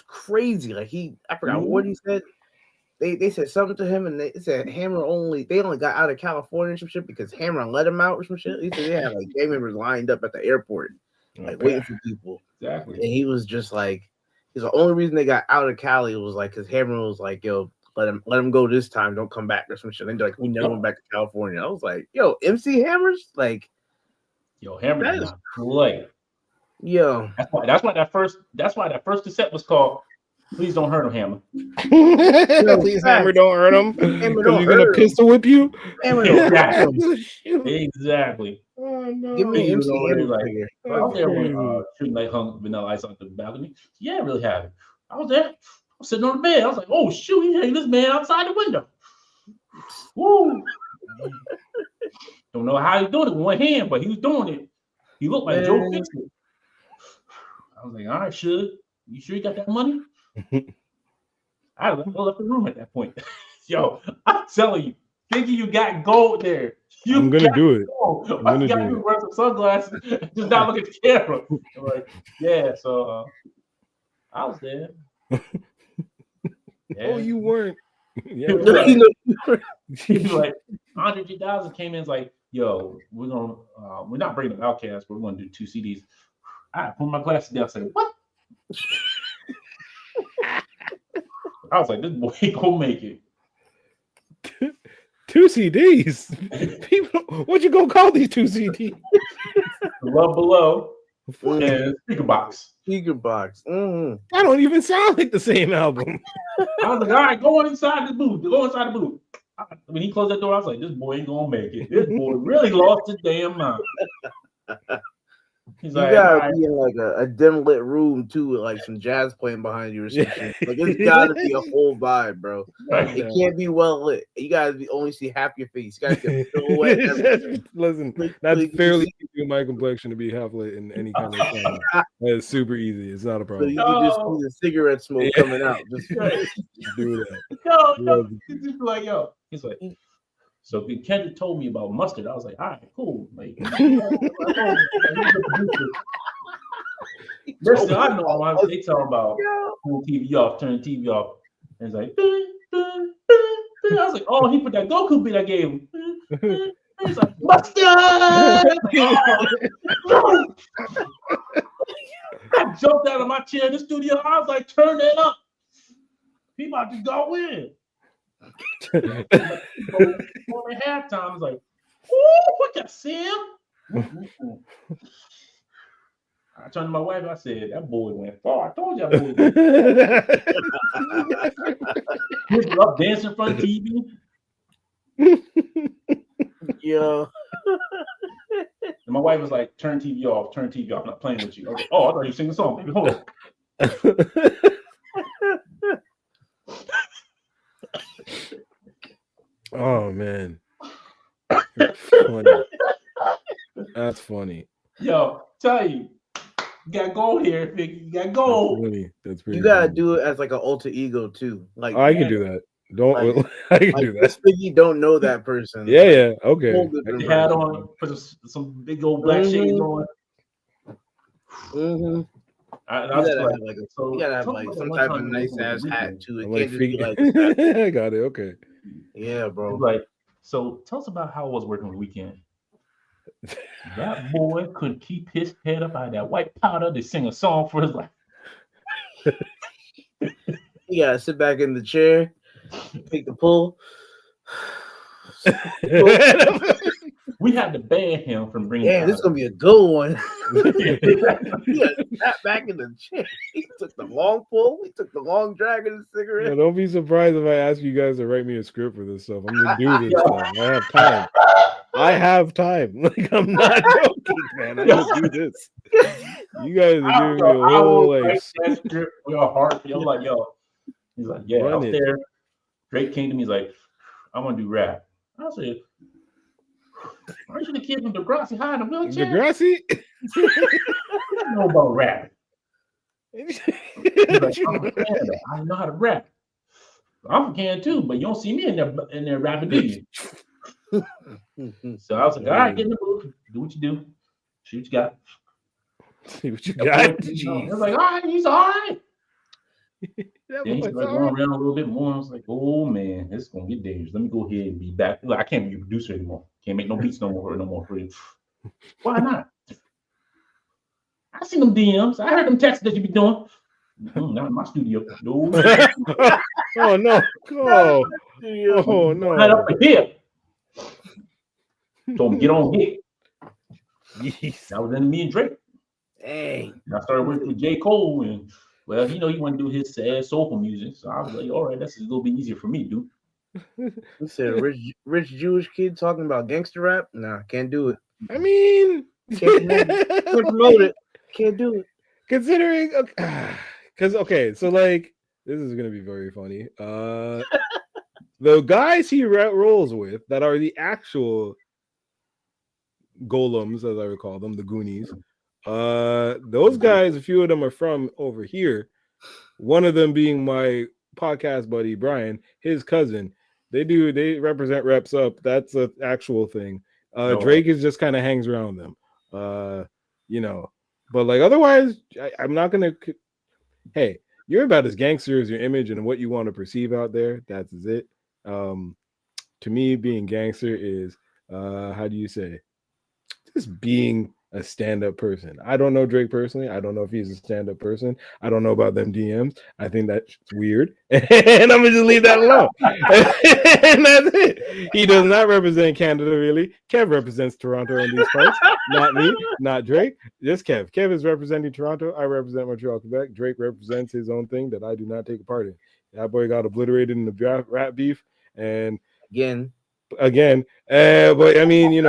crazy. Like I forgot what he said. They said something to him, and they said they only got out of California or some shit because Hammer let him out or some shit. He said they had like gang members lined up at the airport, like waiting for people. Exactly. And he was just like, the only reason they got out of Cali was like because Hammer was like, "Yo, let him go this time. Don't come back or some shit." And they're like, "We never went back to California." I was like, "Yo, MC Hammer's like, yo, Hammer is not play." Yo, that's why that first cassette was called "Please Don't Hurt Him, Hammer." Please, Hammer, don't hurt him. Because he's gonna pistol whip you. Hammer don't hurt him. Exactly. Oh no! Give me MC Hammer like, figure. I was there when shooting like hung Vanilla Ice on the balcony. Yeah, I really have it. I was there. I was sitting on the bed. I was like, "Oh shoot, he's hanging this man outside the window." Woo! Don't know how he's doing it with one hand, but he was doing it. He looked like Joe Fixit. I was like, "All right, Suge, you sure you got that money?" I left the room at that point. Yo, I'm telling you, thinking you got gold there. I'm gonna do it. I'm gonna wear some sunglasses, just not look at the camera. I'm like, yeah, so I was there. Yeah. Oh, you weren't. Yeah, like Andre 3000 came in, like, yo, we're not bringing up Outkast, but we're gonna do 2 CDs. I put my glasses down, say, what? I was like, this boy ain't gonna make it. 2 CDs. People, what you gonna call these 2 CDs? Love Below and Speaker Box. Mm-hmm. That don't even sound like the same album. I was like, all right, go inside the booth. Go inside the booth. When he closed that door, I was like, this boy ain't gonna make it. This boy really lost his damn mind. He's like, gotta be in like a dim lit room too, with like some jazz playing behind you or something. Like it's gotta be a whole vibe, bro. It can't be well lit. You gotta only see half your face. You gotta get silhouette. Listen, that's fairly easy in my complexion to be half lit in any kind of camera. That is super easy. It's not a problem. So you can just see the cigarette smoke coming out. Just do that. No. He's just like, yo. He's like, so Kendrick told me about Mustard. I was like, all right, cool. Like, listen, I know they talking about pull TV off, turn TV off. And it's like, I was like, oh, he put that Goku beat I gave him. He's like, Mustard! I jumped out of my chair in the studio. I was like, turn that up. He about to go in. At halftime, I was like, "Ooh, what that Sam?" I turned to my wife. I said, "That boy went far." I told you that boy went far. Up dancing in front of TV. Yeah. And my wife was like, turn TV off, I'm not playing with you. I was like, oh, I thought you were singing a song. Baby, hold on. Oh man. Funny. That's funny. Yo, tell you gotta go here, Figgy. You gotta go. That's pretty you gotta funny. do it as like an alter ego too. Like I can do that. Don't I can do that. This Figgy don't know that person. Yeah, okay. They had on, put some big old black shades on. Mm-hmm. You gotta have like some type of nice ass hat too. It can't just be like I got it. Okay. Yeah, bro. Like, so tell us about how it was working the weekend. That boy couldn't keep his head up out of that white powder to sing a song for his life. You gotta sit back in the chair, take the pull. We had to ban him from bringing. Yeah, this is gonna be a good one. He sat back in the chair. He took the long pull. He took the long drag of the cigarette. Yeah, don't be surprised if I ask you guys to write me a script for this stuff. I'm gonna do this stuff. I have time. Like, I'm not joking, man. I can do this. You guys are giving me a whole like script with a heart. I'm like, yo. He's like, yeah, out there. Drake came to me. He's like, I want to do rap. I said, aren't you the kid from Degrassi High in the wheelchair? Degrassi? I know about rap. Like, I know how to rap. I'm from Canada too, but you don't see me in there rapping, do you? So I was like, all right, get in the booth, do what you do, see what you got. See what you got. I was like, all right, he's all right. Then he started going around a little bit more. I was like, oh man, this is gonna get dangerous. Let me go ahead and be back. Like, I can't be a producer anymore. Can't make no beats no more for you. Why not? I seen them DMs. I heard them texts that you be doing. Not in my studio. No. Oh no. Oh no. Right up here. Told him get on here. Yes. That was then me and Drake. Hey. And I started working with J. Cole, and well, he wanted to do his sad soulful music. So I was like, all right, that's a little bit easier for me, dude. You said rich Jewish kid talking about gangster rap? Nah, can't do it. I mean, can't promote it. Can't do it. Considering, okay, so like this is gonna be very funny. The guys he rolls with that are the actual golems, as I recall them, the Goonies. Those guys, a few of them are from over here. One of them being my podcast buddy Brian, his cousin. They represent Reps Up. That's an actual thing. Drake is just kind of hangs around them. But like otherwise, I'm not gonna. Hey, you're about as gangster as your image and what you want to perceive out there. That's it. To me, being gangster is how do you say? Just being a stand-up person. I don't know Drake personally. I don't know if he's a stand-up person. I don't know about them DMs. I think that's weird. And I'm gonna just leave that alone. And that's it. He does not represent Canada, really. Kev represents Toronto in these parts. Not me, not Drake. Just Kev. Kev is representing Toronto. I represent Montreal, Quebec. Drake represents his own thing that I do not take a part in. That boy got obliterated in the rap beef. And again. But I mean,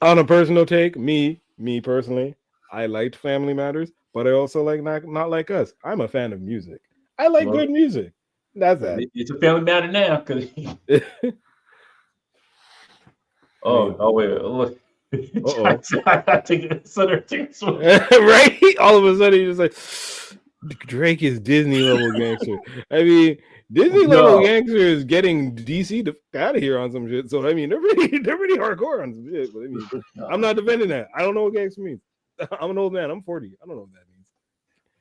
on a personal take, me personally, I liked Family Matters, but I also like not like us. I'm a fan of music. I like good music. That's that. It's a family matter now, because wait, look. I take it. Right? All of a sudden, you're just like, Drake is Disney level gangster. I mean, Disney level gangster is getting DC out of here on some shit. So I mean, they're pretty hardcore on some shit. But I mean, I'm not defending that. I don't know what gangster means. I'm an old man. I'm 40. I don't know what that means.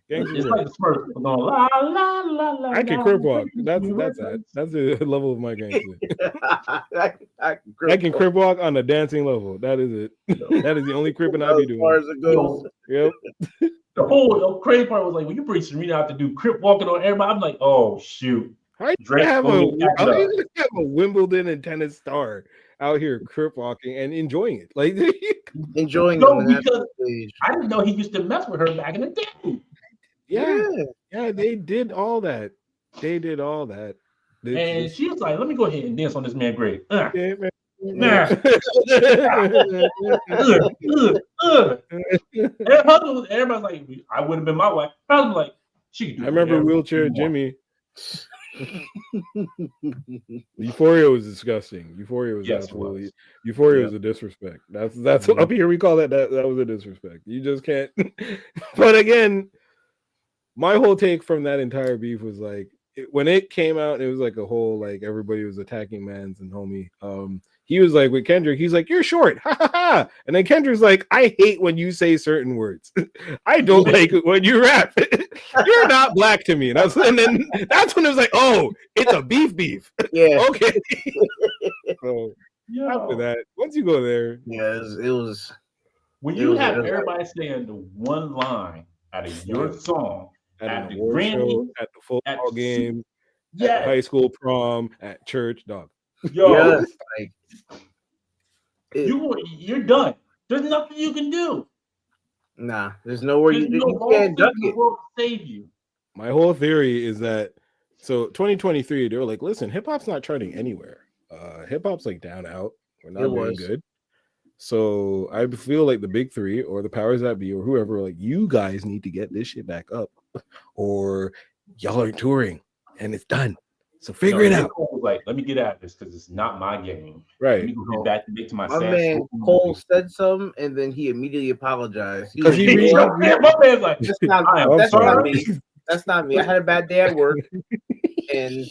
Gangster. It's like the Smurfs going la la la la. I can crip walk. That's the level of my gangster. I can crip walk on a dancing level. That is it. That is the only cripping I be doing. As far as it goes. Yep. The whole crazy part was like when you bring Serena out to do crip walking on everybody. I'm like, oh shoot. I have a Wimbledon and tennis star out here crip walking and enjoying it. Like enjoying because I didn't know he used to mess with her back in the day. Yeah, they did all that. And she was like, let me go ahead and dance on this man grave. Yeah, man. Nah. Everybody's like, I would have been my wife. I was like, she could do I remember wheelchair Jimmy. Euphoria was disgusting. Euphoria was absolutely. Euphoria was a disrespect. That's up here we call that was a disrespect. You just can't. But again, my whole take from that entire beef was like when it came out, it was like a whole like everybody was attacking Mans and homie. He was like with Kendrick, he's like, "You're short," ha ha ha. And then Kendrick's like, "I hate when you say certain words. I don't like it when you rap. You're not black to me." And then that's when it was like, "Oh, it's a beef." Yeah. Okay. So after that, once you go there, it was. When you have everybody saying the one line out of your song at the Grammy, show, at the football game, at the high school prom, at church, dog. Yo, you're done. There's nothing you can do. Nah, there's nowhere you can't duck it. Save you. My whole theory is that 2023, they were like, listen, hip hop's not charting anywhere. Hip hop's like down out. We're not doing good. So I feel like the big three or the powers that be or whoever, like, you guys need to get this shit back up, or y'all are touring and it's done. So figure it out. Like, let me get at this because it's not my game. Right. Let me go back to my man Cole said something and then he immediately apologized. My man's like, that's not me. That's not me. I had a bad day at work, and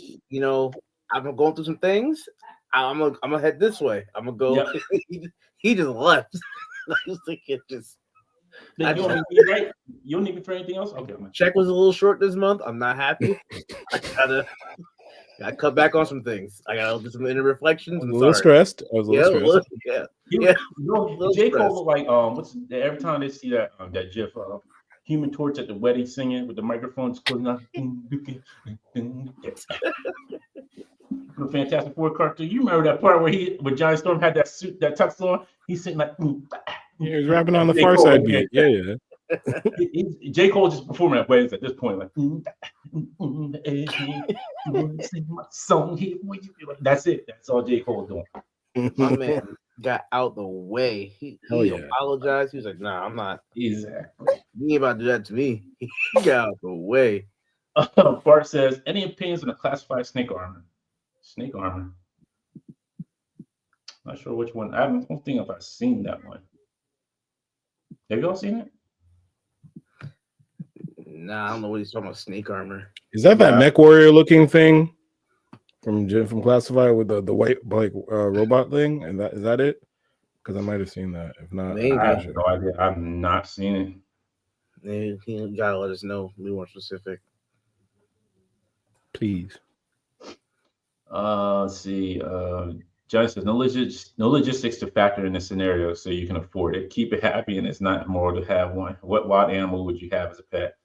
I'm going through some things. I'm gonna head this way. I'm gonna go. Yep. He just left. I was thinking just. You don't need me for anything else. Okay. Check was a little short this month. I'm not happy. I gotta cut back on some things. I gotta do some inner reflections. I was a little stressed. Yeah. J. Cole, like, every time they see that GIF, Human Torch at the wedding singing with the microphones closing out. The Fantastic Four cartoon. You remember that part where Johnny Storm had that suit, that tux on? He's sitting like, he was rapping on the Far Side beat. Yeah. J. Cole just performing at weddings at this point, like, that's it. That's all J. Cole doing. My man got out the way. He apologized. He was like, "Nah, I'm not." Exactly. You ain't about to do that to me. He got out the way. Bart says, "Any opinions on the classified snake armor?" Snake armor. Not sure which one. I don't think I've seen that one. Have y'all seen it? Nah, I don't know what he's talking about. Snake armor. Is that Mech Warrior looking thing from Classified with the white like robot thing? And is that it? Because I might have seen that. If not, I have no idea. I've not seen it. Yeah, you gotta let us know. Be more specific, please. Let's see. Johnny says no logistics to factor in the scenario, so you can afford it. Keep it happy, and it's not more to have one. What wild animal would you have as a pet?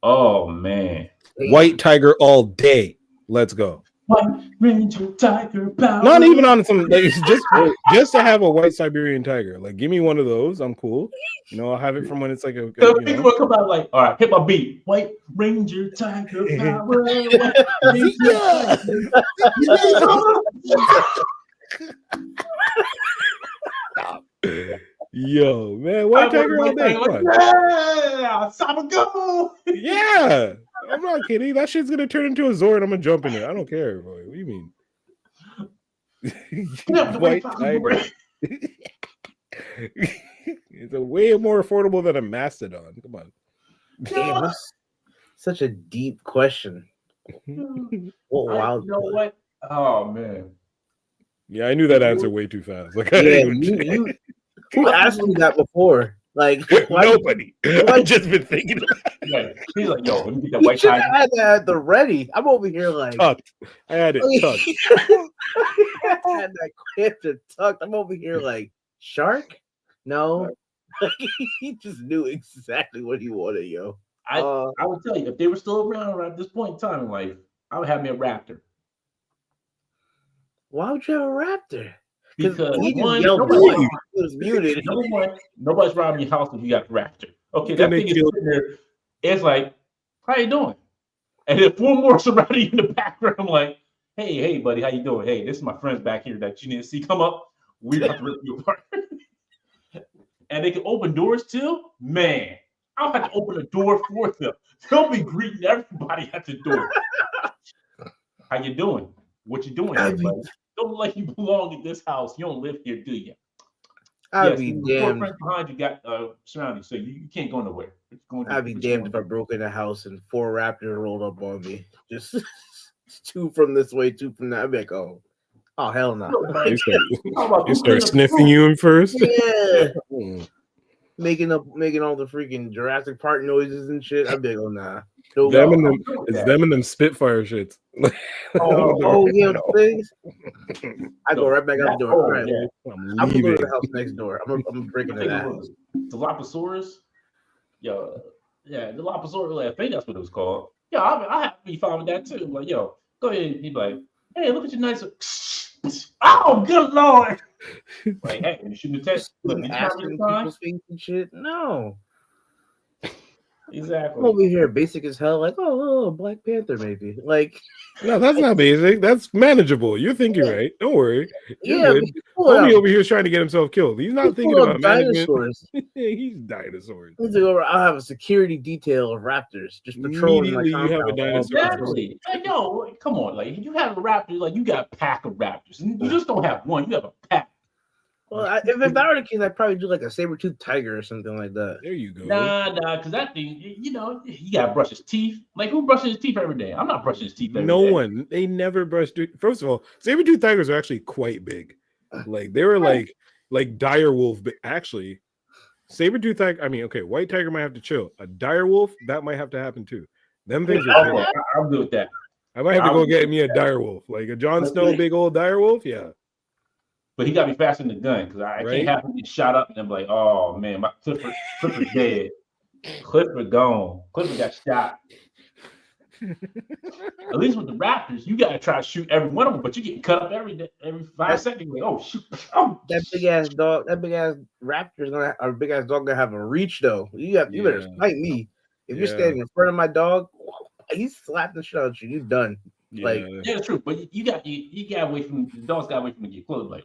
Oh man, white tiger all day. Let's go. White Ranger tiger power. Not even on some like, just to have a white Siberian tiger. Like, give me one of those. I'm cool. I'll have it from when it's like a. People will come out like, all right, hit my beat. White Ranger tiger power. Yo, man, white tiger all day. Yeah, Sabago. Yeah, I'm not kidding. That shit's gonna turn into a Zord. I'm gonna jump in it. I don't care, boy. What do you mean? White tiger. It's a way more affordable than a mastodon. Come on. Damn, that's such a deep question. Wow. You know what? Oh man. Yeah, I knew that answer way too fast. Like, who asked me that before? Like, nobody. I've just been thinking. He's like, "Yo, let me get that white tiger." I had that at the ready. I'm over here like tucked. I had it tucked. I had that clip tucked. I'm over here like, shark? No. He just knew exactly what he wanted, yo. I would tell you, if they were still around at this point in time in life, I would have me a raptor. Why would you have a raptor? Because he was muted. Nobody's robbing your house if you got a raptor. Okay, that thing is sitting there. It's like, how you doing? And then 4 more surrounding you in the background, like, hey, buddy, how you doing? Hey, this is my friends back here that you need to see. Come up. We got to rip you apart. And they can open doors too. Man, I don't have to open a door for them. They'll be greeting everybody at the door. How you doing? What you doing here, buddy? Don't look like you belong in this house. You don't live here, do you? I'd be damned. Behind you got surroundings, so you can't go nowhere. I'd be damned if I broke in a house and 4 raptors rolled up on me. Just 2 from this way, 2 from that. I'd be like, oh hell no. You start sniffing you in first. Yeah. making all the freaking Jurassic Park noises and shit. I'd be like, oh nah. Them and them Spitfire shits. Yeah, the things. I go right back out the door. All right, I'm gonna go to the house next door. I'm breaking it out. Dilophosaurus. Yo, yeah, Dilophosaurus. I think that's what it was called. Yo, I have to be fine with that too. I'm like, yo, go ahead. He's like, hey, look at your nice. Oh, good lord! Like, hey, you shouldn't have tested. Look, you asking people's face and shit. No. Exactly. I'm over here basic as hell, like, oh, Black Panther, maybe. Like, no, that's not basic. That's manageable. You're thinking right. Don't worry. You're Homie over here is trying to get himself killed. He's not thinking about dinosaurs. He's dinosaurs. I'll have a security detail of raptors just patrolling. Immediately, you have a dinosaur. Exactly. I know. Come on, like you have a raptor, like you got a pack of raptors, and you just don't have one. You have a pack. Well, if I were the kid, I'd probably do like a saber-toothed tiger or something like that. There you go. Nah, because that thing, you gotta brush his teeth. Like, who brushes his teeth every day? I'm not brushing his teeth every day. No one. They never brushed it. First of all, saber-toothed tigers are actually quite big. Like, they were like dire wolf. But actually, saber-toothed tiger, I mean, okay, white tiger might have to chill. A dire wolf, that might have to happen too. Them things are big. I'm good with that. I might have to go get me a dire wolf. Like a Jon Snow big old dire wolf, yeah. But he got me faster than the gun because I can't have him get shot up and I'm like, oh man, my Clifford's dead. Clifford gone. Clifford got shot. At least with the Raptors, you gotta try to shoot every one of them, but you get cut up every 5 seconds. Like, oh shoot! Oh. That big ass dog, that big ass raptor's or big ass dog gonna have a reach though. You better fight me. If you're standing in front of my dog, he's slapping the shit out of you. You're done. Like, yeah, it's true. But you got away from the dog's got away from your clothes. Like,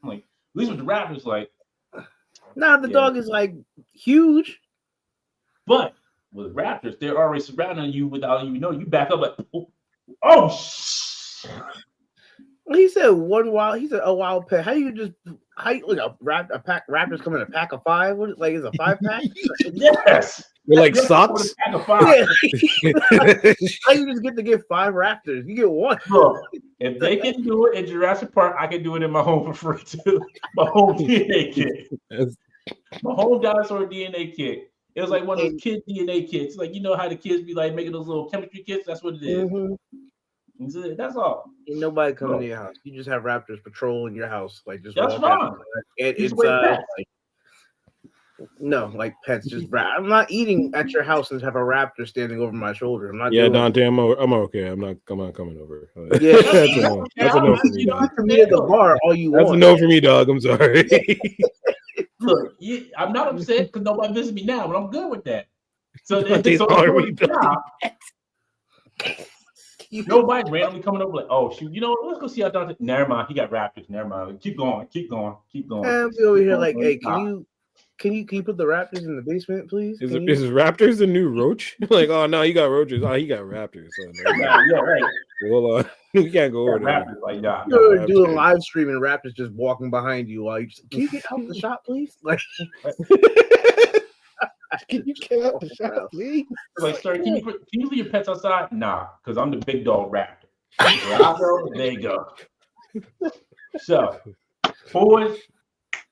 I'm like, at least with the Raptors, like, the dog is like huge. But with Raptors, they're already surrounding you without you know. You back up like, oh. He said a wild pet. How you like a pack Raptors come in a pack of 5? What like is a 5-pack? Yes. They're like socks. Yeah. How you just get 5 Raptors? You get 1. Look, if they can do it in Jurassic Park, I can do it in my home for free too. My home DNA kit. My home dinosaur DNA kit. It was like one of those kid DNA kits. Like, you know how the kids be like making those little chemistry kits? That's what it is. Mm-hmm. That's all. Ain't nobody coming to your house. You just have Raptors patrolling your house. Like, just that's fine. No, like pets. Just I'm not eating at your house and have a raptor standing over my shoulder. I'm not. Yeah, Dante, I'm okay. I'm not coming over. Yeah, that's a no. That's a no for me. You don't have to meet at the bar all you want. That's a no for me, dog. I'm sorry. Look, I'm not upset because nobody visits me now, but I'm good with that. So nobody randomly coming over like, oh shoot, let's go see how Dante. Never mind, he got raptors. Never mind. Keep going. I'm over here like, hey, can you put the raptors in the basement, please? Is raptors the new roach? Like, oh no, he got roaches. Oh, he got raptors. So yeah, right. Well, we can't go over there. Like, you're doing live streaming, raptors just walking behind you while can you get out the shot, please? Like, can you get out the shot, please? Like, sir, can you leave your pets outside? Nah, because I'm the big dog raptor. Where I go, there you go. So, boys,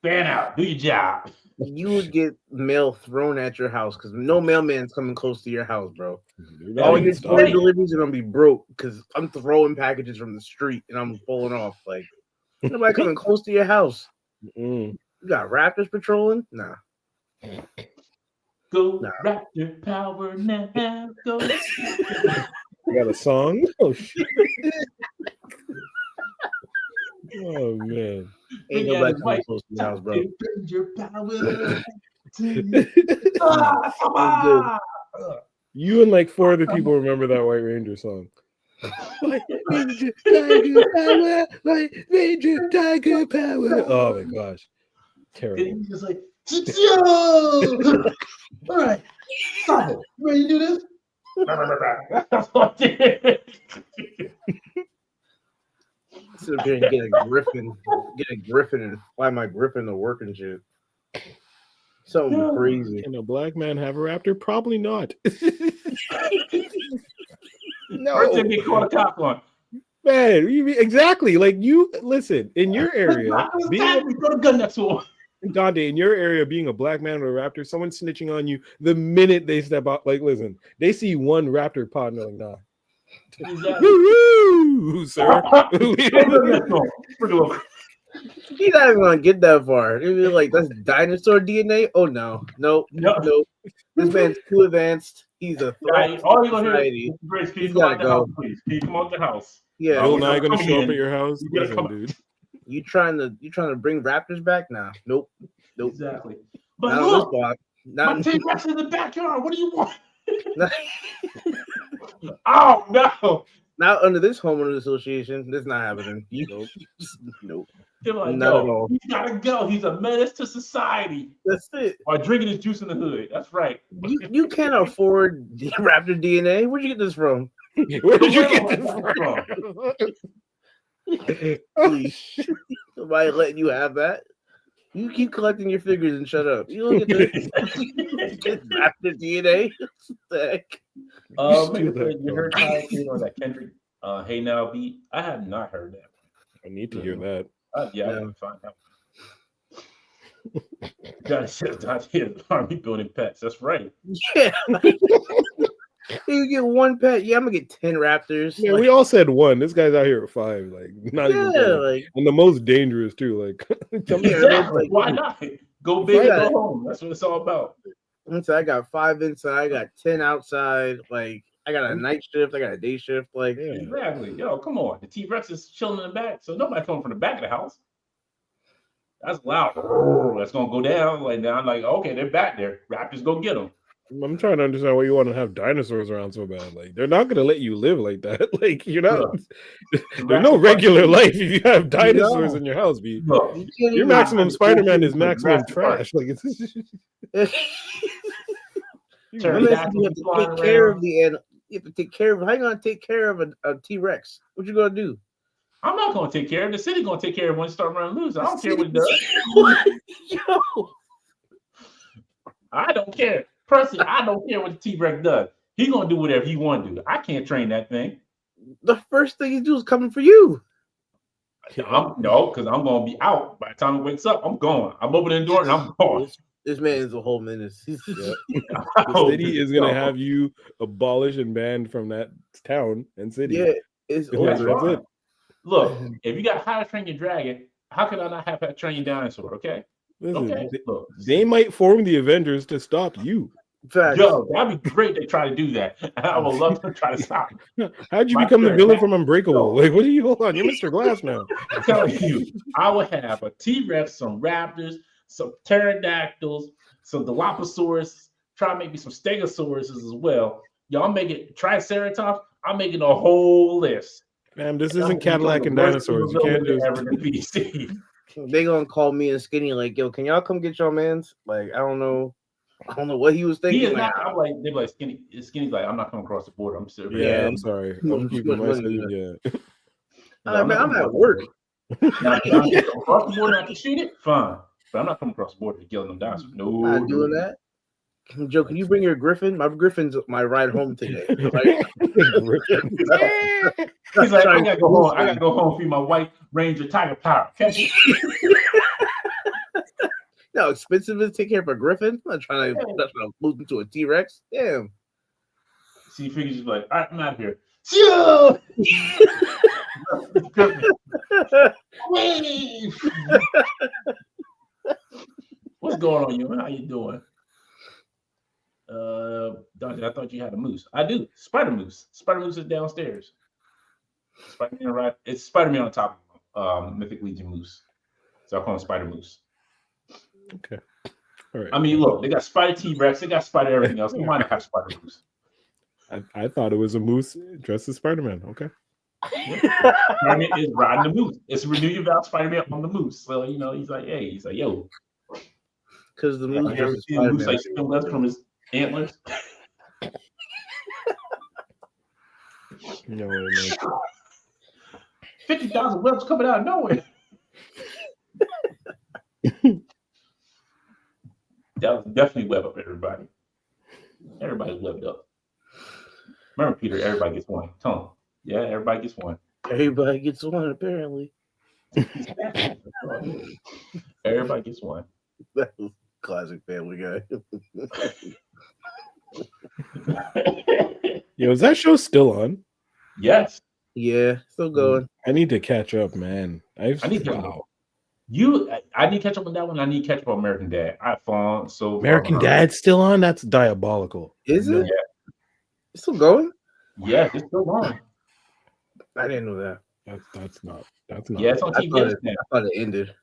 fan out. Do your job. You would get mail thrown at your house because no mailman's coming close to your house, bro. All your deliveries are gonna be broke because I'm throwing packages from the street and I'm pulling off. Like, nobody coming close to your house. You got raptors patrolling? Nah. Go Raptor power now. Go. You got a song? Oh shit. Oh man. Ain't nobody coming close to your house, bro. Your power. You and like 4 other people remember that White Ranger song. Major tiger power, my major tiger power. Oh my gosh, terrible. He's just like, Joe! All right, stop it. Ready to do this? That's what I did. Sit up here and get a griffin and fly my griffin to work and shit. Something crazy. Can a black man have a raptor? Probably not. No. First thing they caught a cop on. Man, you mean exactly like you listen in your area. We got a gun next to him. Dante, in your area, being a black man with a raptor, someone snitching on you the minute they step out. Like, listen, they see one raptor pod and they're like, nah. Exactly. Woo-hoo, sir. He's not even gonna get that far. He'll be like, that's dinosaur DNA. Oh no. This man's too advanced. He's a threat. All you're gonna hear is, Grace, can you come out the house, please? Can you come out the house? Yeah. Bill Nye gonna show up at your house. Listen, dude. You trying to bring raptors back now? Nope. Exactly. But not look, my T-Rex in the backyard. What do you want? Oh no! Not under this homeowners association. This not happening. Nope. Like, not at all. He's gotta go. He's a menace to society. That's it. Or drinking his juice in the hood. That's right. You can't afford raptor DNA. Where'd you get this from? Where did you get this from? Somebody letting you have that? You keep collecting your figures and shut up. You don't get this. Get raptor DNA. What the heck? You heard that Kendrick Hey Now beat? I have not heard that. I need to hear that. Yeah, I can find out. Gotta sit down here, army building pets. That's right. Yeah. You get one pet. Yeah, I'm gonna get 10 raptors. Yeah, we all said one. This guy's out here at 5. Like, not even and the most dangerous too. Like, why not? Go big, go home. That's what it's all about. So I got 5 inside. I got 10 outside. Like, I got a night shift. I got a day shift. Like, exactly. Yo, come on. The T-Rex is chilling in the back, so nobody coming from the back of the house. That's loud. That's gonna go down. Like now, I'm like, okay, they're back there. Raptors go get them. I'm trying to understand why you want to have dinosaurs around so bad. Like, they're not gonna let you live like that. Like, you're not. There's no regular life if you have dinosaurs in your house. B. Your maximum Spider-Man is maximum trash. Like, it's. You have to take care of the animal. You have to take care of. How you gonna take care of a T-Rex? What you gonna do? I'm not gonna take care of the city. Gonna take care of when it start running loose. I don't care what it does. Yo, I don't care. Personally, I don't care what the T-Rex does. He's gonna do whatever he want to do. I can't train that thing. The first thing he do is coming for you. No, because I'm gonna be out by the time it wakes up. I'm going. I'm opening the door and I'm going. This man is a whole menace. The city is gonna have you abolished and banned from that town and city. Yeah, it's that's it. Look, if you got how to train your dragon, how can I not have that train dinosaur? Okay. Listen, okay. They might form the Avengers to stop you. Facts. Yo, that'd be great. They try to do that. I would love to try to stop. How'd you become the villain from Unbreakable? Like, what do you hold on? You're Mr. Glass now. I'm telling you, I would have a T-Rex, some raptors, some pterodactyls, some Dilophosaurus. Try to make me some Stegosauruses as well. Y'all make it Triceratops. I'm making a whole list. Man, this isn't Cadillac and dinosaurs. You can't just. They gonna call me and Skinny like, yo, can y'all come get your man's? Like, I don't know what he was thinking. He is not. I'm like, they're like Skinny. Skinny's like, I'm not coming across the border. I'm serious. Yeah, I'm sorry. I'm keeping my city. Yeah. Man, I'm at work. Now, across the border, I can shoot it. Fine, but I'm not coming across the border to kill them down. No, I'm not doing that. Joe, can you bring your Griffin? My Griffin's my ride home today. Like, he's like, I gotta go home. I gotta go home feed my white Ranger Tiger Power. Okay? No, expensive to take care of a Griffin. I'm not trying to move into a T-Rex. Damn. See, Figgy's just like, all right, I'm out of here. Joe! What's going on, you? How you doing? Dante, I thought you had a moose. I do. Spider Moose. Spider Moose is downstairs. Spider-Man, right? It's Spider-Man on top of Mythic Legion Moose. So I call him Spider Moose. Okay. All right. I mean, look, they got Spider T-Rex, they got Spider everything else. They might not have Spider Moose. I thought it was a moose dressed as Spider-Man. Okay. Spider-Man is riding the moose. It's Renew Your Vows Spider-Man on the moose. So, he's like, yo. Because the moose You ever is seen a moose Spider-Man. like spin webs from his antlers? No way, man. 50,000 webs coming out of nowhere. That was definitely web up, everybody. Everybody's webbed up. Remember, Peter, everybody gets one. Tell him. Yeah, everybody gets one. Everybody gets one, apparently. Everybody gets one. That was classic Family Guy. Yo, is that show still on? Yes. Yeah, still going. I need to catch up, man. I need to catch up. I need to catch up on that one. I need to catch up on American Dad. I've fallen so American Dad's still on? That's diabolical. Is it? Yeah. It's still going? Yeah, it's still on. I didn't know that. That's not. Yeah, it's on TBS now. I thought it ended.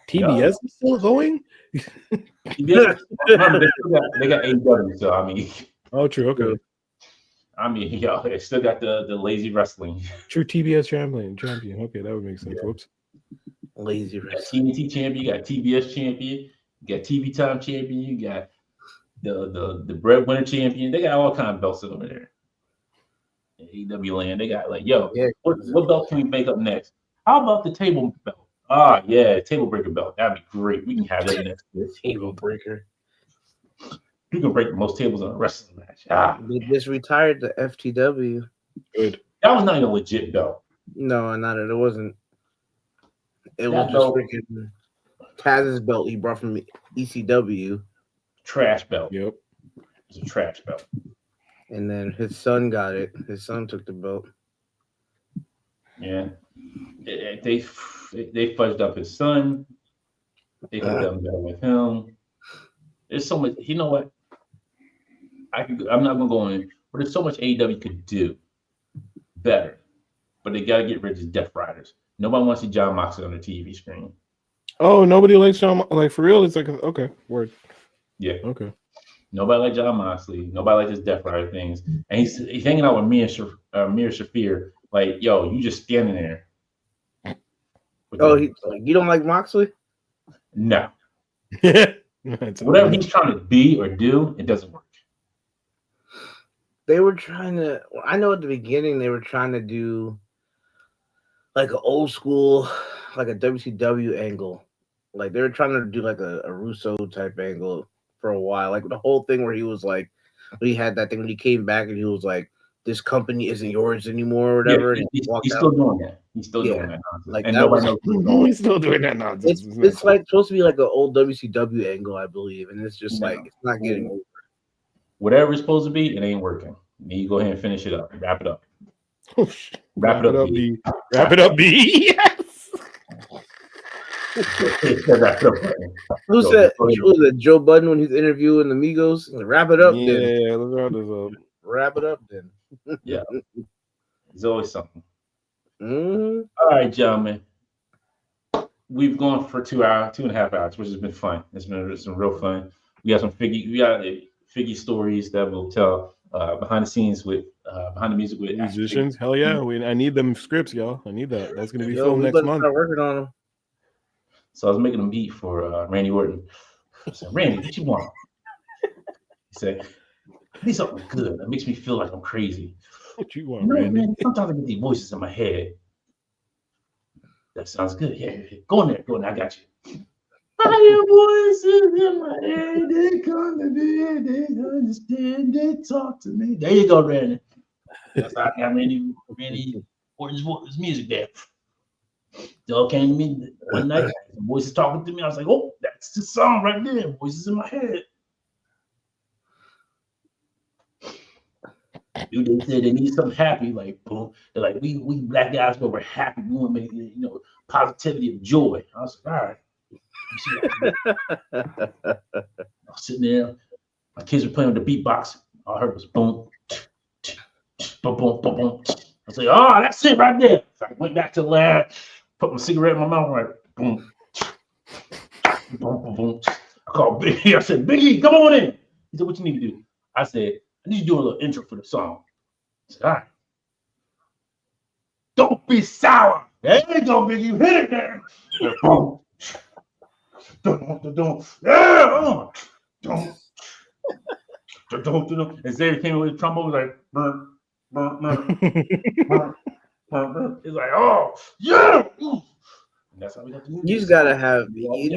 TBS is still going? TBS, they got AEW, so I mean. Oh, true. Okay. I mean, they still got the lazy wrestling. True TBS champion. Okay, that would make sense. Yeah. Whoops. Lazy You got wrestling. TNT champion, you got TBS champion, you got TV time champion, you got the breadwinner champion. They got all kinds of belts over there. AEW land, they got what belt can we make up next? How about the table belt? Table breaker belt. That'd be great. We can have that next year. Table breaker. You can break the most tables in a wrestling match. They just retired the FTW. Good. That was not even a legit belt. No, not it. It wasn't. It That was just belt- freaking Taz's belt he brought from ECW. Trash belt. Yep. It's a trash belt. And then his son got it. His son took the belt. Yeah. They fudged up his son. They could have done better with him. There's so much. You know what? I'm not gonna go in, but there's so much AEW could do better. But they gotta get rid of these Death Riders. Nobody wants to see John Moxley on the TV screen. Oh, nobody likes John. Like for real, it's like okay, word. Yeah. Okay. Nobody like John Moxley. Nobody like his Death Rider things. And he's hanging out with Mia Shafir. Like, yo, you just standing there. You don't like Moxley? No. Whatever Whatever he's trying to be or do, it doesn't work. They were trying to. I know at the beginning they were trying to do like an old school, like a WCW angle. Like they were trying to do like a Russo type angle for a while. Like the whole thing where he was like, he had that thing when he came back and he was like, "This company isn't yours anymore," or whatever. Yeah, and he's walked still out. doing that. He's still doing that nonsense. Like and that nobody was- knows. He's still doing that nonsense. It's like supposed to be like an old WCW angle, I believe, and it's just No. like it's not getting over. Whatever it's supposed to be, it ain't working. Then you go ahead and finish it up. Wrap it up. Wrap it up, B. Wrap it up, B. Yes. Wrap it up. Who So, said? go ahead. Was it Joe Budden when he's interviewing the Migos? Wrap it up, then. Yeah, let's wrap this up. Wrap it up, then. Yeah. There's always something. Mm-hmm. All right, gentlemen. We've gone for 2.5 hours, which has been fun. It's been real fun. We got Figgy stories that will tell behind the scenes with behind the music with Musicians, hell yeah! I need them scripts, y'all. I need that. That's gonna be Yo, filmed we next better month. start working on them. So I was making a beat for Randy Orton. I said, Randy, what you want? He said, I need something good that makes me feel like I'm crazy. What you want, No, Randy? man, sometimes I get these voices in my head. That sounds good. Yeah. Go in there. I got you. I hear voices in my head. They come to me. They understand. They talk to me. There you go, Randy. That's how I got Randy Orton's music there. Dog came to me one night. Voices talking to me. I was like, oh, that's the song right there. Voices in my head. Dude, they said they need something happy, like boom. They're like, we black guys, but we're happy. We want to make positivity and joy. I was like, all right. I was sitting there. My kids were playing with the beatbox. All I heard was boom, boom, boom, boom, boom. I was like, oh, that's it right there. So I went back to the lab, put my cigarette in my mouth, right? Boom, boom, boom, boom. I called Biggie. I said, Biggie, come on in. He said, what you need to do? I said, I need you to do a little intro for the song. said, all right. Don't be sour. There you go, Biggie. You hit it there. Boom. Yeah. Don't. And Xavier came in with the trombone, was like, burn. It's like, oh, yeah. And that's how we got to do You just gotta have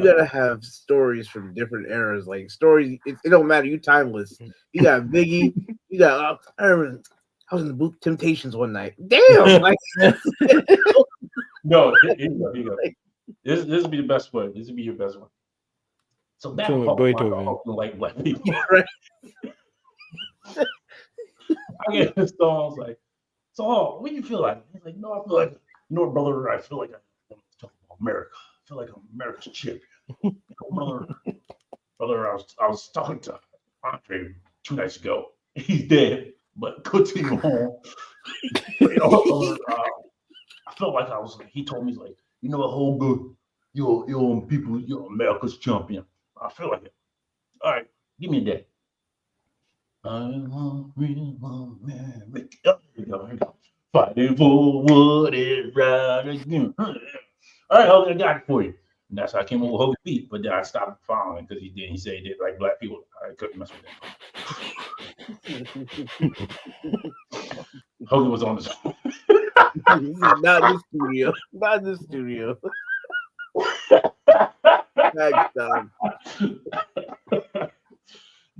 gotta have stories from different eras. Like stories, it don't matter. You timeless. You got Biggie. You got. I remember I was in the booth Temptations one night. Damn, like no. Here you go. This will be the best one. This will be your best one. So back like black people. Right. I get this song. I was like, so what do you feel like? He's like, no, I feel like, you know, brother, I feel like I'm talking about America. I feel like I'm America's champion. Brother, I was talking to Andre 2 nights ago. He's dead, but continue on. I felt like he told me, he's like, you know what, Hogan, you're America's champion. I feel like it. All right, give me that. I'm real America. Here we go. Fighting for what is right again. All right, Hogan, I got it for you. And that's how I came up with Hogan beat, but then I stopped following because he said he did like black people. I couldn't mess with that. Hogan was on the show. Not in the studio. Not in the studio.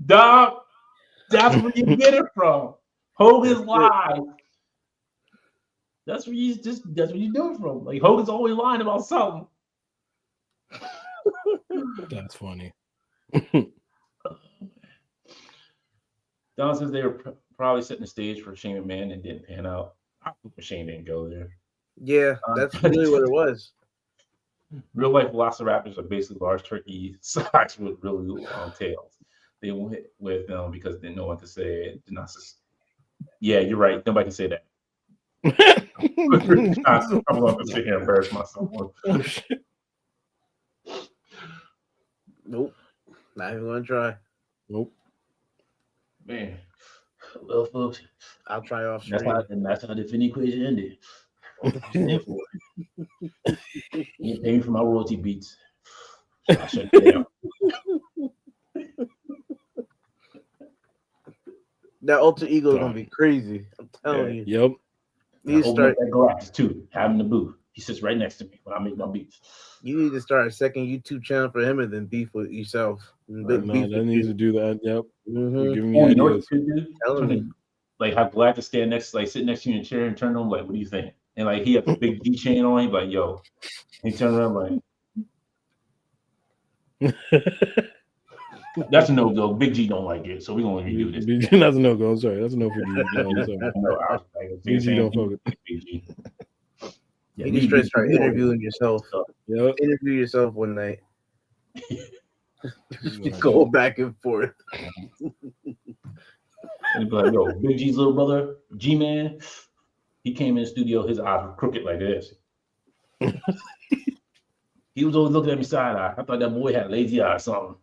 Dog, that's where you get it from. Hogan's live. That's where you do it from. Like Hogan's always lying about something. That's funny. Don says they were probably setting the stage for Shane McMahon and didn't pan out. Shane didn't go there. Yeah, that's really what it was. Real life velociraptors are basically large turkey socks with really long tails. They went with them because then no one could say it. Yeah, you're right. Nobody can say that. I'm going to sit here and embarrass myself. Nope. Not even going to try. Nope. Man. Well, folks, I'll try off. That's how the Finney equation ended. You pay me for my royalty beats. I shut it down. That alter ego is gonna be crazy. I'm telling you. Yep. You start that glass too. Having the booth. He sits right next to me when I make my beats. You need to start a second YouTube channel for him and then beef with yourself. That needs to do that. Yep. Mm-hmm. Giving me ideas. Like have Black to stand next, like sit next to you in a chair and turn on like, what do you think? And like he had a big D chain on. He's like, yo. He turned around like. That's a no-go. Big G don't like it, so we're gonna redo this. That's a no-go. I'm sorry. That's a no for you. Big G don't fuck with Big G. Yeah, you can start interviewing yourself. Yep. Interview yourself one night. Just go back and forth. And be like, yo, Big G's little brother, G-Man, he came in the studio, his eyes were crooked like this. He was always looking at me side-eye. I thought that boy had lazy eye or something.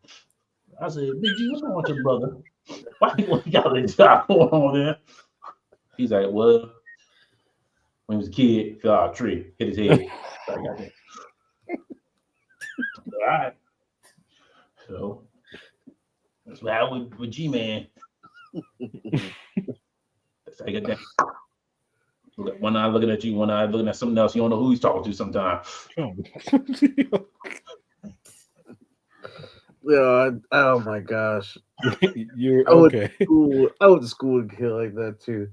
I said, Big G, what's wrong with your brother? Why you got lazy eye going on there? He's like, well, when he was a kid, fell out of a tree, hit his head. So I got that. All right. So that's what happened with G-Man. That's how I got that. One eye looking at you, one eye looking at something else. You don't know who he's talking to sometimes. Yeah, oh my gosh. You're okay. I went to school to kill like that too.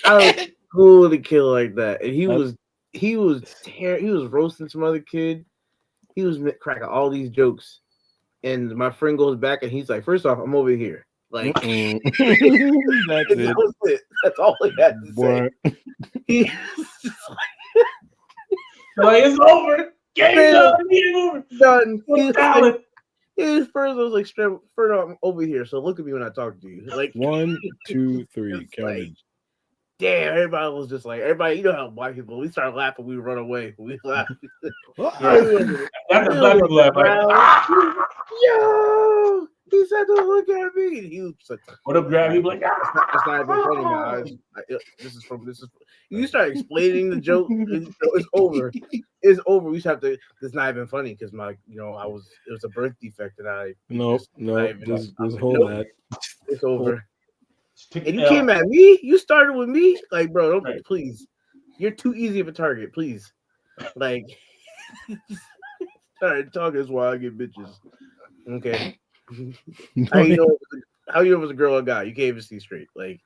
I went to school to kill like that. And he was roasting some other kid. He was cracking all these jokes. And my friend goes back and he's like, first off, I'm over here. Like that's it. That's all he had to say. He's like, it's over. Game done. His first was like, first off, I'm over here. So look at me when I talk to you. Like 1, 2, 3. Like, damn, everybody was just like, everybody, you know how black people, we start laughing, we run away. We laugh. That's a black people laugh. Like, yo, He said, "Don't look at me." And he was like, What up, grab? He be like, It's not even funny, my eyes. This is from. You start explaining the joke. It's over. It's over. We just have to. It's not even funny because it was a birth defect, and I. Just hold that. It's over. And you came at me. You started with me, like, bro. Please. You're too easy of a target. Please, like. Started talking while I get bitches. Okay. How you know it was a girl or a guy? You can't even see straight. Like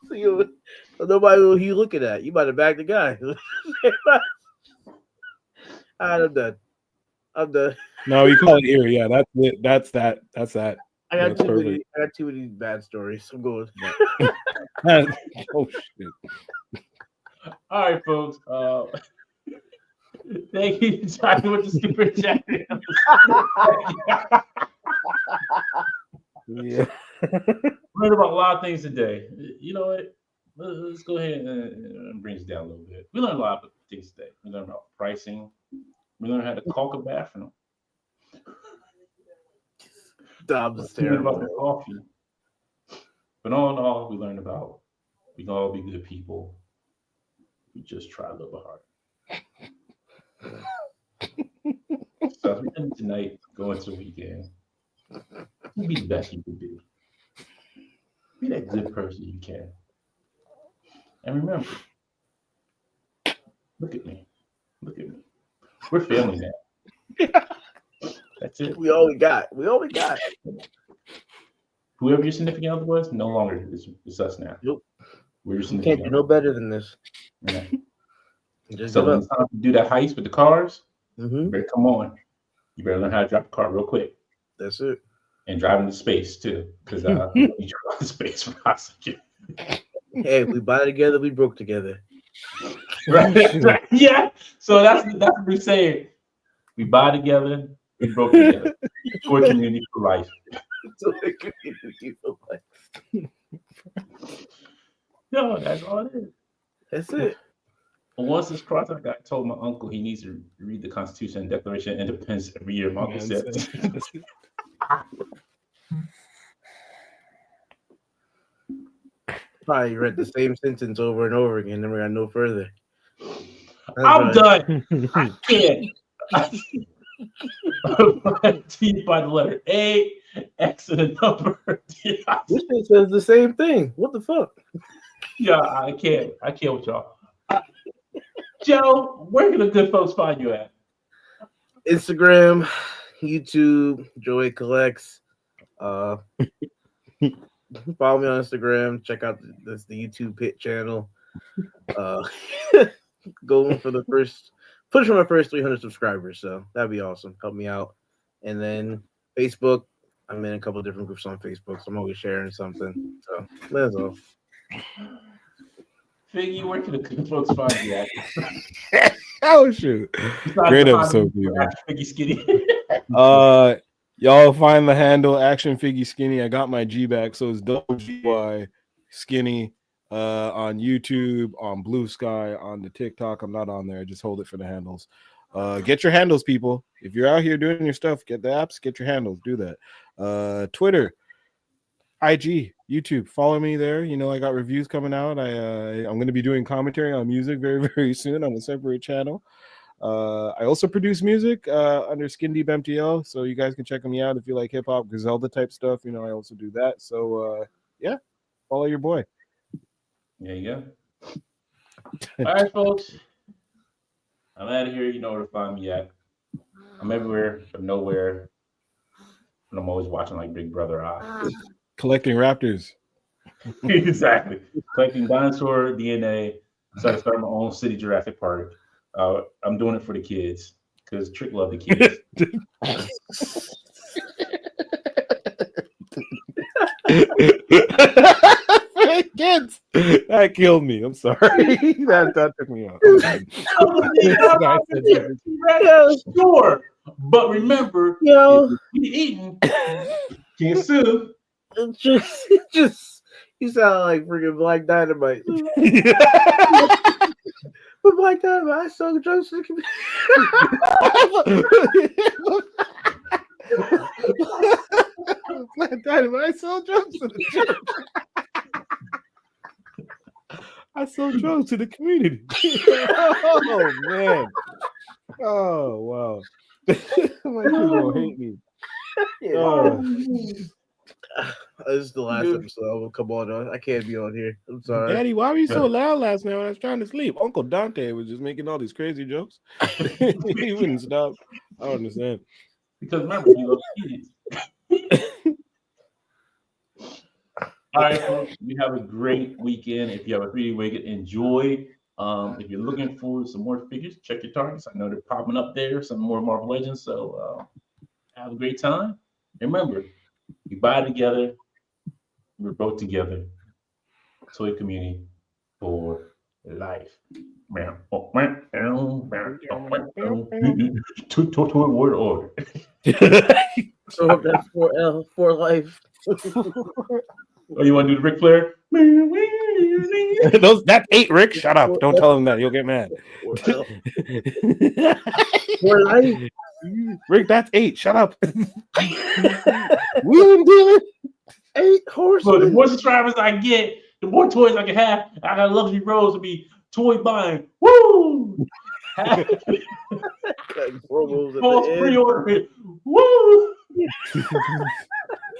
so nobody will you looking at. You about to back the guy. I'm done. No, you call it ear. Yeah, that's it. That's that. I got too many bad stories. I'm going. Oh shit. all right, folks. Thank you for talking with the super chat. Yeah. Learned about a lot of things today. You know what? Let's go ahead and bring us down a little bit. We learned a lot of things today. We learned about pricing. We learned how to caulk a bathroom. We learned about the coffee. But all in all, we learned about we can all be good people. We just try a little bit harder. So as we end tonight, go into the weekend, be the best you can be. Be that good person you can. And remember, look at me. We're family now. That's it. We all we got. Whoever your significant other was, no longer is us now. Nope. We're your significant Can't do no better than this. Yeah. Just So when it's time to do that heist with the cars, you better come on. You better learn how to drive the car real quick. That's it. And drive into space too, because you drive space from oxygen. Hey, we buy together, we broke together. Right. Yeah. So that's what we're saying. We buy together, we broke together. Toy community for life. No, that's all it is. That's it. But once it's crossed, I told my uncle he needs to read the Constitution and Declaration of Independence every year. My uncle said. Probably read the same sentence over and over again, then we got no further. I'm done. I can't. T by the letter A, X and a number. This thing says the same thing. What the fuck? Yeah, I can't with y'all. Joe, where can the good folks find you at? Instagram, YouTube, Joey Collects. Follow me on Instagram. Check out the YouTube pit channel. Going for pushing my first 300 subscribers. So that'd be awesome. Help me out. And then Facebook. I'm in a couple of different groups on Facebook, so I'm always sharing something. So that's all. Figgy, where can the good folks find you at? Oh shoot! Great episode, Actionfiggyskinny. Y'all find the handle Actionfiggyskinny. I got my G back, so it's WGY Skinny on YouTube, on Blue Sky, on the TikTok. I'm not on there. I just hold it for the handles. Get your handles, people. If you're out here doing your stuff, get the apps. Get your handles. Do that. Twitter, IG, YouTube. Follow me there. You know, I got reviews coming out. I'm going to be doing commentary on music very, very soon on a separate channel. I also produce music under Skin Deep MTL, so you guys can check me out if you like hip hop, Griselda type stuff. You know, I also do that. So yeah, follow your boy. There you go. All right, folks. I'm out of here. You know where to find me at. I'm everywhere, but nowhere. And I'm always watching like Big Brother Eye. Collecting raptors. Exactly. Collecting dinosaur DNA. So I started my own City Jurassic Park. I'm doing it for the kids because Trick love the kids. Kids, that killed me. I'm sorry. that took me out. Sure, but remember, if you're eating, can't sue. Just you sound like freaking Black Dynamite. But Black Dynamite, I saw drugs. I sell drugs to the church. I sell drugs to the community. Oh man. Oh wow. My kids gonna hate me. This is the last episode I will come on. I can't be on here. I'm sorry. Daddy, why were you so loud last night when I was trying to sleep? Uncle Dante was just making all these crazy jokes. He wouldn't stop. I don't understand. Because remember, he loves kids. All right, folks, you have a great weekend. If you have a 3D weekend, enjoy. If you're looking for some more figures, check your targets. I know they're popping up there, some more Marvel Legends. So have a great time. Remember, we buy together, we're both together. Toy community for life. Toy word order. So that's for life. Oh, you want to do the Ric Flair? That's 8, Rick. Shut up. Don't tell him that. You'll get mad. For life. Rick, that's 8. Shut up. Wheeling dealing. 8 horsemen. So the more subscribers I get, the more toys I can have. I got luxury roads to be toy buying. Woo! False pre-order it. Woo!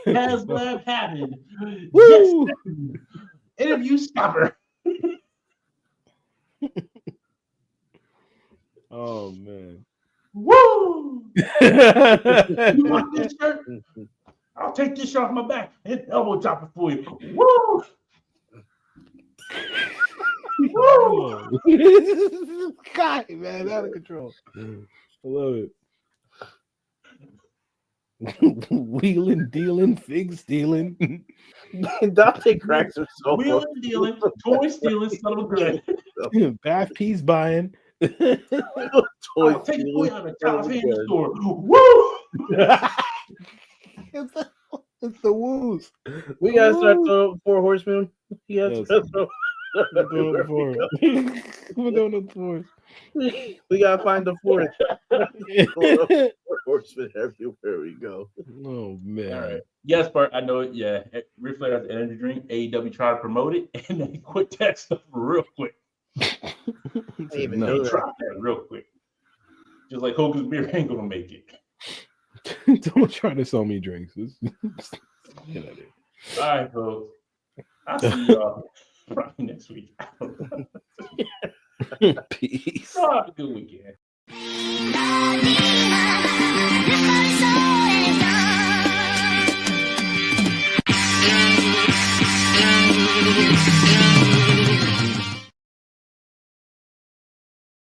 Has lab happened? Woo! Yes. Interview stopper. Oh man. Woo! You want this shirt? I'll take this shirt off my back and elbow drop it for you. Woo! Woo! God, man, out of control. I love it. Wheeling, dealing, fig stealing. Dante cracks himself. Wheeling, dealing, toy stealing, son of a gun. Bath peas buying. I'll take it out of the top hand store. Woo! It's the woos. We gotta start throwing 4 horsemen. Yes. We're doing the 4. We gotta find the 4th. 4 horsemen everywhere we go. Oh man. All right. Yes, Bart, I know it. Yeah. Ric Flair has an energy drink. AEW tried to promote it and they quit that stuff real quick. They dropped that real quick. Just like Hogan's beer ain't gonna make it. Don't try to sell me drinks. Get out of here. All right, folks. I'll see y'all probably next week. Peace. Have a good weekend.